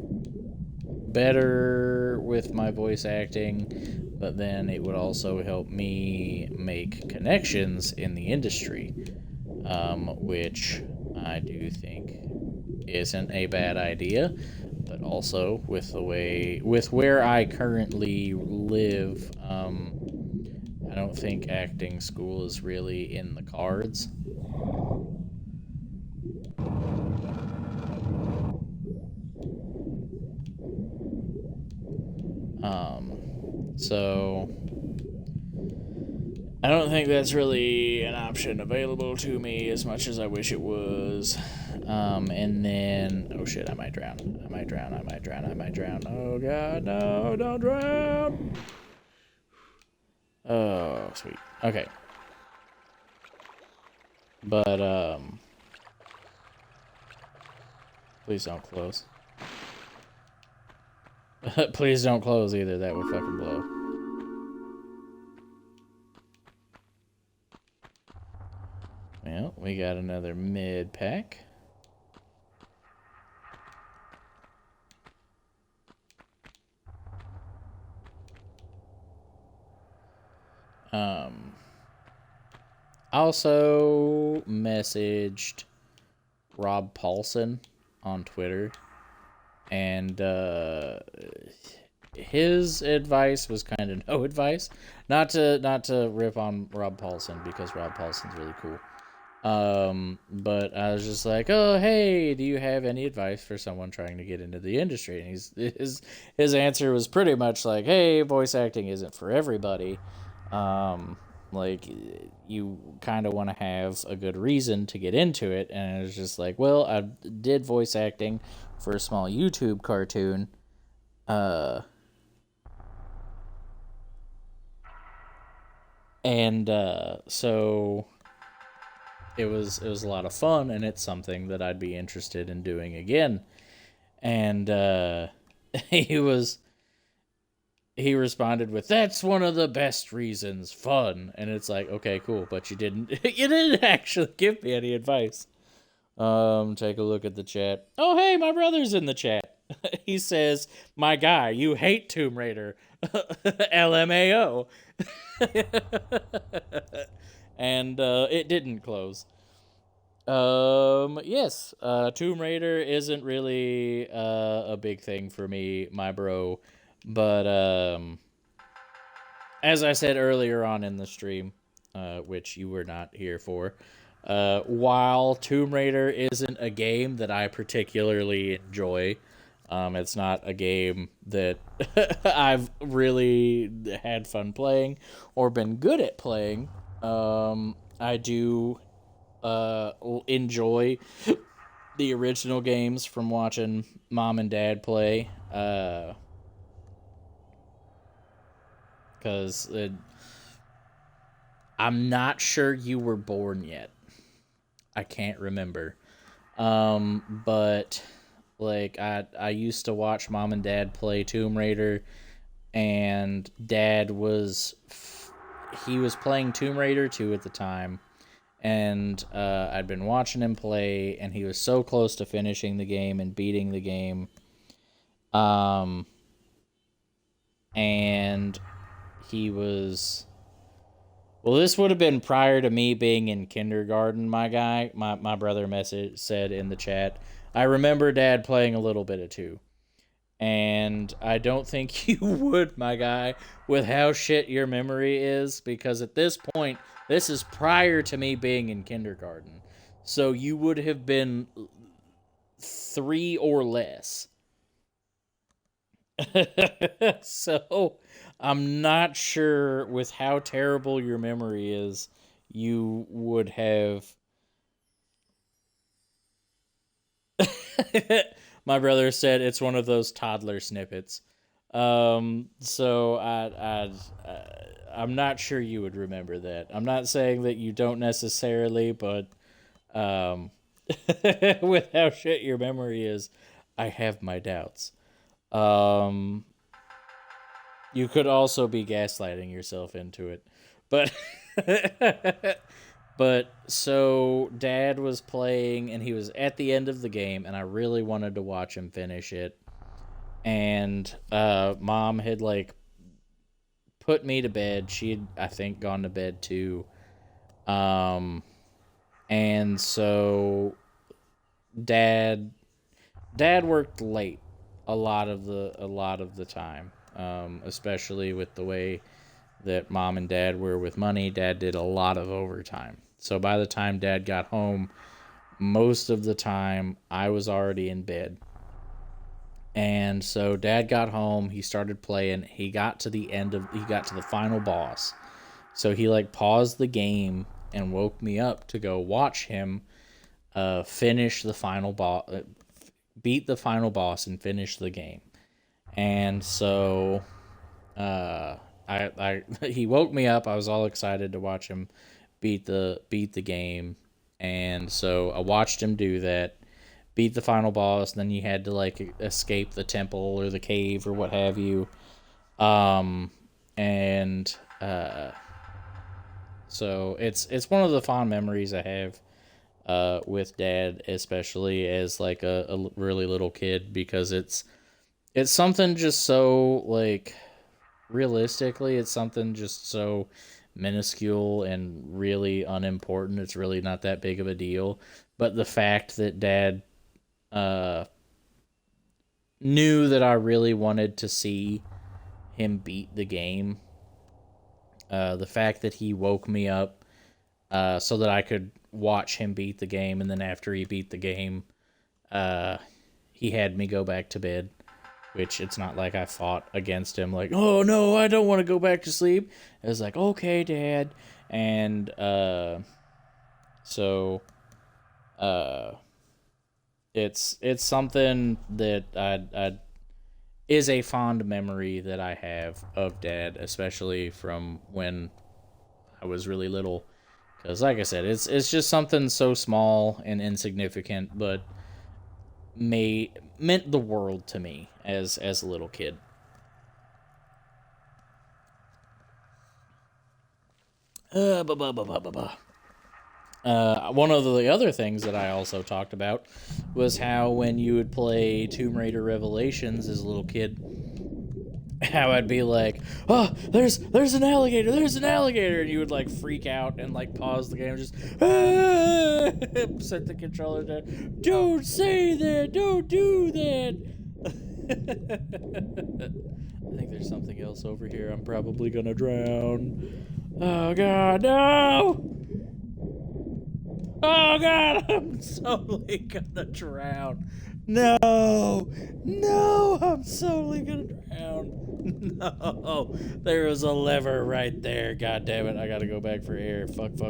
Speaker 1: better with my voice acting, but then it would also help me make connections in the industry, which I do think isn't a bad idea. But also with where I currently live, I don't think acting school is really in the cards. So I don't think that's really an option available to me as much as I wish it was. And then, oh shit, I might drown. I might drown. Oh god, no, don't drown. Oh, sweet. Okay. But, please don't close. Please don't close either, that would fucking blow. We got another mid pack. Also messaged Rob Paulson on Twitter, and his advice was kind of no advice. Not to rip on Rob Paulson, because Rob Paulson's really cool. But I was just like, oh, hey, do you have any advice for someone trying to get into the industry? And his answer was pretty much like, hey, voice acting isn't for everybody. Like, you kind of want to have a good reason to get into it. And it was just like, well, I did voice acting for a small YouTube cartoon. So it was a lot of fun, and it's something that I'd be interested in doing again. And he responded with, that's one of the best reasons, fun. And it's like, okay, cool, but you didn't actually give me any advice. Take a look at the chat. Oh, hey, my brother's in the chat. He says, my guy, you hate Tomb Raider. LMAO. And it didn't close. Yes, Tomb Raider isn't really a big thing for me, my bro. But as I said earlier on in the stream, which you were not here for, while Tomb Raider isn't a game that I particularly enjoy, it's not a game that I've really had fun playing or been good at playing. I do enjoy the original games from watching mom and dad play. Because I'm not sure you were born yet. I can't remember. But like I used to watch mom and dad play Tomb Raider, and dad was playing Tomb Raider 2 at the time, and I'd been watching him play, and he was so close to finishing the game and beating the game. And he was... Well, this would have been prior to me being in kindergarten, my guy. My brother said in the chat, I remember Dad playing a little bit of 2. And I don't think you would, my guy, with how shit your memory is, because at this point, this is prior to me being in kindergarten. So you would have been 3 or less. So I'm not sure, with how terrible your memory is, you would have... My brother said it's one of those toddler snippets. So I'm not sure you would remember that. I'm not saying that you don't necessarily, but with how shit your memory is, I have my doubts. You could also be gaslighting yourself into it. But so Dad was playing, and he was at the end of the game, and I really wanted to watch him finish it. And Mom had put me to bed. She had, I think, gone to bed too. And so Dad worked late a lot of the time, especially with the way that Mom and Dad were with money. Dad did a lot of overtime. So by the time Dad got home, most of the time I was already in bed. And so Dad got home, he started playing, he got to the final boss. So he paused the game and woke me up to go watch him finish the final boss, beat the final boss and finish the game. And so he woke me up. I was all excited to watch him beat the game. And so I watched him do that, beat the final boss. Then you had to escape the temple or the cave or what have you. So it's one of the fond memories I have with Dad, especially as like a really little kid, because it's something just so like realistically, it's something just so minuscule and really unimportant. It's really not that big of a deal. But the fact that Dad knew that I really wanted to see him beat the game, the fact that he woke me up so that I could watch him beat the game, and then after he beat the game, he had me go back to bed. Which it's not like I fought against him, like, oh no, I don't want to go back to sleep. It was like, okay, Dad. And so it's something that I is a fond memory that I have of Dad, especially from when I was really little. Because like I said, it's just something so small and insignificant, but meant the world to me as a little kid. One of the other things that I also talked about was how when you would play Tomb Raider Revelations as a little kid, how I'd be like, oh, there's an alligator, and you would like freak out and like pause the game and just set the controller down. Don't say that, don't do that. I think there's something else over here. I'm probably gonna drown. Oh god, no! Oh god, I'm totally gonna drown. No, I'm totally gonna drown. No, there was a lever right there. God damn it, I gotta go back for air. Fuck. I'm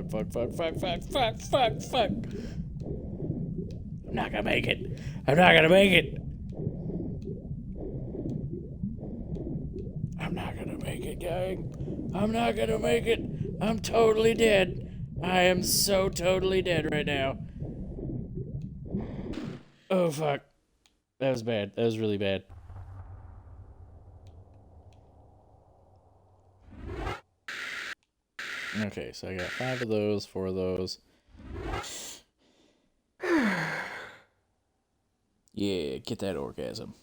Speaker 1: not gonna make it. I'm not gonna make it, gang. I'm not gonna make it. I'm totally dead. I am so totally dead right now. Oh, fuck. That was bad. That was really bad. Okay, so I got 5 of those, 4 of those. Yeah, get that orgasm.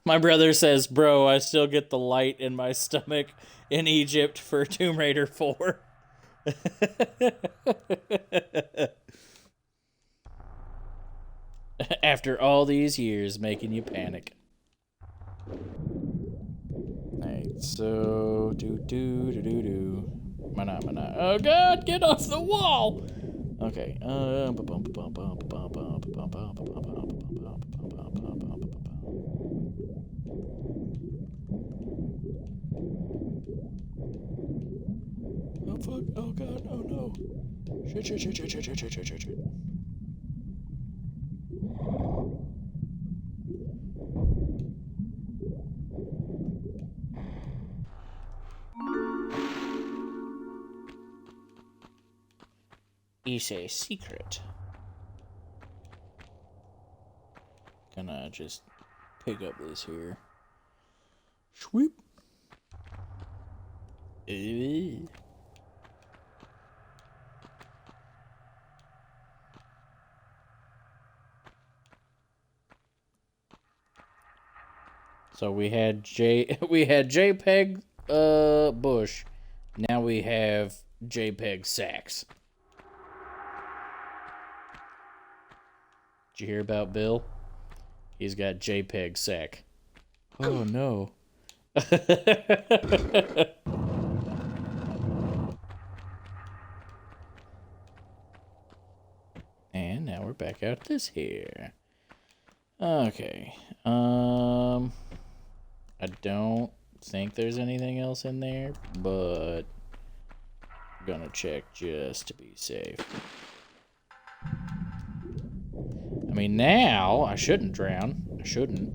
Speaker 1: My brother says, bro, I still get the light in my stomach in Egypt for Tomb Raider 4. After all these years making you panic. Alright, so do. Mana. Oh god, get off the wall! Okay. Oh fuck, oh god, oh no. Shit. It's a secret. Gonna just pick up this here. Swoop. So we had JPEG Bush. Now we have JPEG Sachs. Did you hear about Bill? He's got JPEG Sack. Oh no. And now we're back out this here. Okay. I don't think there's anything else in there, but I'm gonna check just to be safe. I mean, now I shouldn't drown. I shouldn't.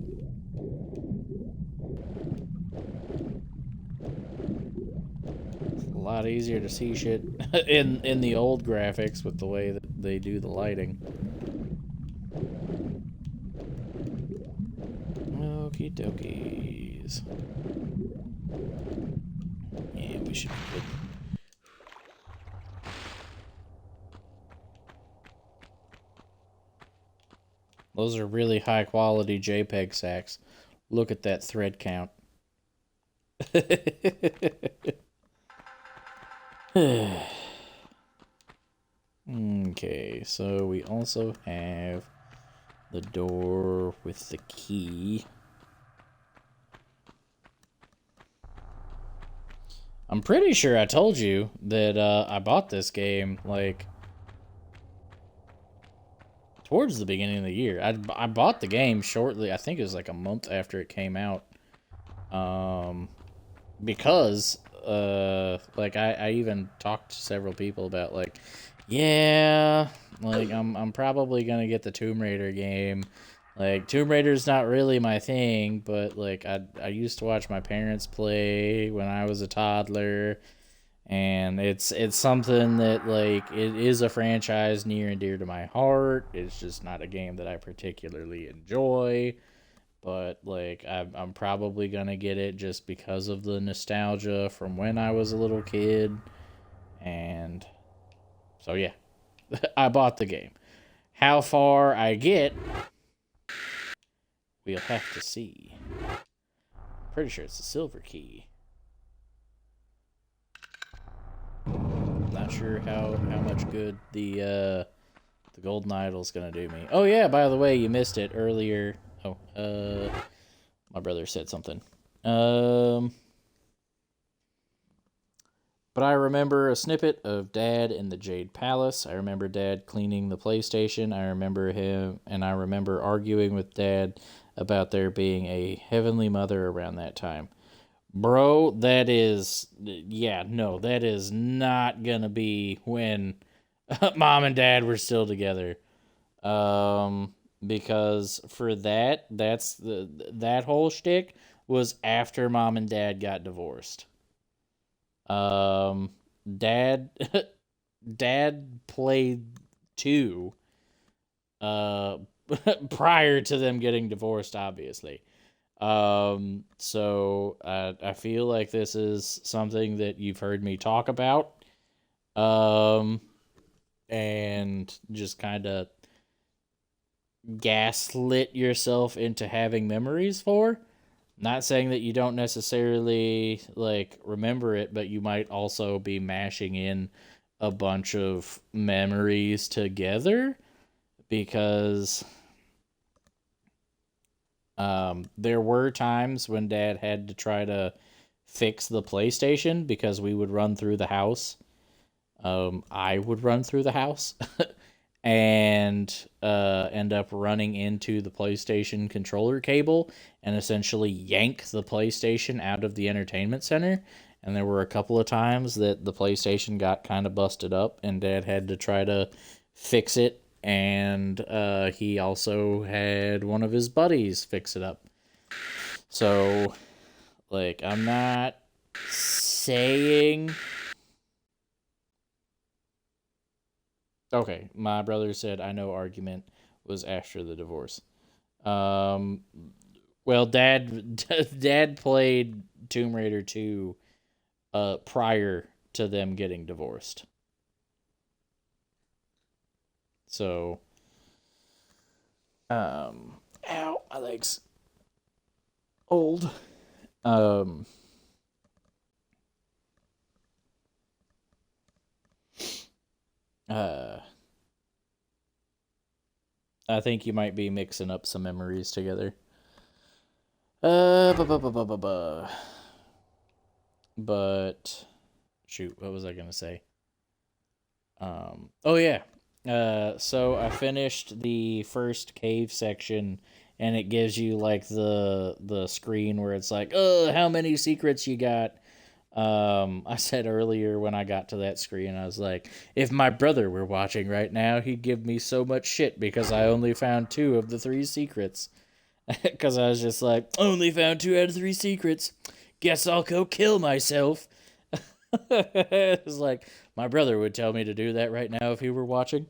Speaker 1: It's a lot easier to see shit in the old graphics with the way that they do the lighting. Okie dokies. Yeah, we should be good. Those are really high quality JPEG sacks. Look at that thread count. Okay, so we also have the door with the key. I'm pretty sure I told you that I bought this game, like, towards the beginning of the year. I bought the game shortly, I think it was like a month after it came out. Because, like, I even talked to several people about, like, yeah, like, I'm probably gonna get the Tomb Raider game. Like, Tomb Raider's not really my thing, but, like, I used to watch my parents play when I was a toddler, and it's something that, like, it is a franchise near and dear to my heart. It's just not a game that I particularly enjoy, but, like, I'm probably gonna get it just because of the nostalgia from when I was a little kid, and so, yeah, I bought the game. How far I get, we'll have to see. Pretty sure it's a silver key. Not sure how much good the golden idol's gonna do me. Oh yeah, by the way, you missed it earlier. Oh, my brother said something. But I remember a snippet of Dad in the Jade Palace. I remember Dad cleaning the PlayStation. I remember arguing with Dad about there being a Heavenly Mother around that time. Bro, that is not gonna be when Mom and Dad were still together. Because for that whole shtick was after Mom and Dad got divorced. Dad played 2 prior to them getting divorced, obviously. So I feel like this is something that you've heard me talk about, and just kind of gaslit yourself into having memories for. Not saying that you don't necessarily, like, remember it, but you might also be mashing in a bunch of memories together, because there were times when Dad had to try to fix the PlayStation because we would run through the house. I would run through the house and end up running into the PlayStation controller cable and essentially yank the PlayStation out of the entertainment center. And there were a couple of times that the PlayStation got kind of busted up and Dad had to try to fix it. And he also had one of his buddies fix it up. So, like, I'm not saying... Okay, my brother said, I know argument was after the divorce. Well, Dad played Tomb Raider 2 prior to them getting divorced. So, ow, my leg's old. I think you might be mixing up some memories together. But shoot, what was I gonna say? Oh yeah. So I finished the first cave section, and it gives you like the screen where it's like, oh, how many secrets you got? I said earlier when I got to that screen, I was like, if my brother were watching right now, he'd give me so much shit because I only found 2 of the 3 secrets. Because I was just like, only found 2 out of 3 secrets. Guess I'll go kill myself. It's like, my brother would tell me to do that right now if he were watching.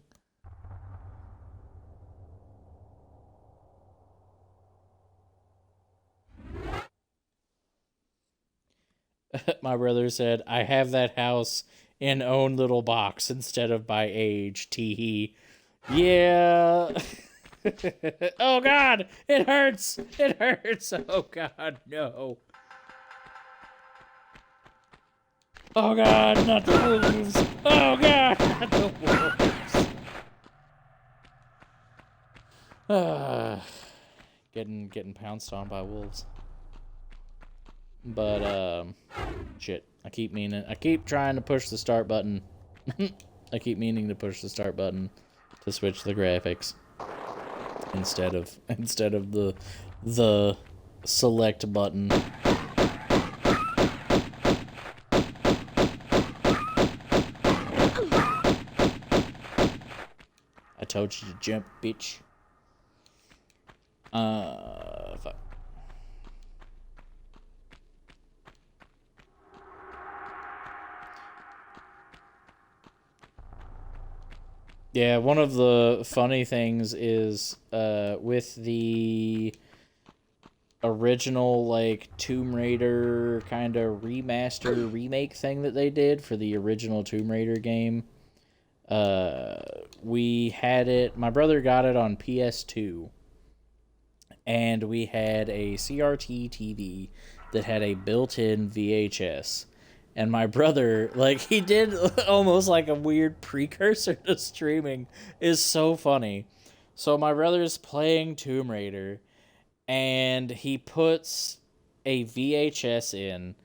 Speaker 1: My brother said, I have that house in own little box instead of by age. Tee-hee. Yeah. Oh, God. It hurts. It hurts. Oh, God. No. Oh, God. Not the wolves. Oh, God. Not the wolves. Getting pounced on by wolves. But, shit. I keep trying to push the start button. I keep meaning to push the start button to switch the graphics instead of the select button. I told you to jump, bitch. Fuck. Yeah, one of the funny things is with the original like Tomb Raider kind of remaster remake thing that they did for the original Tomb Raider game. We had it, my brother got it on PS2, and we had a CRT TV that had a built-in VHS. And my brother, like, he did almost like a weird precursor to streaming. Is so funny. So my brother's playing Tomb Raider, and he puts a VHS in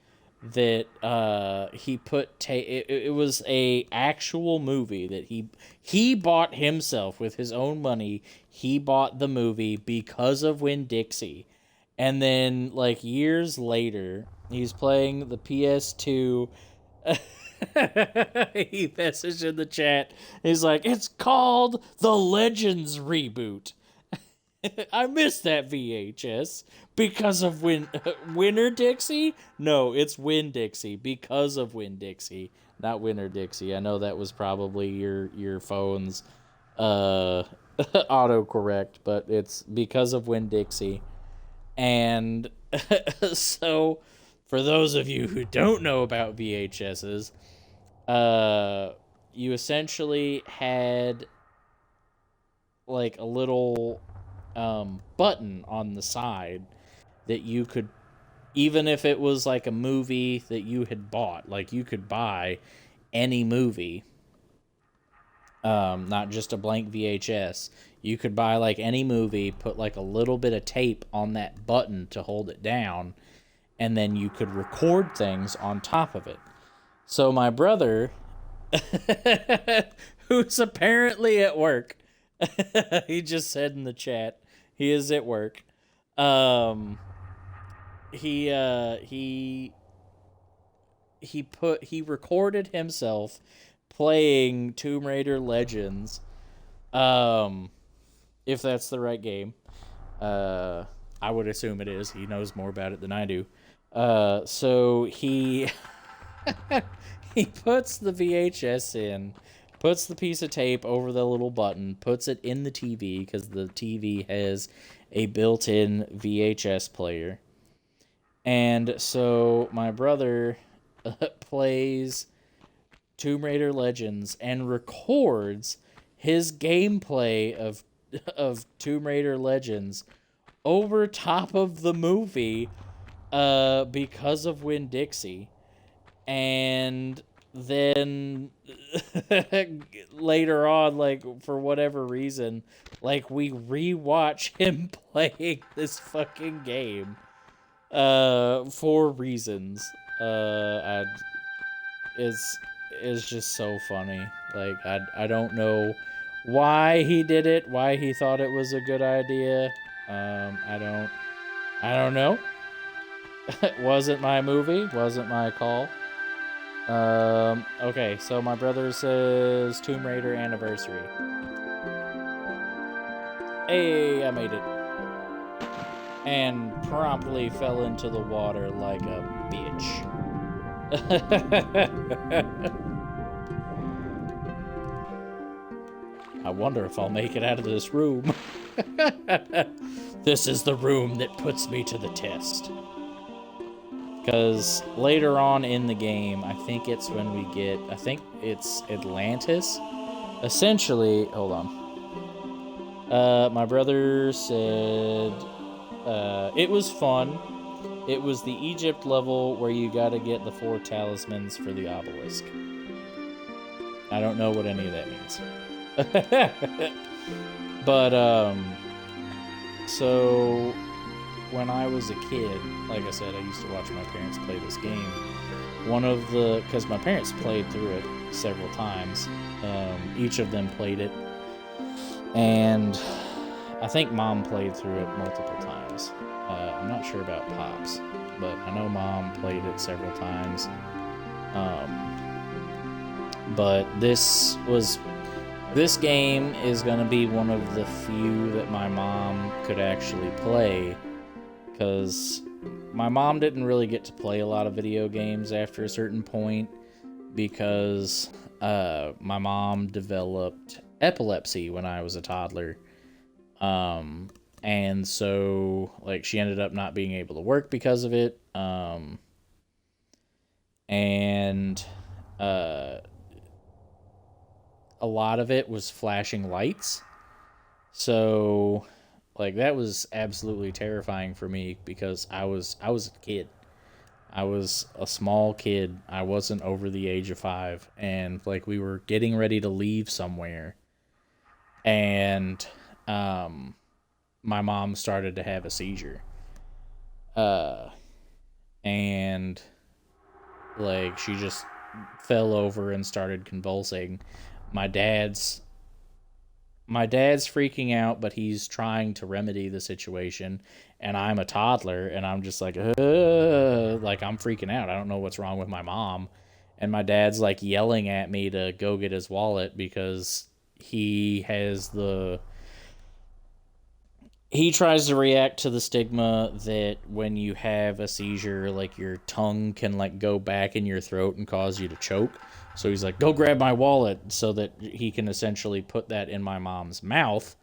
Speaker 1: that he put it was a actual movie that he bought himself with his own money. He bought the movie because of Winn-Dixie. And then, like, years later, he's playing the PS2. He messaged in the chat. He's like, it's called the Legends Reboot. I missed that VHS because of Winner-Dixie? No, it's Winn-Dixie because of Winn-Dixie, not Winner-Dixie. I know that was probably your phone's autocorrect, but it's because of Winn-Dixie. And so, for those of you who don't know about VHSs, you essentially had like a little button on the side that you could, even if it was like a movie that you had bought, like you could buy any movie, not just a blank VHS. You could buy like any movie, put like a little bit of tape on that button to hold it down, and then you could record things on top of it. So my brother, who's apparently at work, he just said in the chat, he is at work. He recorded himself playing Tomb Raider Legends. If that's the right game. I would assume it is. He knows more about it than I do. So he he puts the VHS in, puts the piece of tape over the little button, puts it in the TV because the TV has a built-in VHS player. And so my brother plays Tomb Raider Legends and records his gameplay of Tomb Raider Legends over top of the movie because of Winn-Dixie. And then later on, like, for whatever reason, like, we rewatch him playing this fucking game for reasons. It's just so funny. Like, I don't know why he did it, why he thought it was a good idea. I don't know. It wasn't my movie, wasn't my call. Okay, so my brother says Tomb Raider Anniversary. Hey, I made it. And promptly fell into the water like a bitch. I wonder if I'll make it out of this room. This is the room that puts me to the test. Because later on in the game, I think it's when we get, I think it's Atlantis. Essentially, hold on. My brother said it was fun. It was the Egypt level where you gotta get the 4 talismans for the obelisk. I don't know what any of that means. But, so when I was a kid, like I said, I used to watch my parents play this game. Because my parents played through it several times. Each of them played it. And I think Mom played through it multiple times. I'm not sure about Pops, but I know Mom played it several times. But this game is going to be one of the few that my mom could actually play, because my mom didn't really get to play a lot of video games after a certain point, because my mom developed epilepsy when I was a toddler. And so, like, she ended up not being able to work because of it. And a lot of it was flashing lights. So, like, that was absolutely terrifying for me, because I was a kid. I was a small kid. I wasn't over the age of 5. And, like, we were getting ready to leave somewhere. And, my mom started to have a seizure. And, like, she just fell over and started convulsing. My dad's freaking out, but he's trying to remedy the situation. And I'm a toddler, and I'm just like I'm freaking out. I don't know what's wrong with my mom. And my dad's, like, yelling at me to go get his wallet, because he tries to react to the stigma that when you have a seizure, like, your tongue can, like, go back in your throat and cause you to choke. So he's like, go grab my wallet, so that he can essentially put that in my mom's mouth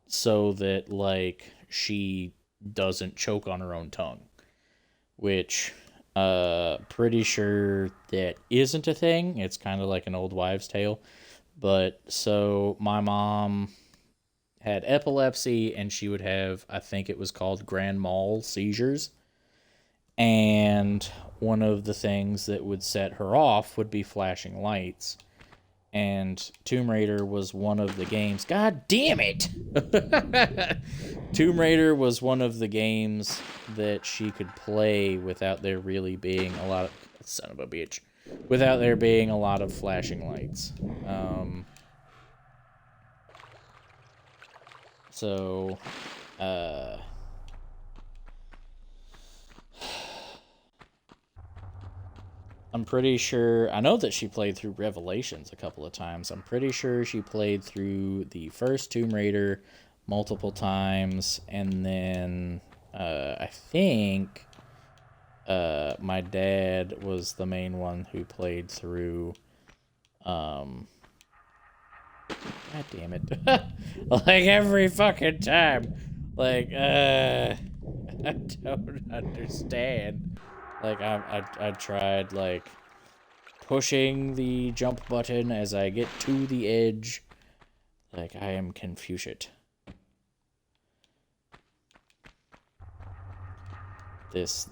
Speaker 1: so that, like, she doesn't choke on her own tongue. Which, pretty sure that isn't a thing. It's kind of like an old wives' tale. But, so, my mom had epilepsy, and she would have, I think it was called grand mal seizures. And one of the things that would set her off would be flashing lights. And Tomb Raider was one of the games. God damn it! Tomb Raider was one of the games that she could play without there really being a lot of... Son of a bitch. Without there being a lot of flashing lights. So, I'm pretty sure, I know that she played through Revelations a couple of times. I'm pretty sure she played through the first Tomb Raider multiple times, and then, I think, my dad was the main one who played through, God damn it. Like, every fucking time. Like, I don't understand. Like, I tried, like, pushing the jump button as I get to the edge. Like, I am Confucius. This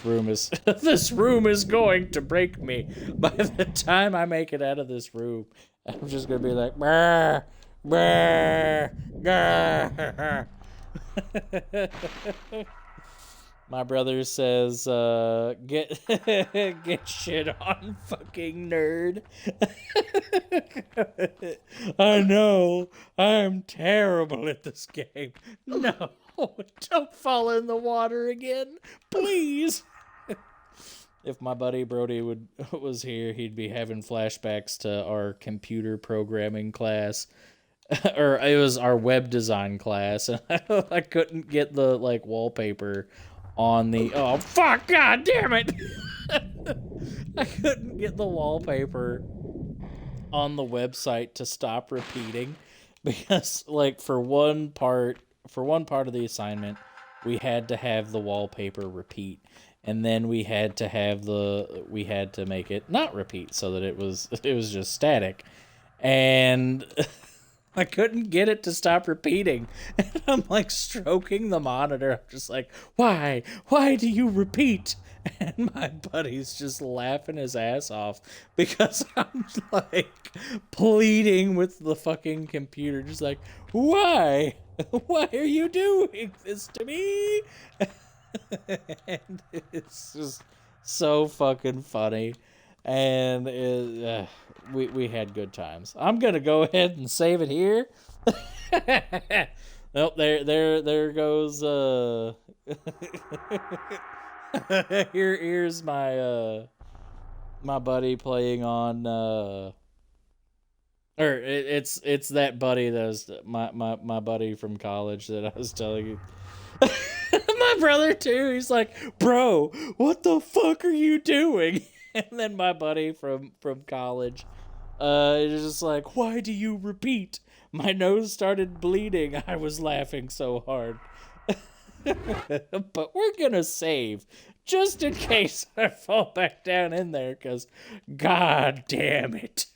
Speaker 1: room is this room is going to break me. By the time I make it out of this room, I'm just gonna be like, brr, brr, grr. My brother says, get shit on, fucking nerd. I know, I'm terrible at this game. No, don't fall in the water again, please. If my buddy Brody was here, he'd be having flashbacks to our computer programming class. Or it was our web design class, and I couldn't get the, like, wallpaper on the... Oh, fuck! God damn it! I couldn't get the wallpaper on the website to stop repeating, because, like, for one part of the assignment, we had to have the wallpaper repeat. and then we had to make it not repeat so that it was just static, and I couldn't get it to stop repeating. And I'm like stroking the monitor. I'm just like, why do you repeat? And my buddy's just laughing his ass off because I'm like pleading with the fucking computer, just like, why are you doing this to me? And it's just so fucking funny, and we had good times. I'm gonna go ahead and save it here. Nope, there goes here's my my buddy playing on or it's that buddy that was my buddy from college that I was telling you. My brother too. He's like, bro, what the fuck are you doing? And then my buddy from college is just like, why do you repeat? My nose started bleeding. I was laughing so hard. But we're gonna save just in case I fall back down in there, because god damn it.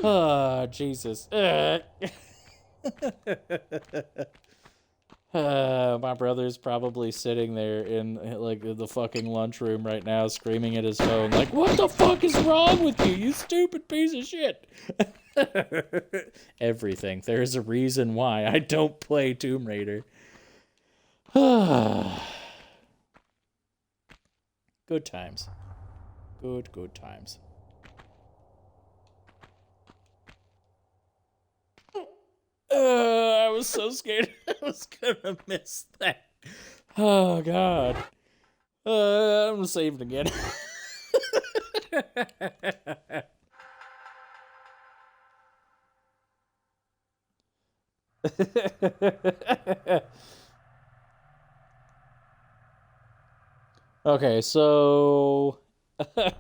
Speaker 1: Oh, Jesus. My brother's probably sitting there in like the fucking lunchroom right now, screaming at his phone, like, "What the fuck is wrong with you, you stupid piece of shit?" Everything. There's a reason why I don't play Tomb Raider. Good times. Good times. I was so scared I was gonna miss that. Oh, God. I'm gonna save it again. Okay, so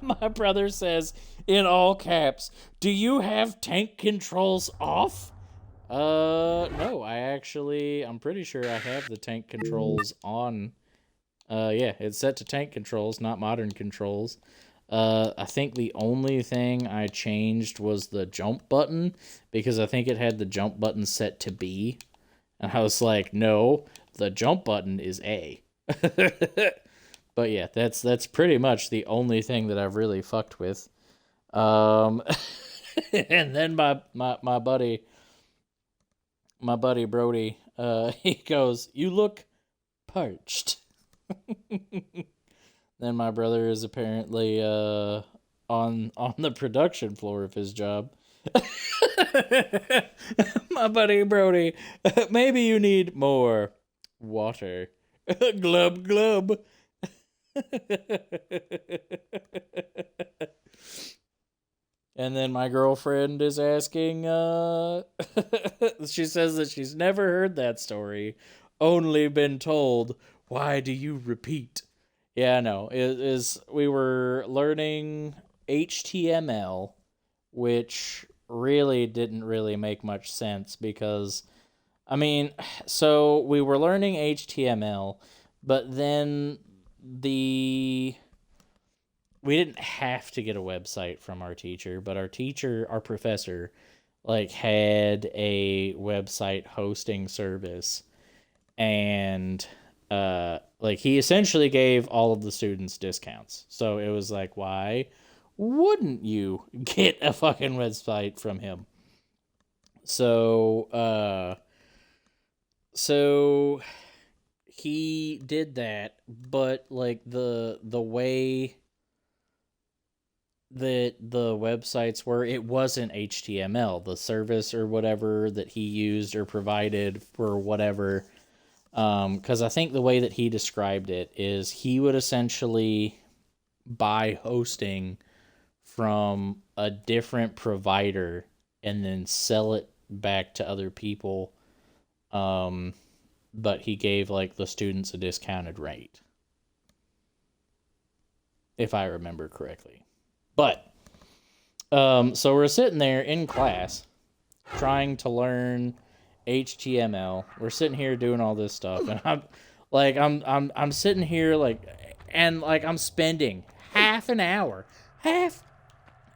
Speaker 1: my brother says in all caps, "Do you have tank controls off?" No, I'm pretty sure I have the tank controls on. Yeah, it's set to tank controls, not modern controls. I think the only thing I changed was the jump button, because I think it had the jump button set to B. And I was like, no, the jump button is A. But yeah, that's pretty much the only thing that I've really fucked with. And then my buddy Brody, he goes, "You look parched." Then my brother is apparently on the production floor of his job. My buddy Brody, "Maybe you need more water." Glub glub. And then my girlfriend is asking, she says that she's never heard that story, only been told, "Why do you repeat?" Yeah, no, we were learning HTML, which really didn't really make much sense because, I mean, so we were learning HTML, but then we didn't have to get a website from our teacher, but our professor, like, had a website hosting service, and like, he essentially gave all of the students discounts. So it was like, why wouldn't you get a fucking website from him? So he did that, but like the way that the websites were, it wasn't HTML. The service or whatever that he used or provided for whatever, because I think the way that he described it is he would essentially buy hosting from a different provider and then sell it back to other people, but he gave like the students a discounted rate, if I remember correctly. But so we're sitting there in class trying to learn HTML. We're sitting here doing all this stuff, and Like I'm sitting here like, and like I'm spending half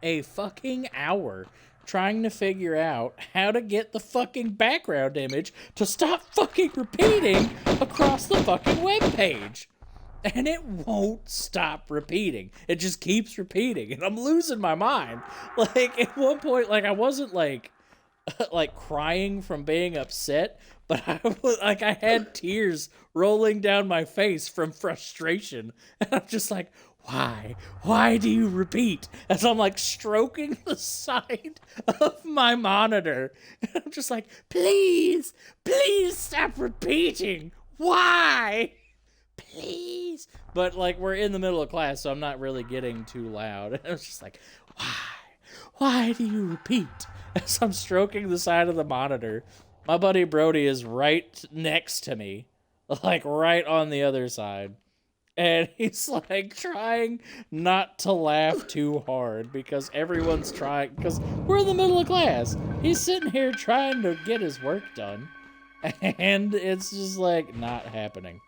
Speaker 1: a fucking hour trying to figure out how to get the fucking background image to stop fucking repeating across the fucking web page. And it won't stop repeating. It just keeps repeating, and I'm losing my mind. Like, at one point, like, I wasn't, like, like, crying from being upset, but I was, like, I had tears rolling down my face from frustration. And I'm just like, why? Why do you repeat? As I'm, like, stroking the side of my monitor. And I'm just like, please stop repeating. Why? Please. But like we're in the middle of class, so I'm not really getting too loud. And I was just like, why do you repeat? As I'm stroking the side of the monitor, my buddy Brody is right next to me, like right on the other side. And he's like trying not to laugh too hard because everyone's trying, because we're in the middle of class. He's sitting here trying to get his work done, and it's just like not happening.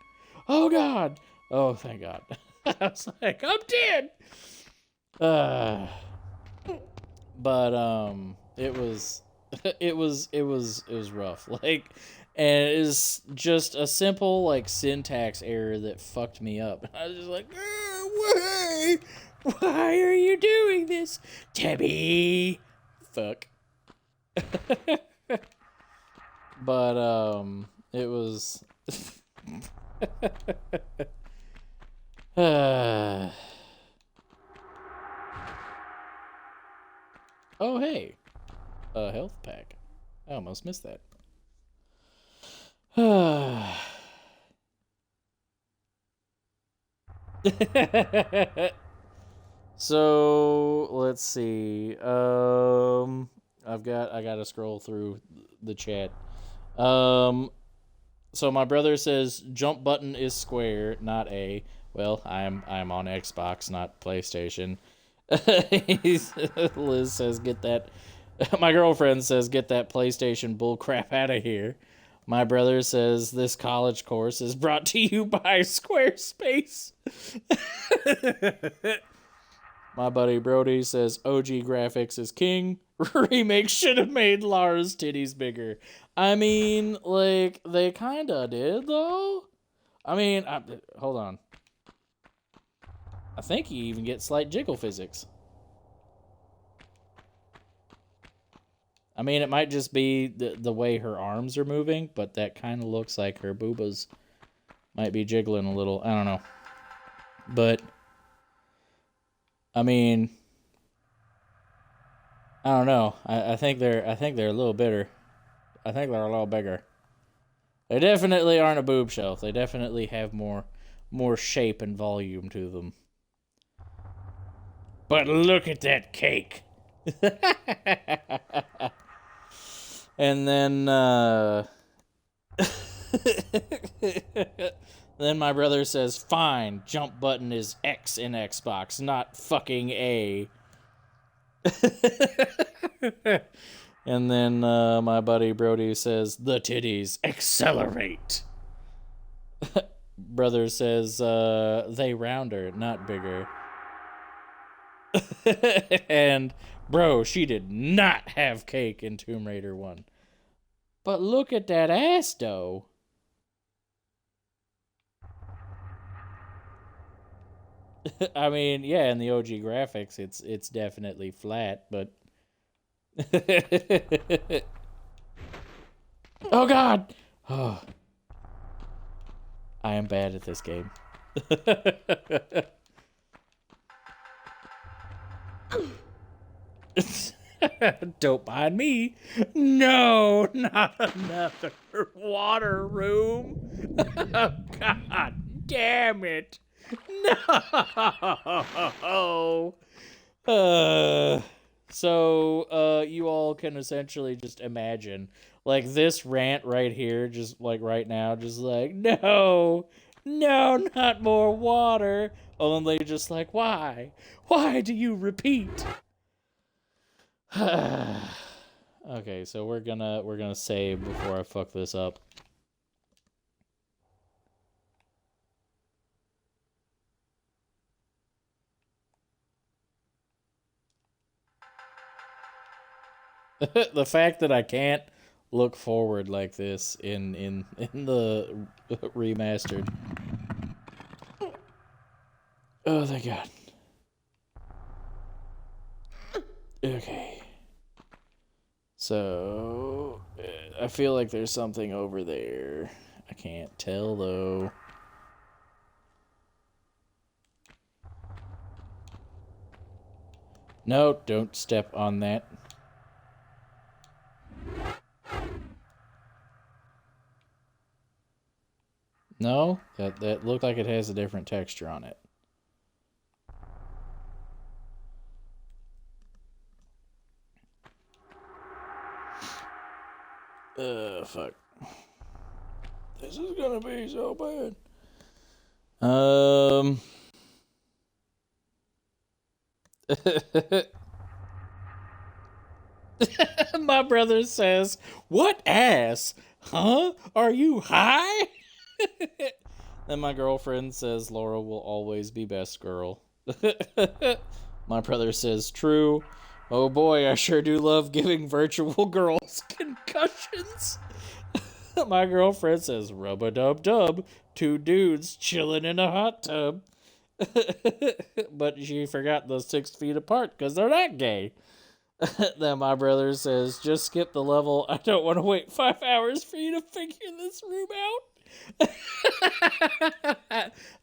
Speaker 1: Oh God! Oh, thank God! I was like, I'm dead. But it was rough. Like, and it is just a simple like syntax error that fucked me up. I was just like, why are you doing this, Tabby? Fuck. But it was. Oh, hey. A health pack. I almost missed that. So, let's see. I gotta scroll through the chat. So my brother says jump button is square, not A. Well, I'm on Xbox, not PlayStation. Liz says get that. My girlfriend says get that PlayStation bullcrap out of here. My brother says this college course is brought to you by Squarespace. My buddy Brody says OG graphics is king. Remake should have made Lara's titties bigger. I mean, like, they kinda did, though. I mean, hold on. I think you even get slight jiggle physics. I mean, it might just be the way her arms are moving, but that kind of looks like her boobas might be jiggling a little. I don't know. But, I mean, I don't know. I think they're a little bitter. I think they're a little bigger. They definitely aren't a boob shelf. They definitely have more shape and volume to them. But look at that cake. And then then my brother says, "Fine, jump button is X in Xbox, not fucking A." And then my buddy Brody says, "The titties accelerate." Brother says, "They rounder, not bigger." And bro, she did not have cake in Tomb Raider 1. But look at that ass, though. I mean, yeah, in the OG graphics, it's definitely flat, but oh God! Oh, I am bad at this game. Don't mind me. No, not another water room. Oh, God damn it. No. So you all can essentially just imagine, like, this rant right here, just, like, right now, just like, no, not more water. Only just like, why? Why do you repeat? Okay, so we're gonna save before I fuck this up. The fact that I can't look forward like this in the remastered. Oh, thank God. Okay. So, I feel like there's something over there. I can't tell, though. No, don't step on that. No, that looked like it has a different texture on it. Fuck. This is gonna be so bad. My brother says, "What ass? Huh? Are you high?" Then my girlfriend says, "Laura will always be best girl." My brother says, "True. Oh boy, I sure do love giving virtual girls concussions." My girlfriend says, "Rub-a-dub-dub, two dudes chilling in a hot tub." But she forgot the 6 feet apart because they're not gay. Then my brother says, "Just skip the level. I don't want to wait 5 hours for you to figure this room out."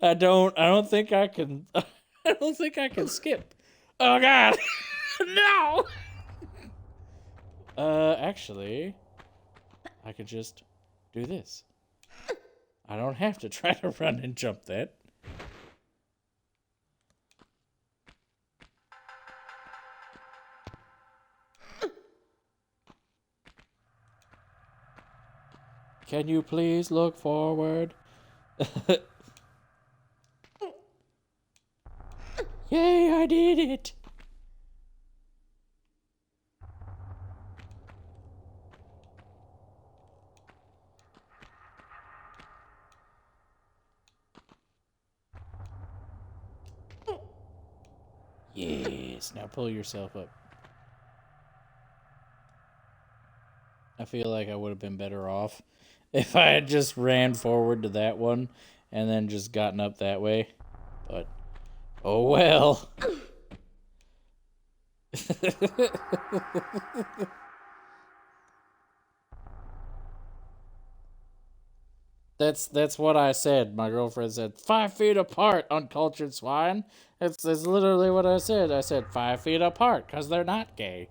Speaker 1: I don't think I can. I don't think I can skip. Oh God, no. Actually, I could just do this. I don't have to try to run and jump that. Can you please look forward? Yay, I did it! Yes, now pull yourself up. I feel like I would have been better off if I had just ran forward to that one and then just gotten up that way. But, oh well. That's what I said. My girlfriend said 5 feet apart, uncultured swine. That's literally what I said. I said 5 feet apart because they're not gay.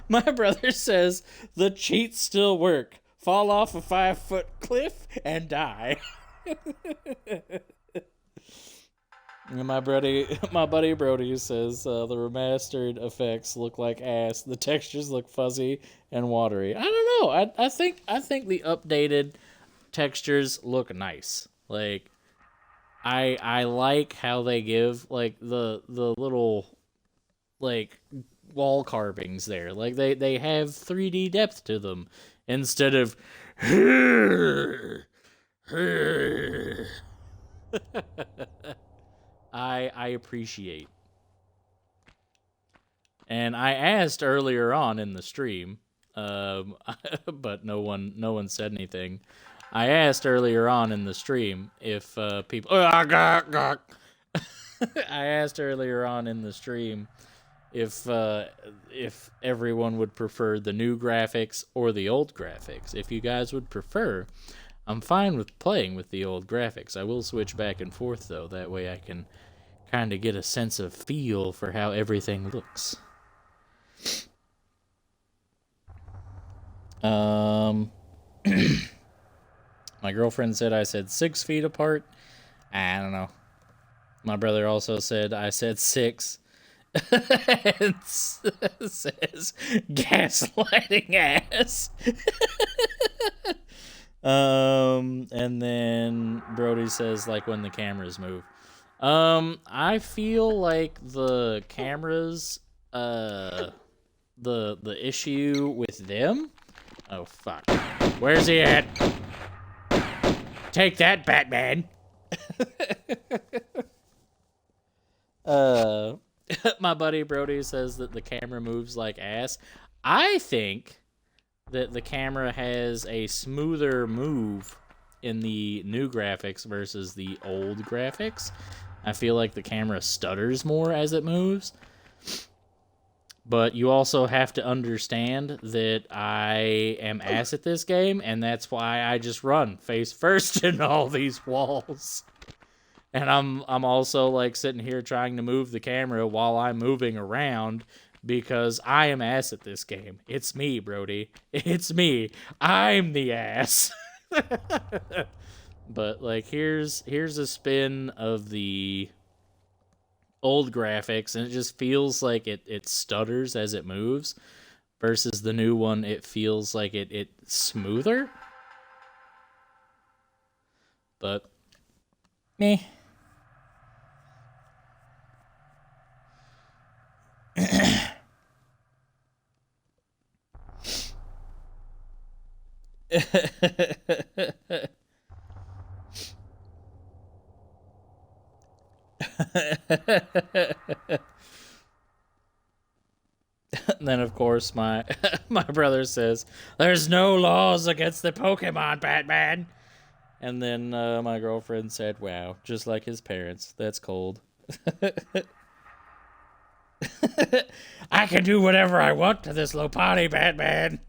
Speaker 1: My brother says the cheats still work. Fall off a 5-foot cliff and die. And my buddy Brody says the remastered effects look like ass. The textures look fuzzy and watery. I don't know. I think the updated textures look nice. Like I like how they give like the little like wall carvings there. Like they have 3D depth to them instead of I appreciate. And I asked earlier on in the stream, but no one said anything. I asked earlier on in the stream if people. I asked earlier on in the stream if everyone would prefer the new graphics or the old graphics. If you guys would prefer, I'm fine with playing with the old graphics. I will switch back and forth though. That way I can kind of get a sense of feel for how everything looks. My girlfriend said I said 6 feet apart. I don't know. My brother also said I said 6. And says gaslighting ass. And then Brody says like when the cameras move. I feel like the cameras, the issue with them. Oh fuck! Where's he at? Take that, Batman! My buddy Brody says that the camera moves like ass. I think that the camera has a smoother move in the new graphics versus the old graphics. I feel like the camera stutters more as it moves. But you also have to understand that I am ass at this game, and that's why I just run face first in all these walls. And I'm also like sitting here trying to move the camera while I'm moving around because I am ass at this game. It's me, Brody. It's me. I'm the ass. But like here's a spin of the old graphics, and it just feels like it stutters as it moves, versus the new one, it feels like it's smoother. But meh. And then, of course, my brother says, "There's no laws against the Pokemon, Batman." And then my girlfriend said, "Wow, just like his parents. That's cold." I can do whatever I want to this Lopunny, Batman.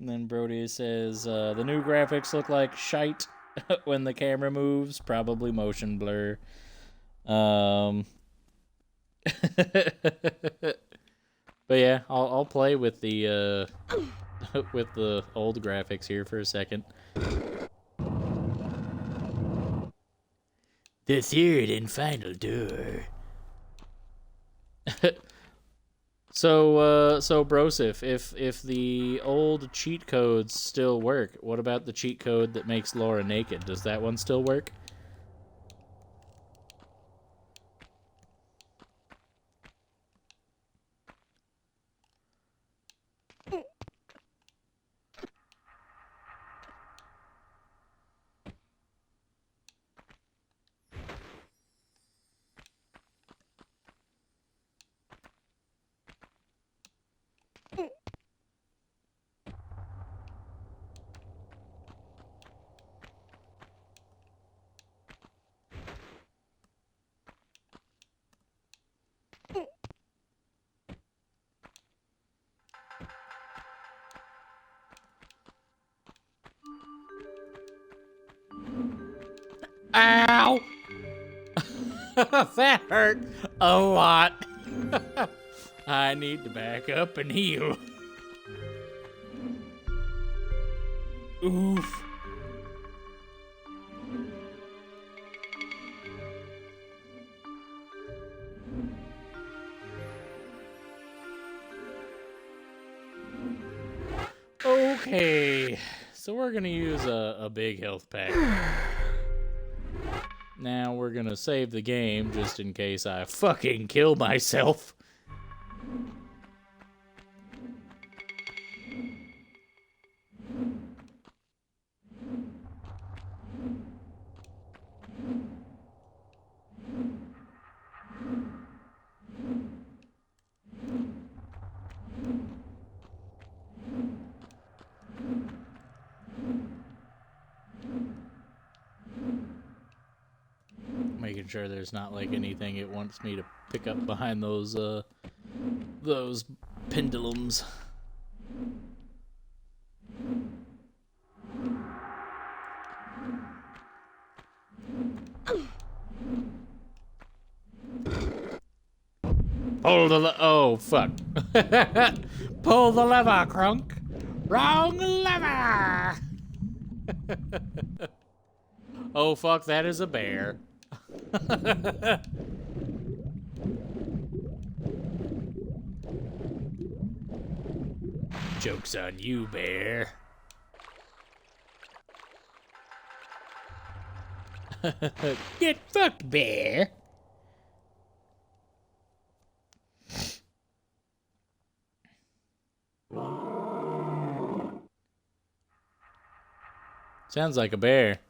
Speaker 1: And then Brody says, the new graphics look like shite when the camera moves, probably motion blur. But yeah, I'll play with the with the old graphics here for a second.
Speaker 5: The third and final door.
Speaker 1: So Brosif, if the old cheat codes still work, what about the cheat code that makes Laura naked? Does that one still work? Ow! That hurt a lot. I need to back up and heal. Oof. Okay, so we're gonna use a big health pack. Now we're gonna save the game just in case I fucking kill myself. Making sure there's not like anything it wants me to pick up behind those pendulums. Pull the oh fuck. Pull the lever, Crunk. Wrong lever. Oh fuck, that is a bear. Joke's on you, bear. Get fucked, bear. Sounds like a bear.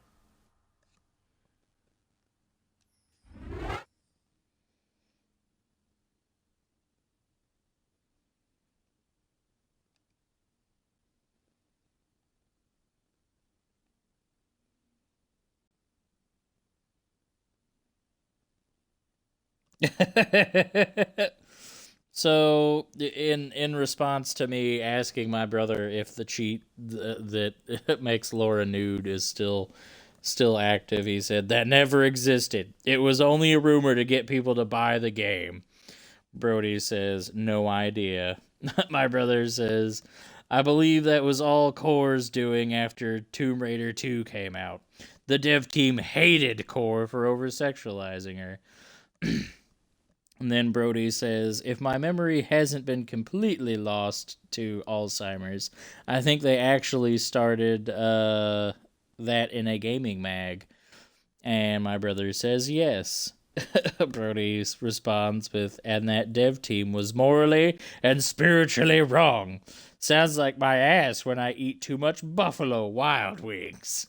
Speaker 1: So, in response to me asking my brother if the cheat that makes Laura nude is still active, he said that never existed. It was only a rumor to get people to buy the game. Brody says, no idea. My brother says, I believe that was all Core's doing after Tomb Raider 2 came out. The dev team hated Core for over-sexualizing her. And then Brody says, if my memory hasn't been completely lost to Alzheimer's, I think they actually started that in a gaming mag. And my brother says yes. Brody responds with, and that dev team was morally and spiritually wrong. Sounds like my ass when I eat too much Buffalo Wild Wings.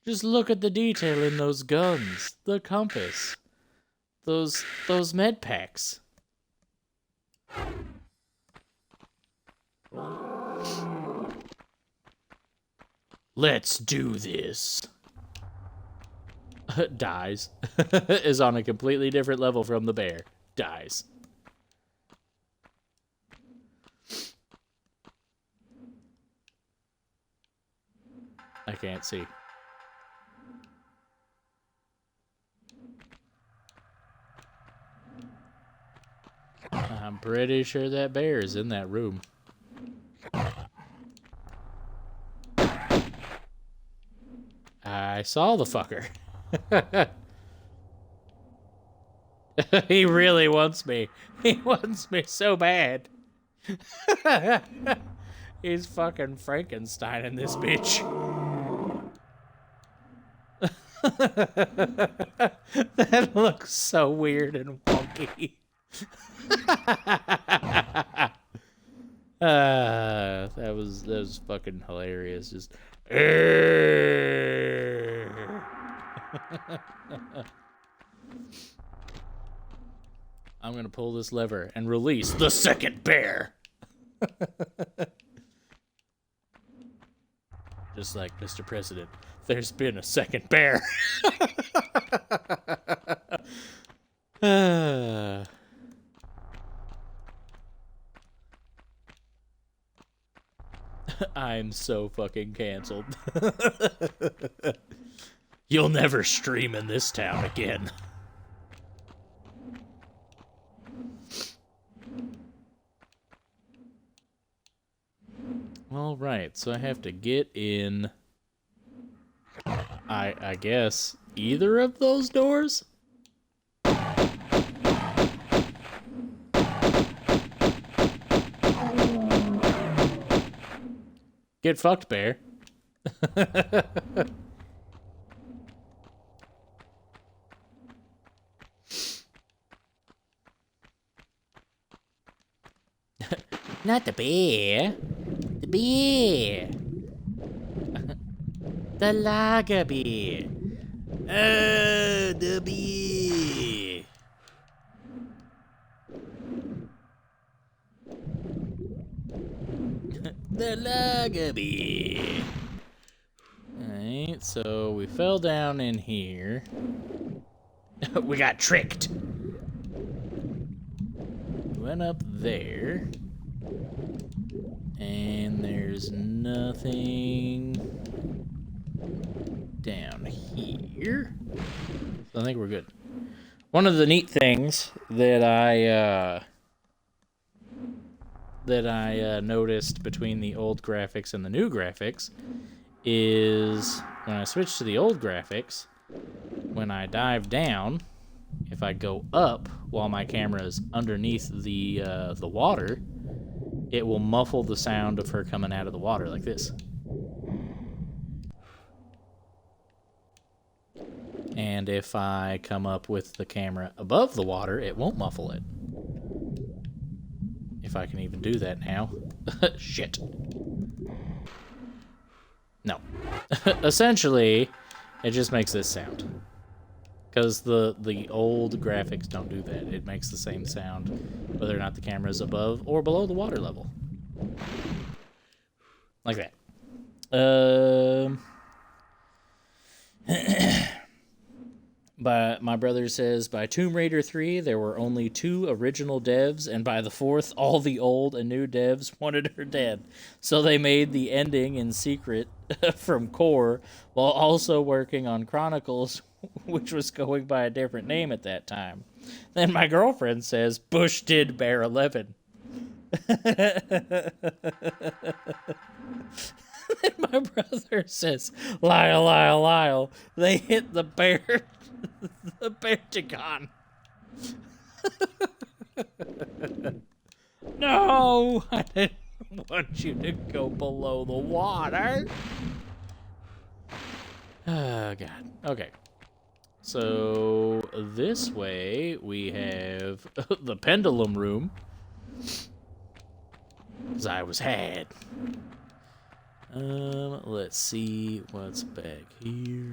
Speaker 1: Just look at the detail in those guns, the compass, those med packs. Let's do this. Dies. Is on a completely different level from the bear. Dies. I can't see. I'm pretty sure that bear is in that room. I saw the fucker. He really wants me. He wants me so bad. He's fucking Frankenstein in this bitch. That looks so weird and wonky. That was fucking hilarious. Just I'm gonna pull this lever and release the second bear. Just like Mr. President, there's been a second bear. I'm so fucking canceled. You'll never stream in this town again. All right, so I have to get in, I guess, either of those doors? Get fucked, bear. Not the bear. The bear. The lager beer. Oh, the beer. The lager beer. Alright, so we fell down in here. We got tricked. Went up there. And there's nothing down here. So I think we're good. One of the neat things that I noticed between the old graphics and the new graphics is when I switch to the old graphics, when I dive down, if I go up while my camera is underneath the water, it will muffle the sound of her coming out of the water like this. And if I come up with the camera above the water, it won't muffle it. If I can even do that now. Shit. No. Essentially, it just makes this sound. Because the old graphics don't do that. It makes the same sound whether or not the camera is above or below the water level. Like that. But my brother says by Tomb Raider 3, there were only 2 original devs, and by the 4th, all the old and new devs wanted her dead. So they made the ending in secret from Core, while also working on Chronicles, which was going by a different name at that time. Then my girlfriend says Bush did Bear 11. Then my brother says, Lyle, Lyle, Lyle, they hit the bear, the Pentagon. No, I didn't want you to go below the water. Oh, God. Okay. So, this way, we have the pendulum room. As I was had. Let's see what's back here.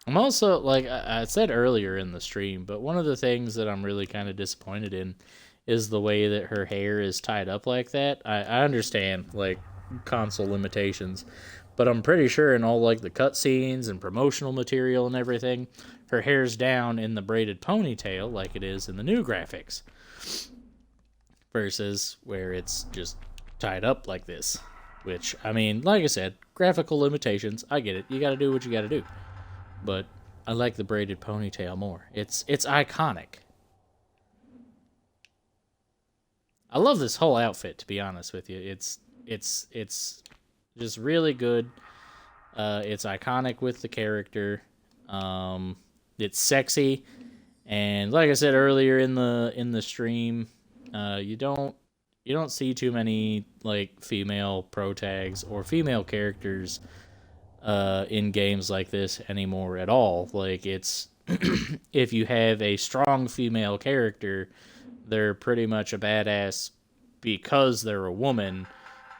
Speaker 1: I'm also, like I said earlier in the stream, but one of the things that I'm really kind of disappointed in is the way that her hair is tied up like that. I understand, like, console limitations, but I'm pretty sure in all, like, the cutscenes and promotional material and everything, her hair's down in the braided ponytail like it is in the new graphics. Versus where it's just tied up like this. Which, I mean, like I said, graphical limitations, I get it. You gotta do what you gotta do. But I like the braided ponytail more. It's iconic. I love this whole outfit, to be honest with you. It's just really good. It's iconic with the character. It's sexy, and like I said earlier in the stream, you don't see too many like female pro tags or female characters in games like this anymore at all. Like, it's if you have a strong female character, they're pretty much a badass because they're a woman,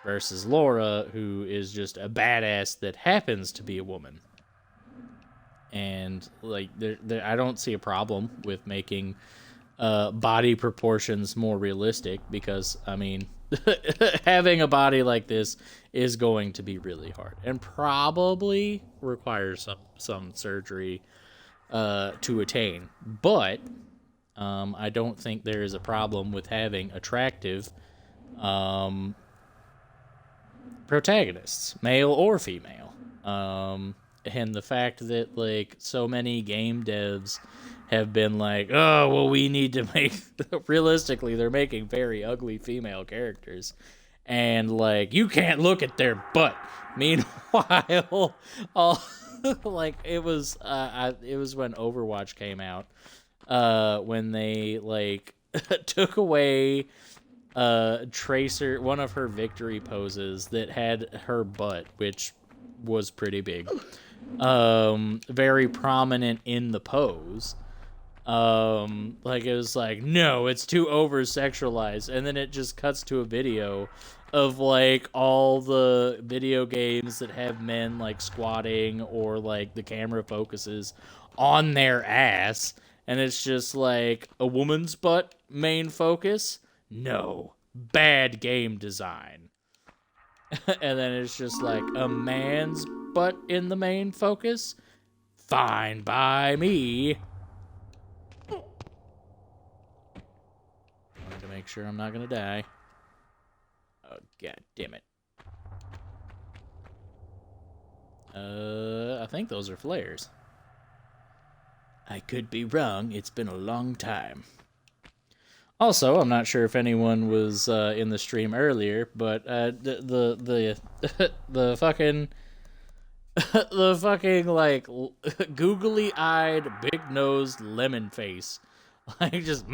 Speaker 1: versus Laura, who is just a badass that happens to be a woman. And like, I don't see a problem with making body proportions more realistic, because I mean, having a body like this is going to be really hard and probably requires some surgery to attain. But I don't think there is a problem with having attractive protagonists, male or female. And the fact that, like, so many game devs have been like, oh, well, we need to make... Realistically, they're making very ugly female characters. And, like, you can't look at their butt. Meanwhile, like, it was when Overwatch came out, when they, like, took away Tracer, one of her victory poses that had her butt, which was pretty big, very prominent in the pose. Like, it was like, no, it's too over-sexualized, and then it just cuts to a video of, like, all the video games that have men, like, squatting, or, like, the camera focuses on their ass, and it's just, like, a woman's butt main focus? No. Bad game design. And then it's just, like, a man's butt in the main focus? Fine by me. To make sure I'm not gonna die. Oh, god damn it. I think those are flares. I could be wrong. It's been a long time. Also, I'm not sure if anyone was in the stream earlier, but the fucking the fucking, like, googly-eyed, big-nosed lemon face, like, just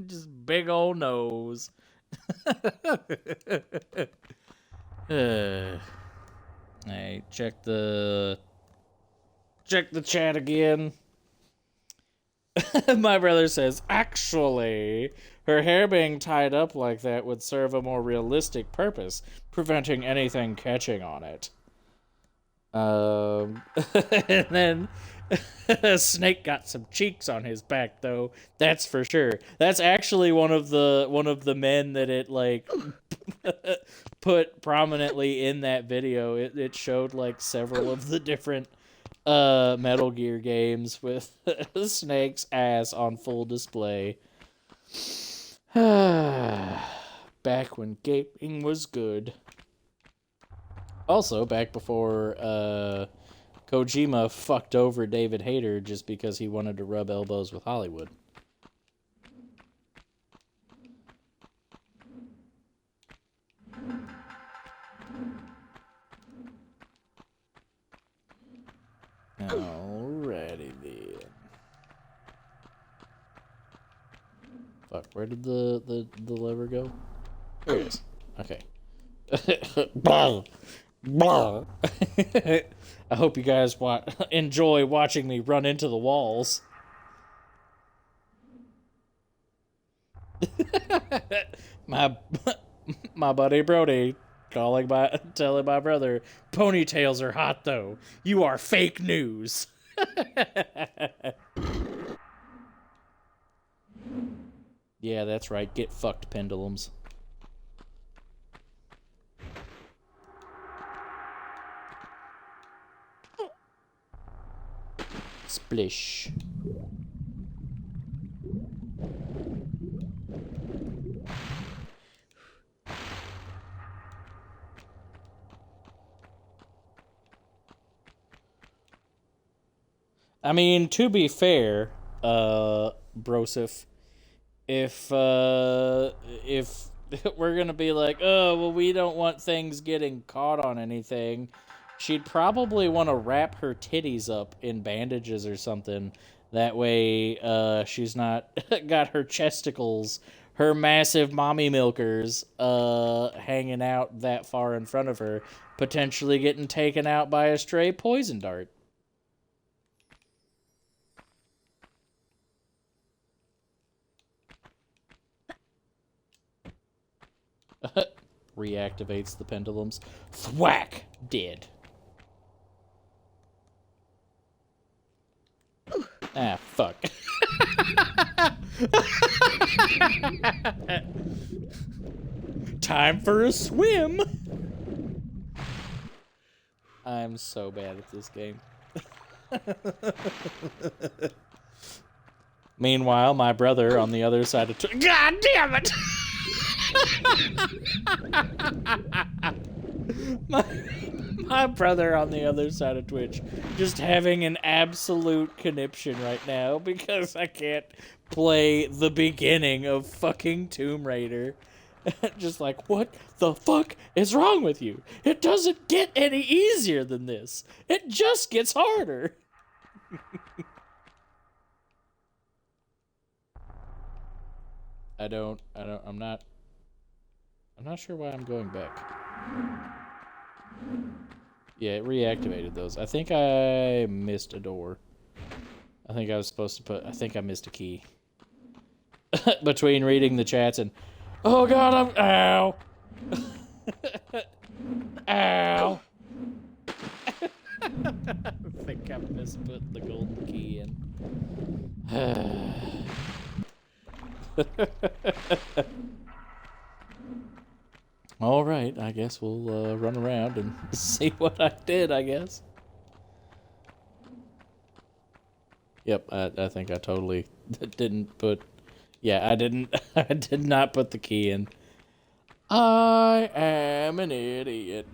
Speaker 1: just big old nose. Hey, check the chat again. My brother says, actually, her hair being tied up like that would serve a more realistic purpose, preventing anything catching on it. And then Snake got some cheeks on his back, though. That's for sure. That's actually one of the men that it like put prominently in that video. It showed like several of the different Metal Gear games with Snake's ass on full display. Back when gaming was good. Also, back before Kojima fucked over David Hayter just because he wanted to rub elbows with Hollywood. Alrighty then. Fuck, where did the lever go? There it is. Okay. Blah. Blah. I hope you guys enjoy watching me run into the walls. my buddy Brody telling my brother, ponytails are hot though. You are fake news. Yeah, that's right. Get fucked, pendulums. Splish. I mean, to be fair, Broseph, if we're gonna be like, oh, well, we don't want things getting caught on anything, she'd probably want to wrap her titties up in bandages or something. That way, she's not got her chesticles, her massive mommy milkers, hanging out that far in front of her, potentially getting taken out by a stray poison dart. Reactivates the pendulums. Thwack! Dead. Ah, fuck. Time for a swim! I'm so bad at this game. Meanwhile, my brother on the other side of... God damn it! my brother on the other side of Twitch just having an absolute conniption right now because I can't play the beginning of fucking Tomb Raider. Just like, what the fuck is wrong with you? It doesn't get any easier than this. It just gets harder. I'm not sure why I'm going back. Yeah, it reactivated those. I think I missed a door. I think I was supposed to I think I missed a key. Between reading the chats and, oh god, ow! Ow! I think I misput the golden key in. All right, I guess we'll run around and see what I did, I guess. Yep, I think I totally didn't put... Yeah, I did not put the key in. I am an idiot.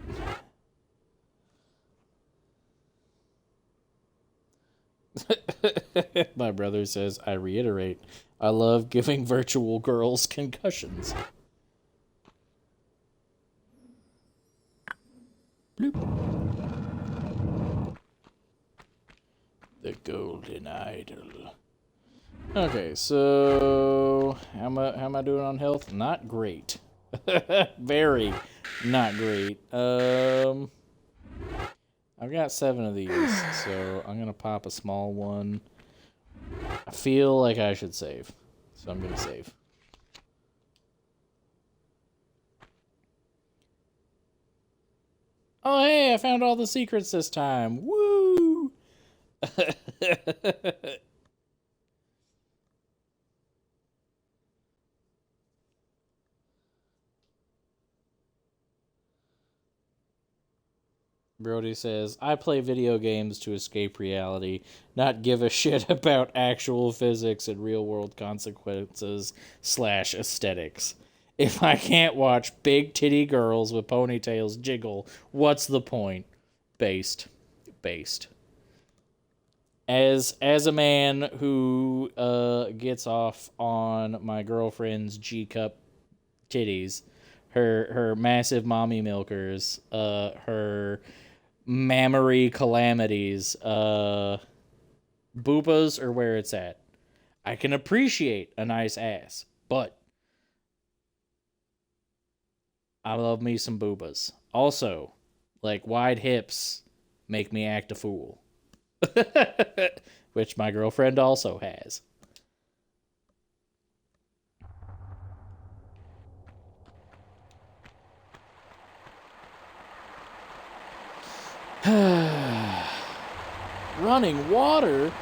Speaker 1: My brother says, I reiterate, I love giving virtual girls concussions. Bloop. The Golden Idol. Okay, so how am I doing on health? Not great. Very not great. I've got 7 of these, so I'm gonna pop a small one. I feel like I should save, so I'm gonna save. Oh, hey, I found all the secrets this time. Woo! Brody says, I play video games to escape reality, not give a shit about actual physics and real world consequences / aesthetics. If I can't watch big titty girls with ponytails jiggle, what's the point? Based. As a man who gets off on my girlfriend's G-cup titties, her massive mommy milkers, her mammary calamities, boobas are where it's at. I can appreciate a nice ass, but I love me some boobas. Also, like, wide hips make me act a fool. Which my girlfriend also has. Running water?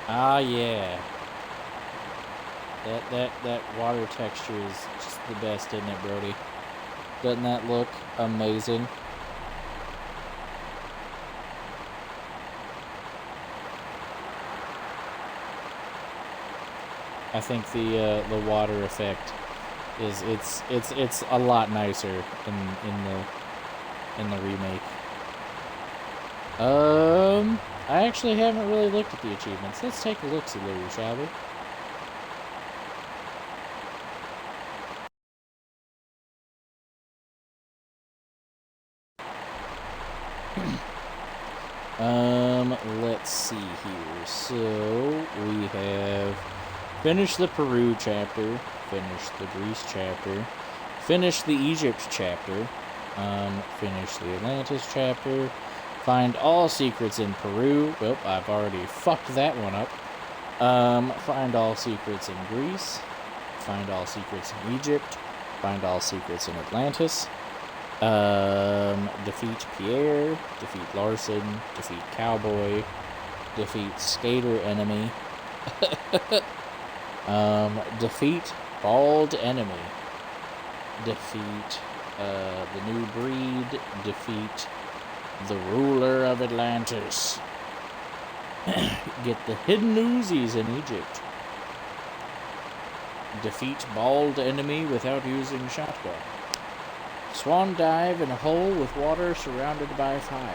Speaker 1: Ah, yeah. That water texture is just the best, isn't it, Brody? Doesn't that look amazing? I think the water effect is it's a lot nicer in the remake. I actually haven't really looked at the achievements. Let's take a look-see, shall we? Let's see here. So we have finished the Peru chapter, finished the Greece chapter, finished the Egypt chapter, finished the Atlantis chapter, find all secrets in Peru. Well, I've already fucked that one up. Find all secrets in Greece, find all secrets in Egypt, find all secrets in Atlantis. Defeat Pierre, defeat Larson, defeat Cowboy, defeat Skater Enemy, defeat Bald Enemy, defeat, the New Breed, defeat the Ruler of Atlantis, get the Hidden Uzis in Egypt, defeat Bald Enemy without using shotgun. Swan dive in a hole with water surrounded by fire.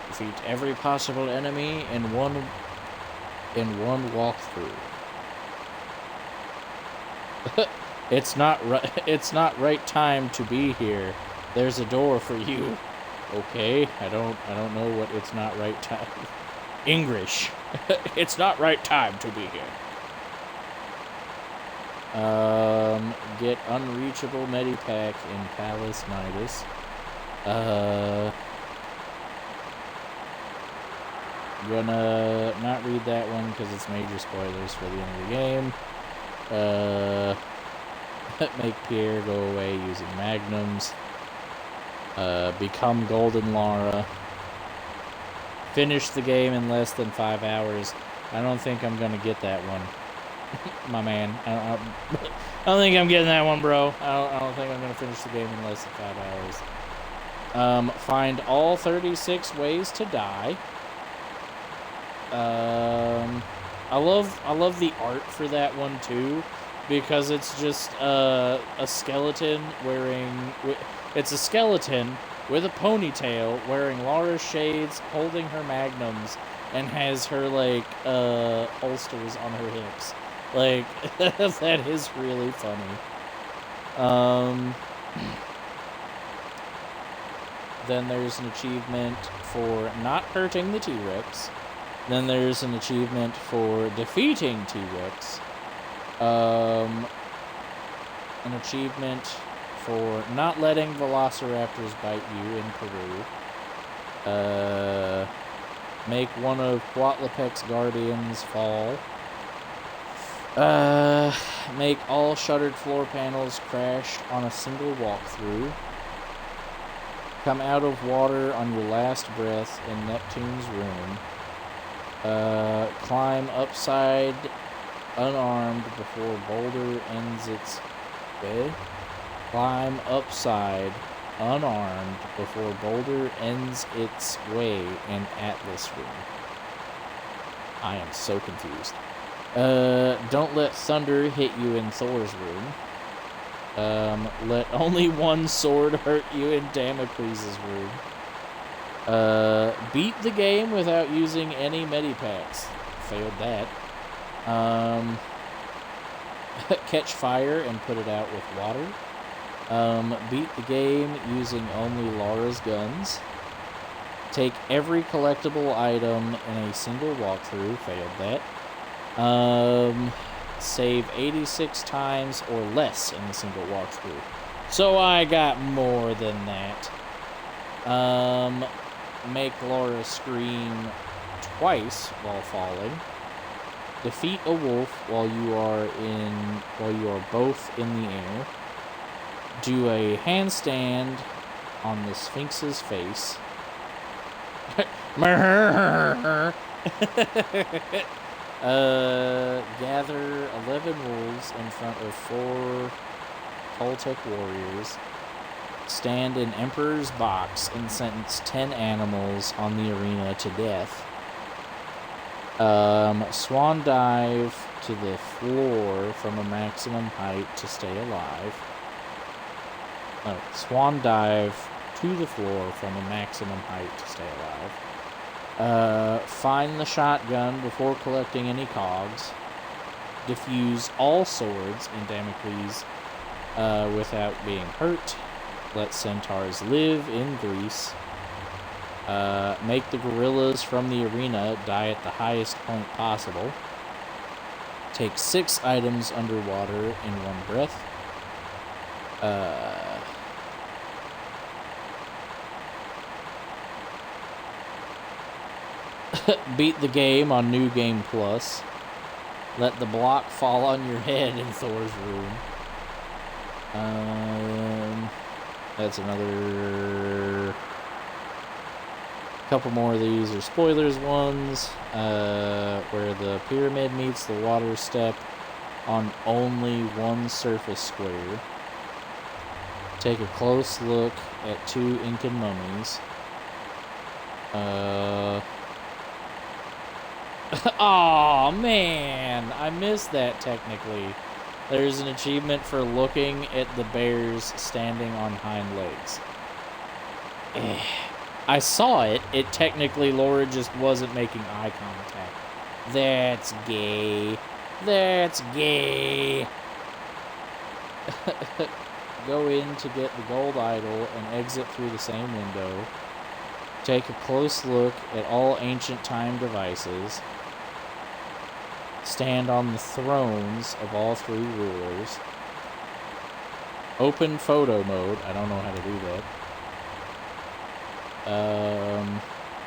Speaker 1: Defeat every possible enemy in one walkthrough. It's not right time to be here. There's a door for you. Okay, I don't know what it's not right time. English. It's not right time to be here. Get Unreachable Medipack in Palace Midas. Gonna not read that one because it's major spoilers for the end of the game. Make Pierre go away using magnums. Become Golden Lara. Finish the game in less than 5 hours. I don't think I'm gonna get that one. My man. I don't think I'm getting that one, bro. I don't think I'm going to finish the game in less than 5 hours. Find all 36 ways to die. I love the art for that one, too, because it's just a skeleton wearing... It's a skeleton with a ponytail wearing Lara's shades, holding her magnums, and has her, like, holsters on her hips. Like, that is really funny. Then there's an achievement for not hurting the T-Rex. Then there's an achievement for defeating T-Rex. An achievement for not letting velociraptors bite you in Peru. Make one of Quatlapec's guardians fall. Make all shuttered floor panels crash on a single walkthrough. Come out of water on your last breath in Neptune's room. Climb upside unarmed before Boulder ends its way. Climb upside unarmed before Boulder ends its way in Atlas room. I am so confused. Don't let thunder hit you in Thor's room. Let only one sword hurt you in Damocles' room. Beat the game without using any medipacks. Failed that. Catch fire and put it out with water. Beat the game using only Laura's guns. Take every collectible item in a single walkthrough. Failed that. Save 86 times or less in a single walkthrough. So I got more than that. Make Laura scream twice while falling. Defeat a wolf while you are both in the air. Do a handstand on the Sphinx's face. Gather 11 wolves in front of 4 Toltec warriors. Stand in Emperor's box and sentence 10 animals on the arena to death. Swan dive to the floor from a maximum height to stay alive. Swan dive to the floor from a maximum height to stay alive. Find the shotgun before collecting any cogs. Defuse all swords in Damocles without being hurt. Let centaurs live in Greece. Make the gorillas from the arena die at the highest point possible. Take 6 items underwater in one breath. Beat the game on New Game Plus. Let the block fall on your head in Thor's room. That's another couple more of these are spoilers ones, where the pyramid meets the water step on only one surface square. Take a close look at 2 Incan mummies. Aw, man, I missed that technically. There's an achievement for looking at the bears standing on hind legs. I saw it. It technically, Laura just wasn't making eye contact. That's gay. That's gay. Go in to get the gold idol and exit through the same window. Take a close look at all ancient time devices. Stand on the thrones of all 3 rulers. Open photo mode. I don't know how to do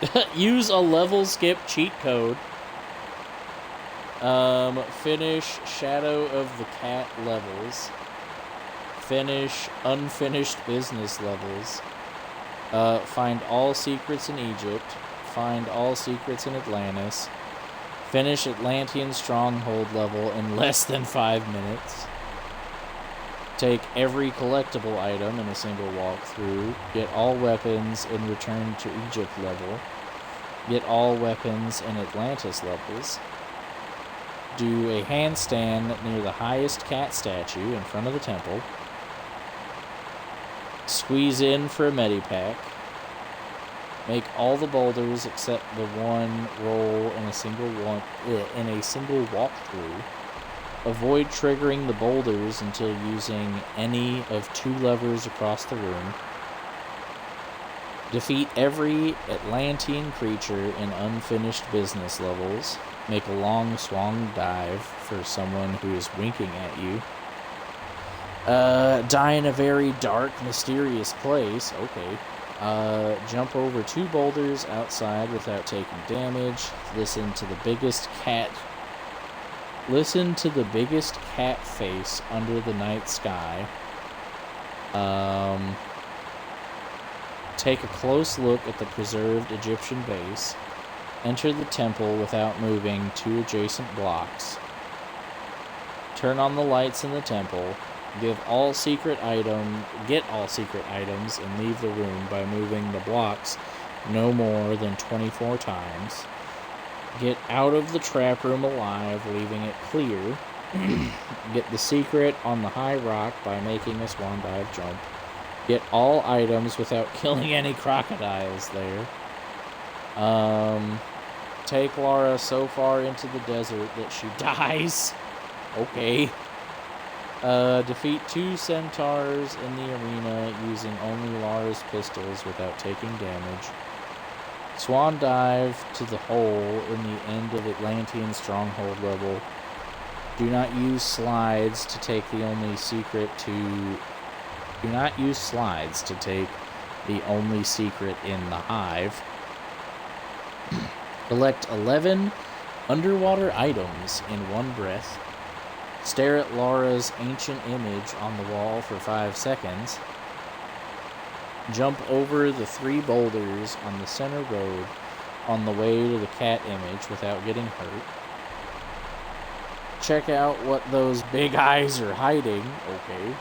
Speaker 1: that. Use a level skip cheat code. Finish Shadow of the Cat levels. Finish unfinished business levels. Find all secrets in Egypt. Find all secrets in Atlantis. Finish Atlantean stronghold level in less than 5 minutes. Take every collectible item in a single walkthrough. Get all weapons in Return to Egypt level. Get all weapons in Atlantis levels. Do a handstand near the highest cat statue in front of the temple. Squeeze in for a medipack. Make all the boulders except the one roll in a single walkthrough. Avoid triggering the boulders until using any of 2 levers across the room. Defeat every Atlantean creature in unfinished business levels. Make a long swan dive for someone who is winking at you. Die in a very dark, mysterious place. Okay. Jump over 2 boulders outside without taking damage. Listen to the biggest cat Listen to the biggest cat face under the night sky. Take a close look at the preserved Egyptian base. Enter the temple without moving 2 adjacent blocks. Turn on the lights in the temple. Get all secret items and leave the room by moving the blocks no more than 24 times. Get out of the trap room alive, leaving it clear. Get the secret on the high rock by making a swan dive jump. Get all items without killing any crocodiles there. Take Laura so far into the desert that she dies. Okay. Defeat 2 centaurs in the arena using only Laura's pistols without taking damage. Swan dive to the hole in the end of Atlantean stronghold level. Do not use slides to take the only secret in the hive. Collect 11 underwater items in one breath. Stare at Laura's ancient image on the wall for 5 seconds. Jump over the 3 boulders on the center road on the way to the cat image without getting hurt. Check out what those big eyes are hiding. Okay.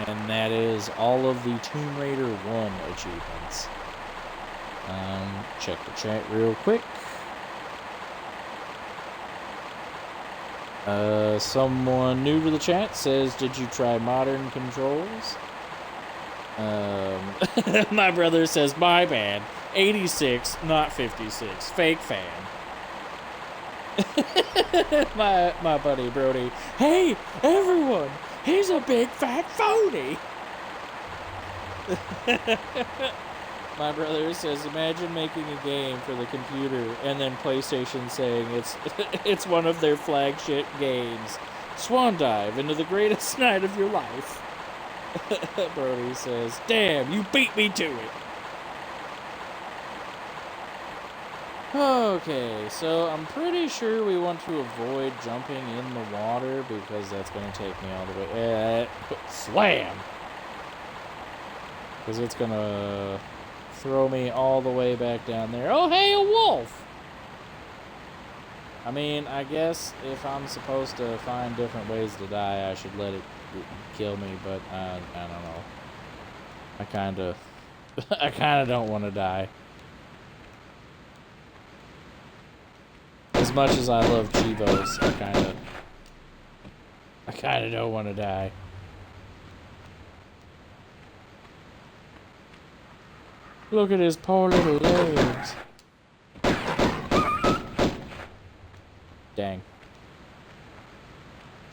Speaker 1: And that is all of the Tomb Raider 1 achievements. Check the chat real quick. Someone new to the chat says, did you try modern controls? My brother says, my bad. 86, not 56. Fake fan. my buddy Brody. Hey, everyone! He's a big fat phony! My brother says, imagine making a game for the computer and then PlayStation saying it's one of their flagship games. Swan dive into the greatest night of your life. Brody says, damn, you beat me to it. Okay, so I'm pretty sure we want to avoid jumping in the water because that's going to take me all the way. Slam! Because it's going to throw me all the way back down there. Oh, hey, a wolf! I mean, I guess if I'm supposed to find different ways to die, I should let it kill me, but I don't know. I kind of don't want to die. As much as I love Chivos, I kind of don't want to die. Look at his poor little legs. Dang.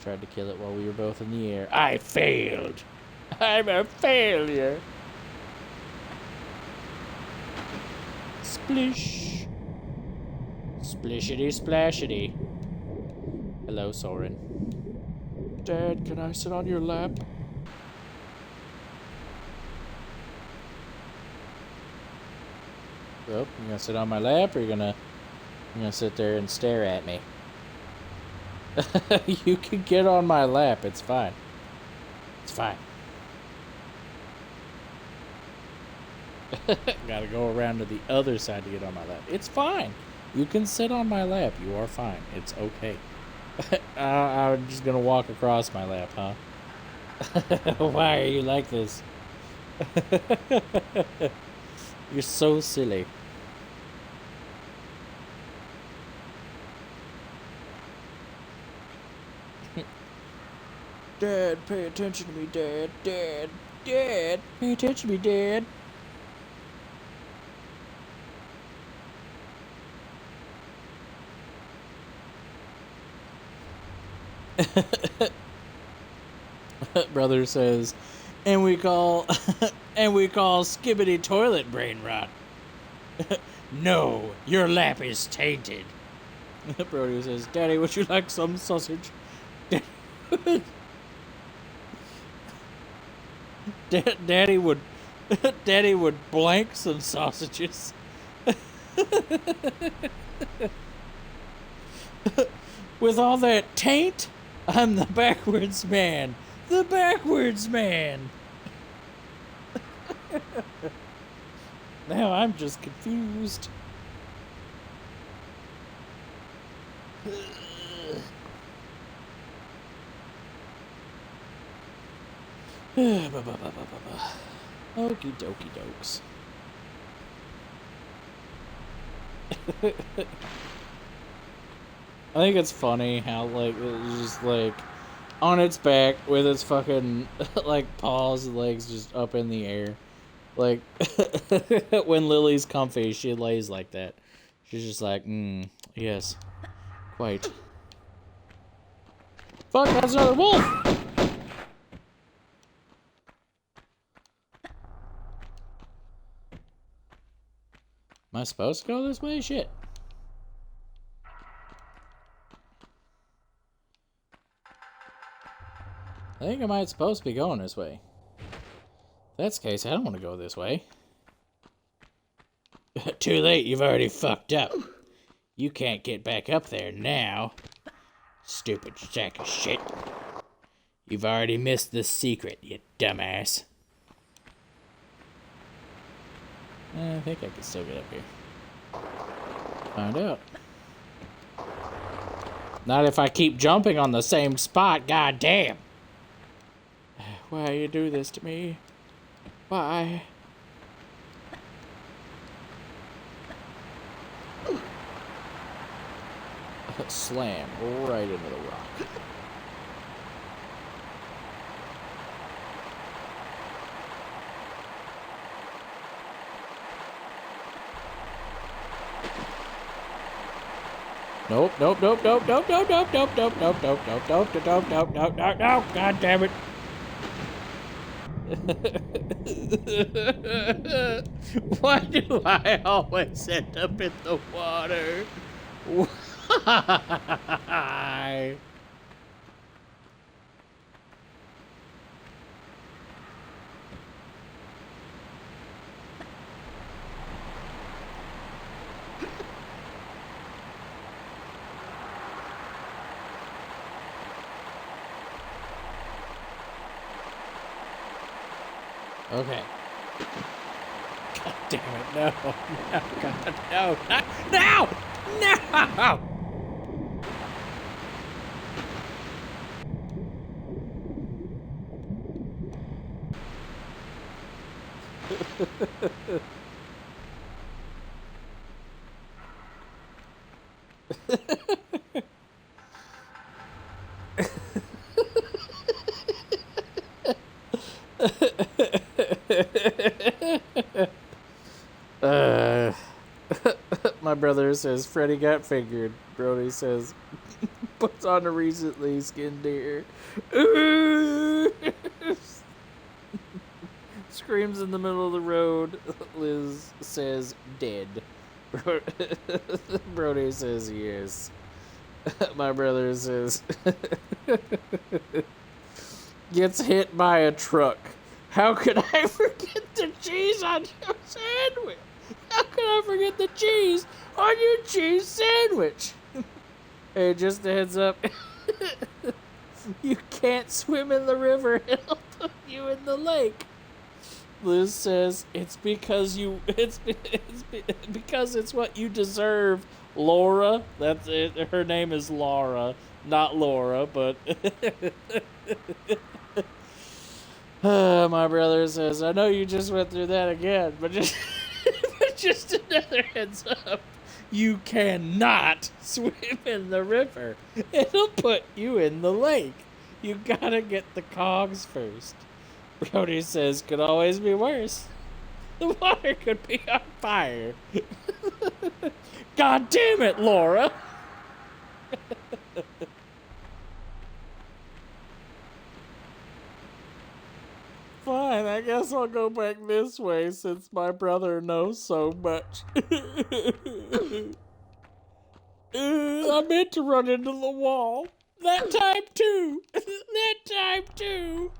Speaker 1: Tried to kill it while we were both in the air. I failed. I'm a failure. Splish. Splishity splashity. Hello, Soren. Dad, can I sit on your lap? Well, you gonna sit on my lap, or you gonna sit there and stare at me? You can get on my lap. It's fine. It's fine. Gotta go around to the other side to get on my lap. It's fine. You can sit on my lap. You are fine. It's okay. I'm just gonna walk across my lap, huh? Why are you like this? You're so silly. Dad, pay attention to me, Dad. Dad. Dad. Pay attention to me, Dad. Brother says, and we call skibbity toilet brain rot. No, your lap is tainted. Brody says, Daddy, would you like some sausage? Daddy would blank some sausages. With all that taint, I'm the backwards man. The backwards man. Now I'm just confused. Okie dokie dokes. I think it's funny how, like, it's just, like, on its back with its fucking, like, paws and legs just up in the air. Like, when Lily's comfy, she lays like that. She's just like, yes, quite. Fuck, that's another wolf! Am I supposed to go this way? Shit. I think I might supposed to be going this way. If that's the case, I don't want to go this way. Too late, you've already fucked up. You can't get back up there now. Stupid sack of shit. You've already missed the secret, you dumbass. I think I can still get up here. Find out. Not if I keep jumping on the same spot, goddamn. Why you do this to me? Why? Slam right into the rock. Nope, nope, nope, nope, nope, nope, nope, nope, nope, nope, nope, nope, nope, nope, nope, nope, nope, nope, god damn it. Why do I always end up in the water? Why? Okay. God damn it, no. No, God, no. No! No! My brother says Freddy got fingered. Brody says puts on a recently skinned deer. Screams in the middle of the road. Liz says dead. Brody says yes. My brother says gets hit by a truck. How could I forget the cheese on your sandwich? How could I forget the cheese on your cheese sandwich? Hey, just a heads up. You can't swim in the river. It'll put you in the lake. Liz says it's because because it's what you deserve, Laura. That's it. Her name is Laura, not Laura, but my brother says, I know you just went through that again, but just another heads up. You cannot swim in the river. It'll put you in the lake. You gotta get the cogs first. Brody says, could always be worse. The water could be on fire. God damn it, Laura. Fine, I guess I'll go back this way since my brother knows so much. I meant to run into the wall. That time too. That time too.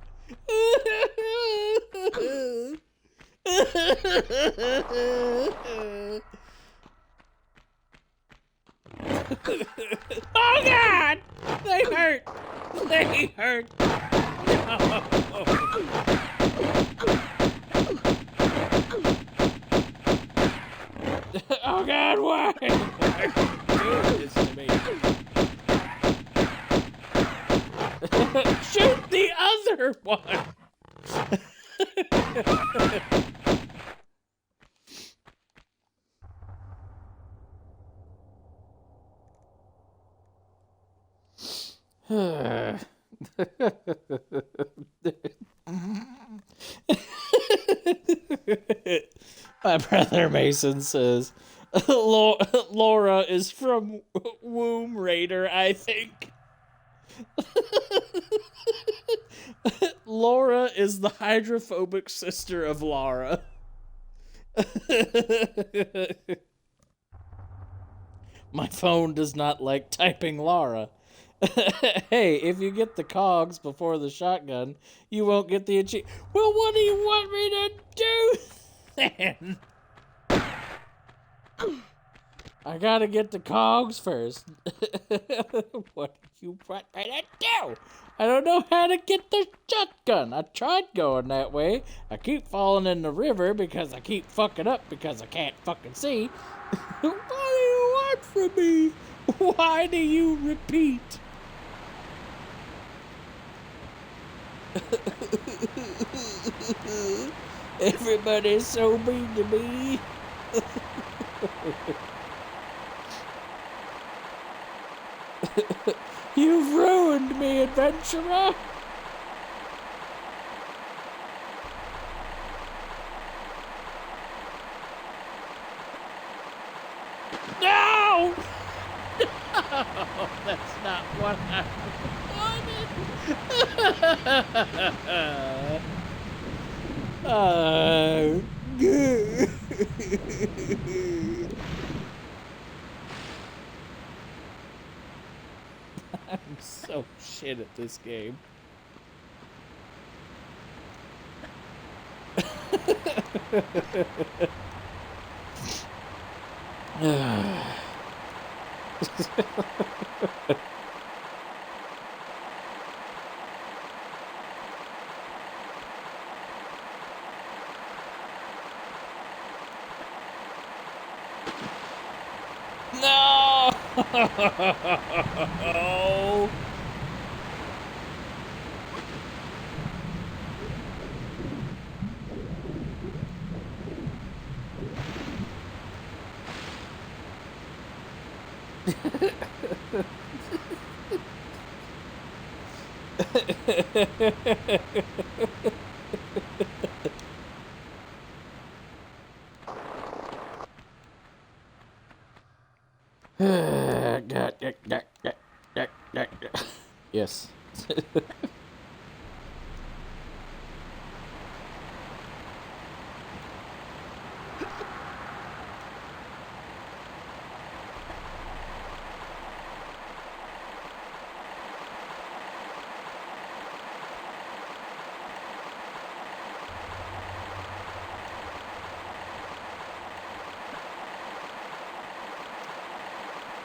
Speaker 1: Oh God! They hurt! They hurt! No. Oh God, why? Why are you doing this to me? Shoot the other one! My brother Mason says, Laura is from Womb Raider, I think. Laura is the hydrophobic sister of Lara. My phone does not like typing Lara. Hey, if you get the cogs before the shotgun, you won't get the achievement. Well, what do you want me to do then? I gotta get the cogs first. What do you want me to do? I don't know how to get the shotgun. I tried going that way. I keep falling in the river because I keep fucking up because I can't fucking see. What do you want from me? Why do you repeat? Everybody's so mean to me. You've ruined me, adventurer. No! No, that's not what I wanted. I'm so shit at this game. No! Yes.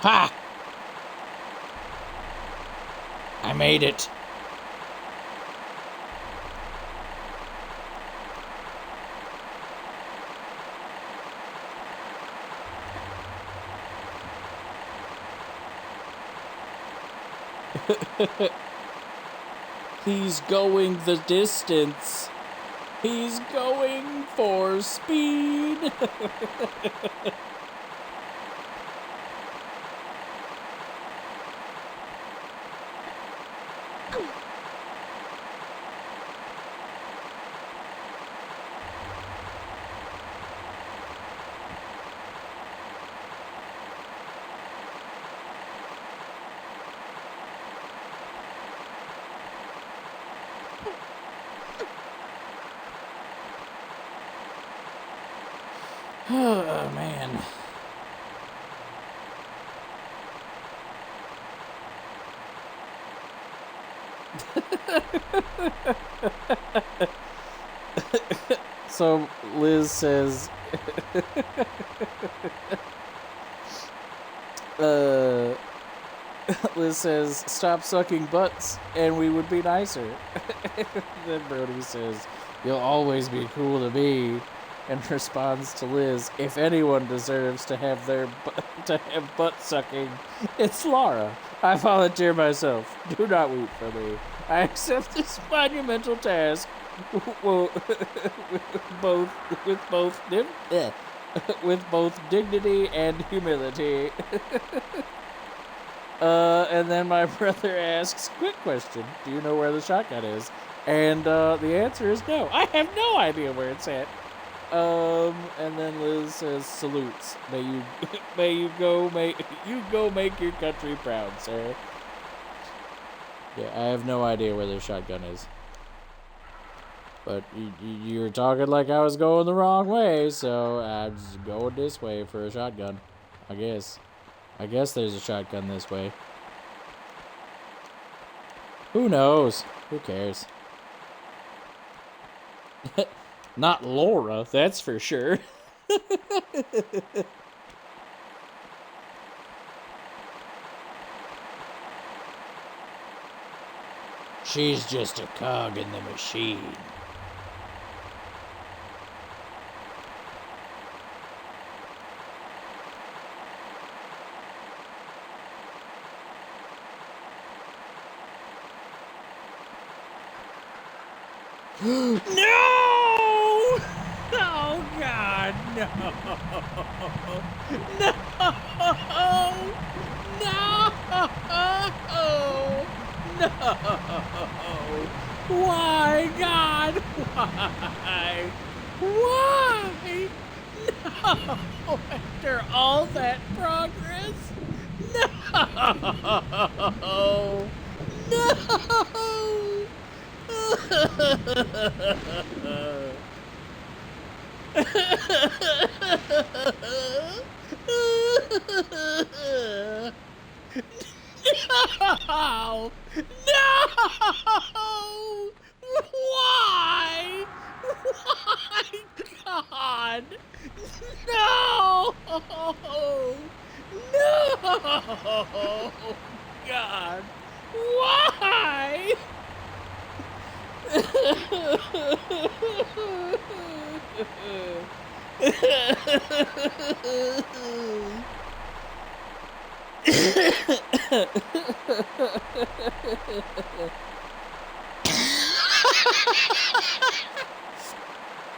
Speaker 1: Ha! I made it. He's going the distance. He's going for speed. Oh, man. So Liz says, Liz says, stop sucking butts and we would be nicer. Then Brody says, you'll always be cool to me. And responds to Liz, if anyone deserves to have butt sucking, it's Laura. I volunteer myself. Do not weep for me. I accept this monumental task with both dignity and humility. And then my brother asks, quick question, do you know where the shotgun is? And the answer is no. I have no idea where it's at. And then Liz says, salutes. May you go make your country proud, sir. Yeah, I have no idea where the shotgun is. But you were talking like I was going the wrong way, so I'm just going this way for a shotgun. I guess there's a shotgun this way. Who knows? Who cares? Not Laura, that's for sure. She's just a cog in the machine. No! Oh, God, no! No! No! No! Why, God? Why? Why? No! After all that progress? No! No! No! No! Why? Why, God? No! No! God! Why?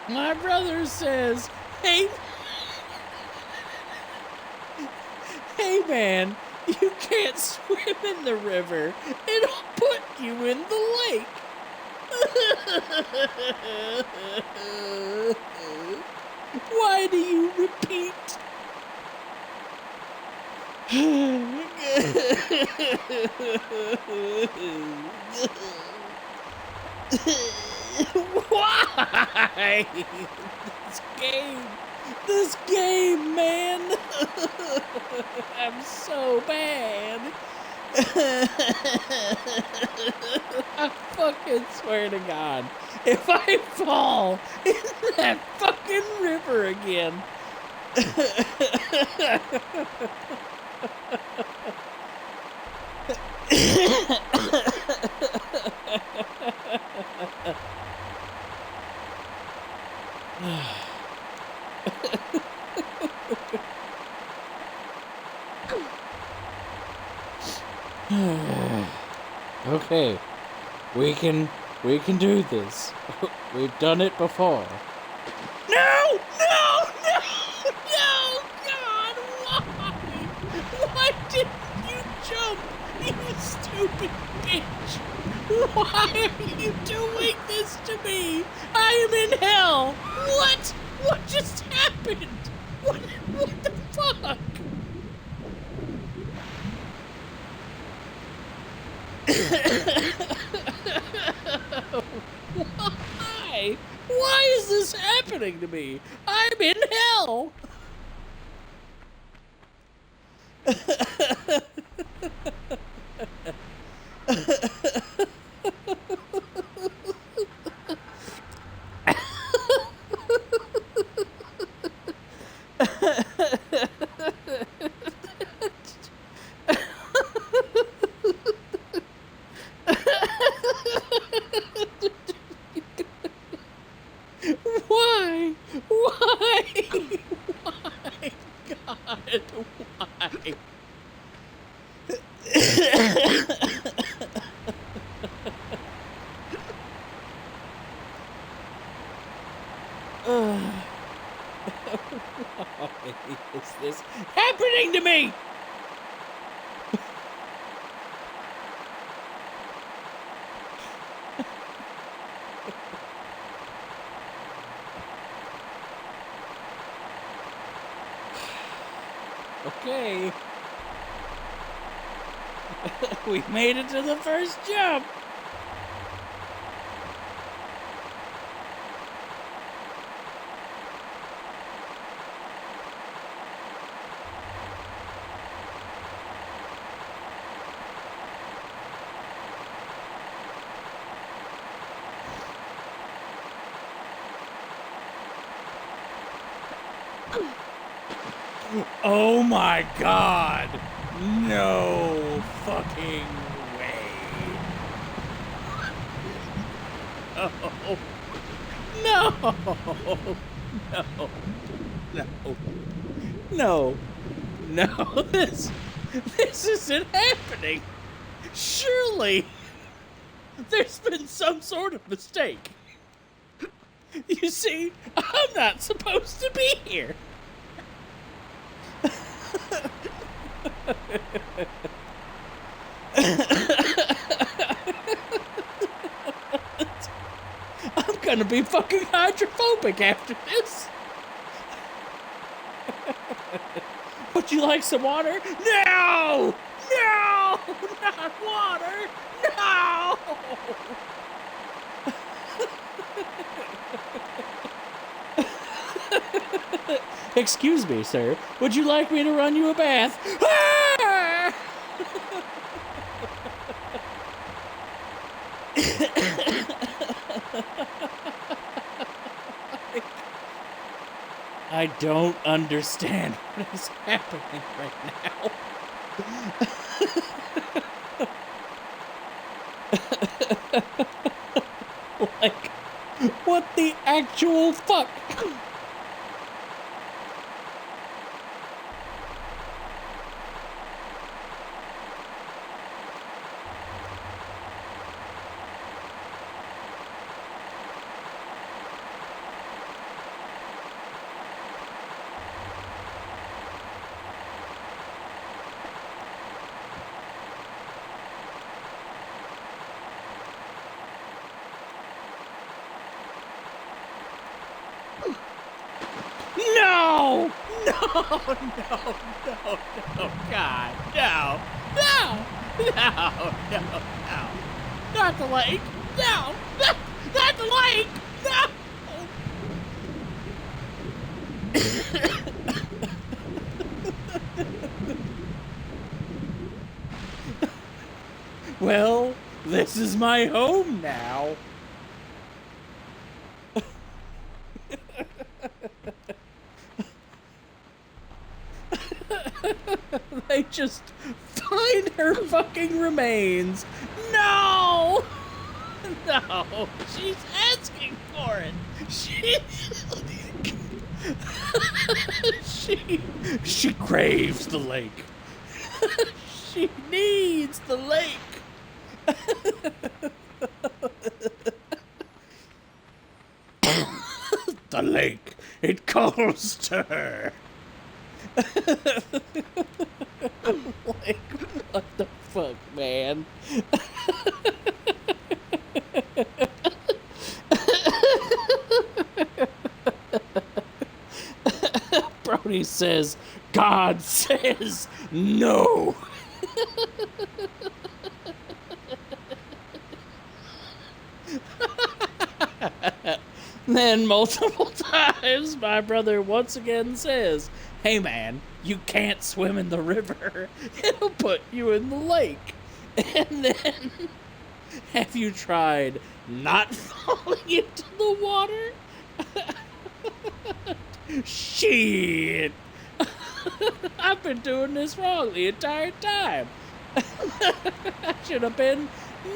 Speaker 1: My brother says, hey man, you can't swim in the river. It'll put you in the lake. Why do you repeat? Why? This game, man. I'm so bad. I fucking swear to God, if I fall in that fucking river again. Okay, we can do this. We've done it before. No! No! No! No! God, why? Why didn't you jump, you stupid bitch? Why are you doing this to me? I am in hell. What? What just happened? What the fuck? Why? Why is this happening to me? I'm in hell! Why is this happening to me? Okay. We made it to the first jump. Oh my god! No fucking way! Oh. No! No! No! No! No! This isn't happening! Surely! There's been some sort of mistake! You see, I'm not supposed to be here! I'm gonna be fucking hydrophobic after this. Would you like some water? No! No! Not water! No! Excuse me, sir. Would you like me to run you a bath? Ah! I don't understand what is happening right now. Like, what the actual fuck? No! No! No! No! No! God! No! No! No! No! No! Not the lake! No! Not the lake! No! Well, this is my home now. They just find her fucking remains. No! No! She's asking for it. She craves the lake. She needs the lake. The lake, it calls to her. Like, what the fuck, man? Brody says, God says no. Then multiple times, my brother once again says, hey man, you can't swim in the river. It'll put you in the lake. And then, have you tried not falling into the water? Shit. I've been doing this wrong the entire time. I should have been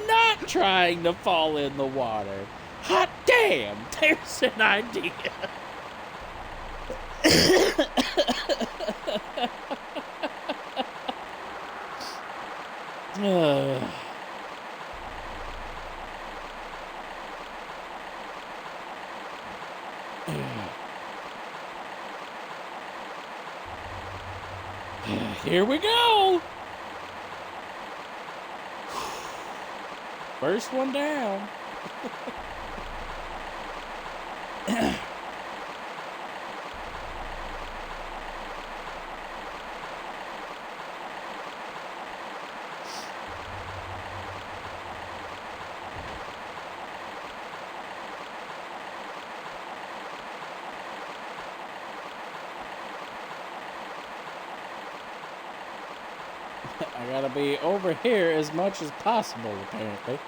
Speaker 1: not trying to fall in the water. Hot damn, there's an idea. Here we go! First one down. I gotta be over here as much as possible, apparently.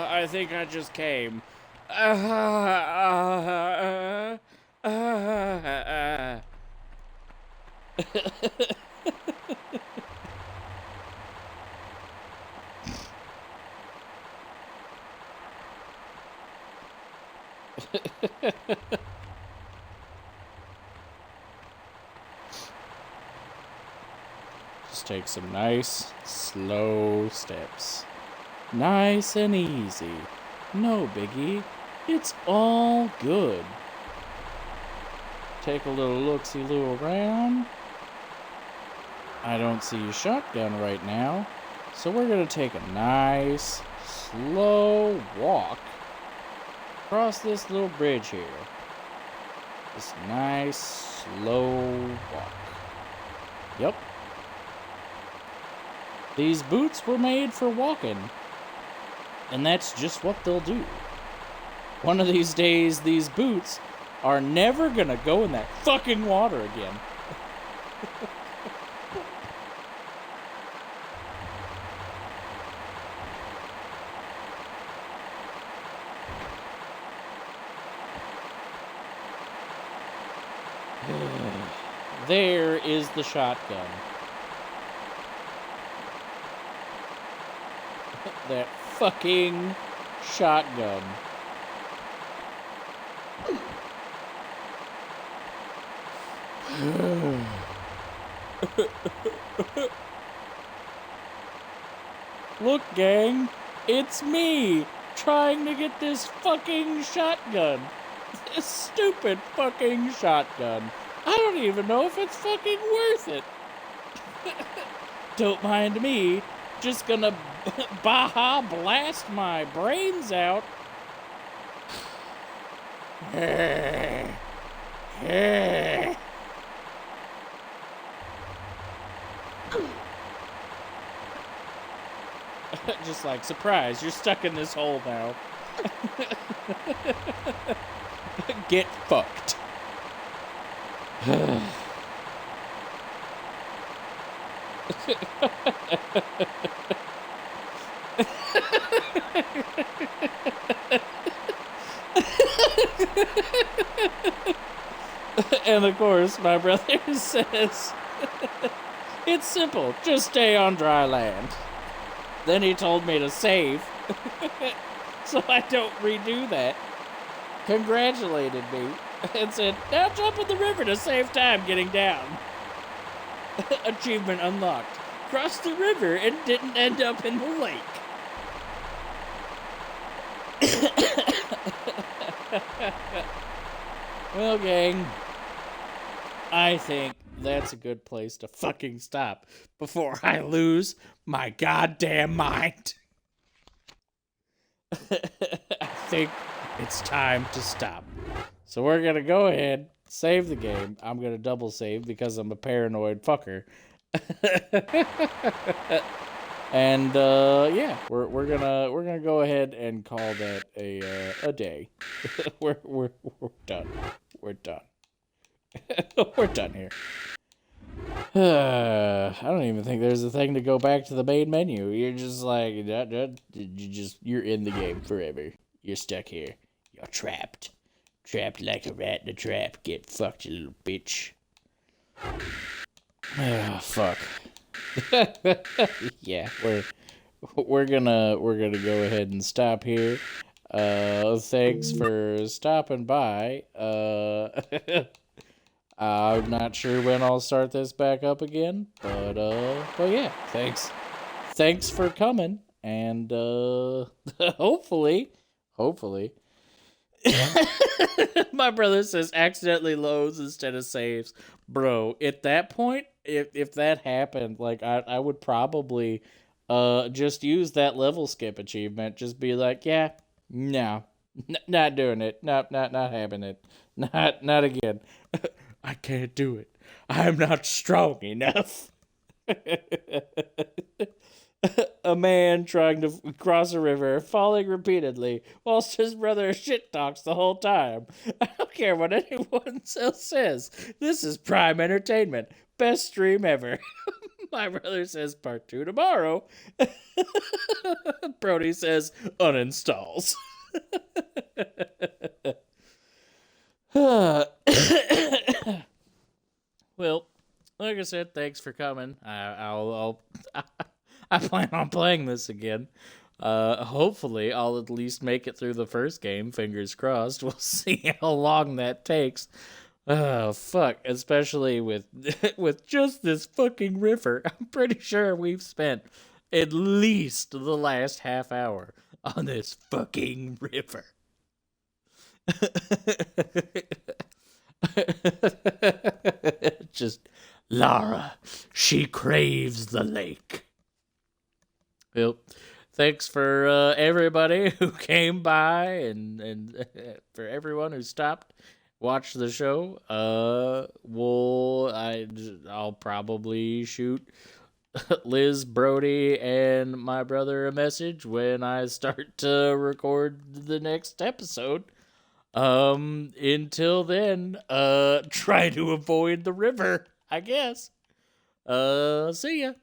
Speaker 1: I think I just came. Just take some nice, slow steps. Nice and easy. No biggie. It's all good. Take a little look-see-loo around. I don't see a shotgun right now, so we're gonna take a nice, slow walk across this little bridge here. This nice, slow walk. Yep. These boots were made for walking, and that's just what they'll do. One of these days, these boots are never gonna go in that fucking water again. There is the shotgun. That fucking shotgun. Look, gang, it's me trying to get this fucking shotgun. This stupid fucking shotgun. I don't even know if it's fucking worth it. Don't mind me, just gonna Baja blast my brains out. Just like, surprise, you're stuck in this hole now. Get fucked. And of course, my brother says, it's simple, just stay on dry land. Then he told me to save, so I don't redo that. Congratulated me and said, now jump in the river to save time getting down. Achievement unlocked. Crossed the river and didn't end up in the lake. Well, gang, I think that's a good place to fucking stop before I lose my goddamn mind. I think it's time to stop. So we're gonna go ahead, save the game. I'm gonna double save because I'm a paranoid fucker. And yeah, we're gonna go ahead and call that a day. we're done. We're done. We're done here. I don't even think there's a thing to go back to the main menu. You're just like, you're in the game forever. You're stuck here. You're trapped.
Speaker 5: Trapped like a rat in a trap. Get fucked, you little bitch.
Speaker 1: Oh, fuck. Yeah, we're gonna go ahead and stop here. Thanks for stopping by. I'm not sure when I'll start this back up again, but yeah, thanks for coming, and hopefully, my brother says accidentally loads instead of saves. Bro, at that point, if that happened, like I would probably just use that level skip achievement. Just be like, yeah, no, not doing it. Not having it. Not again. I can't do it. I'm not strong enough. A man trying to cross a river, falling repeatedly, whilst his brother shit talks the whole time. I don't care what anyone else says. This is prime entertainment. Best stream ever. My brother says part 2 tomorrow. Brody says uninstalls. Well, like I said, thanks for coming. I plan on playing this again. Hopefully, I'll at least make it through the first game. Fingers crossed. We'll see how long that takes. Oh, fuck. Especially with just this fucking river. I'm pretty sure we've spent at least the last half hour on this fucking river. Just Lara, she craves the lake. Well, thanks for everybody who came by and for everyone who stopped, watched the show. I'll probably shoot Liz, Brody, and my brother a message when I start to record the next episode. Until then, try to avoid the river, I guess. See ya.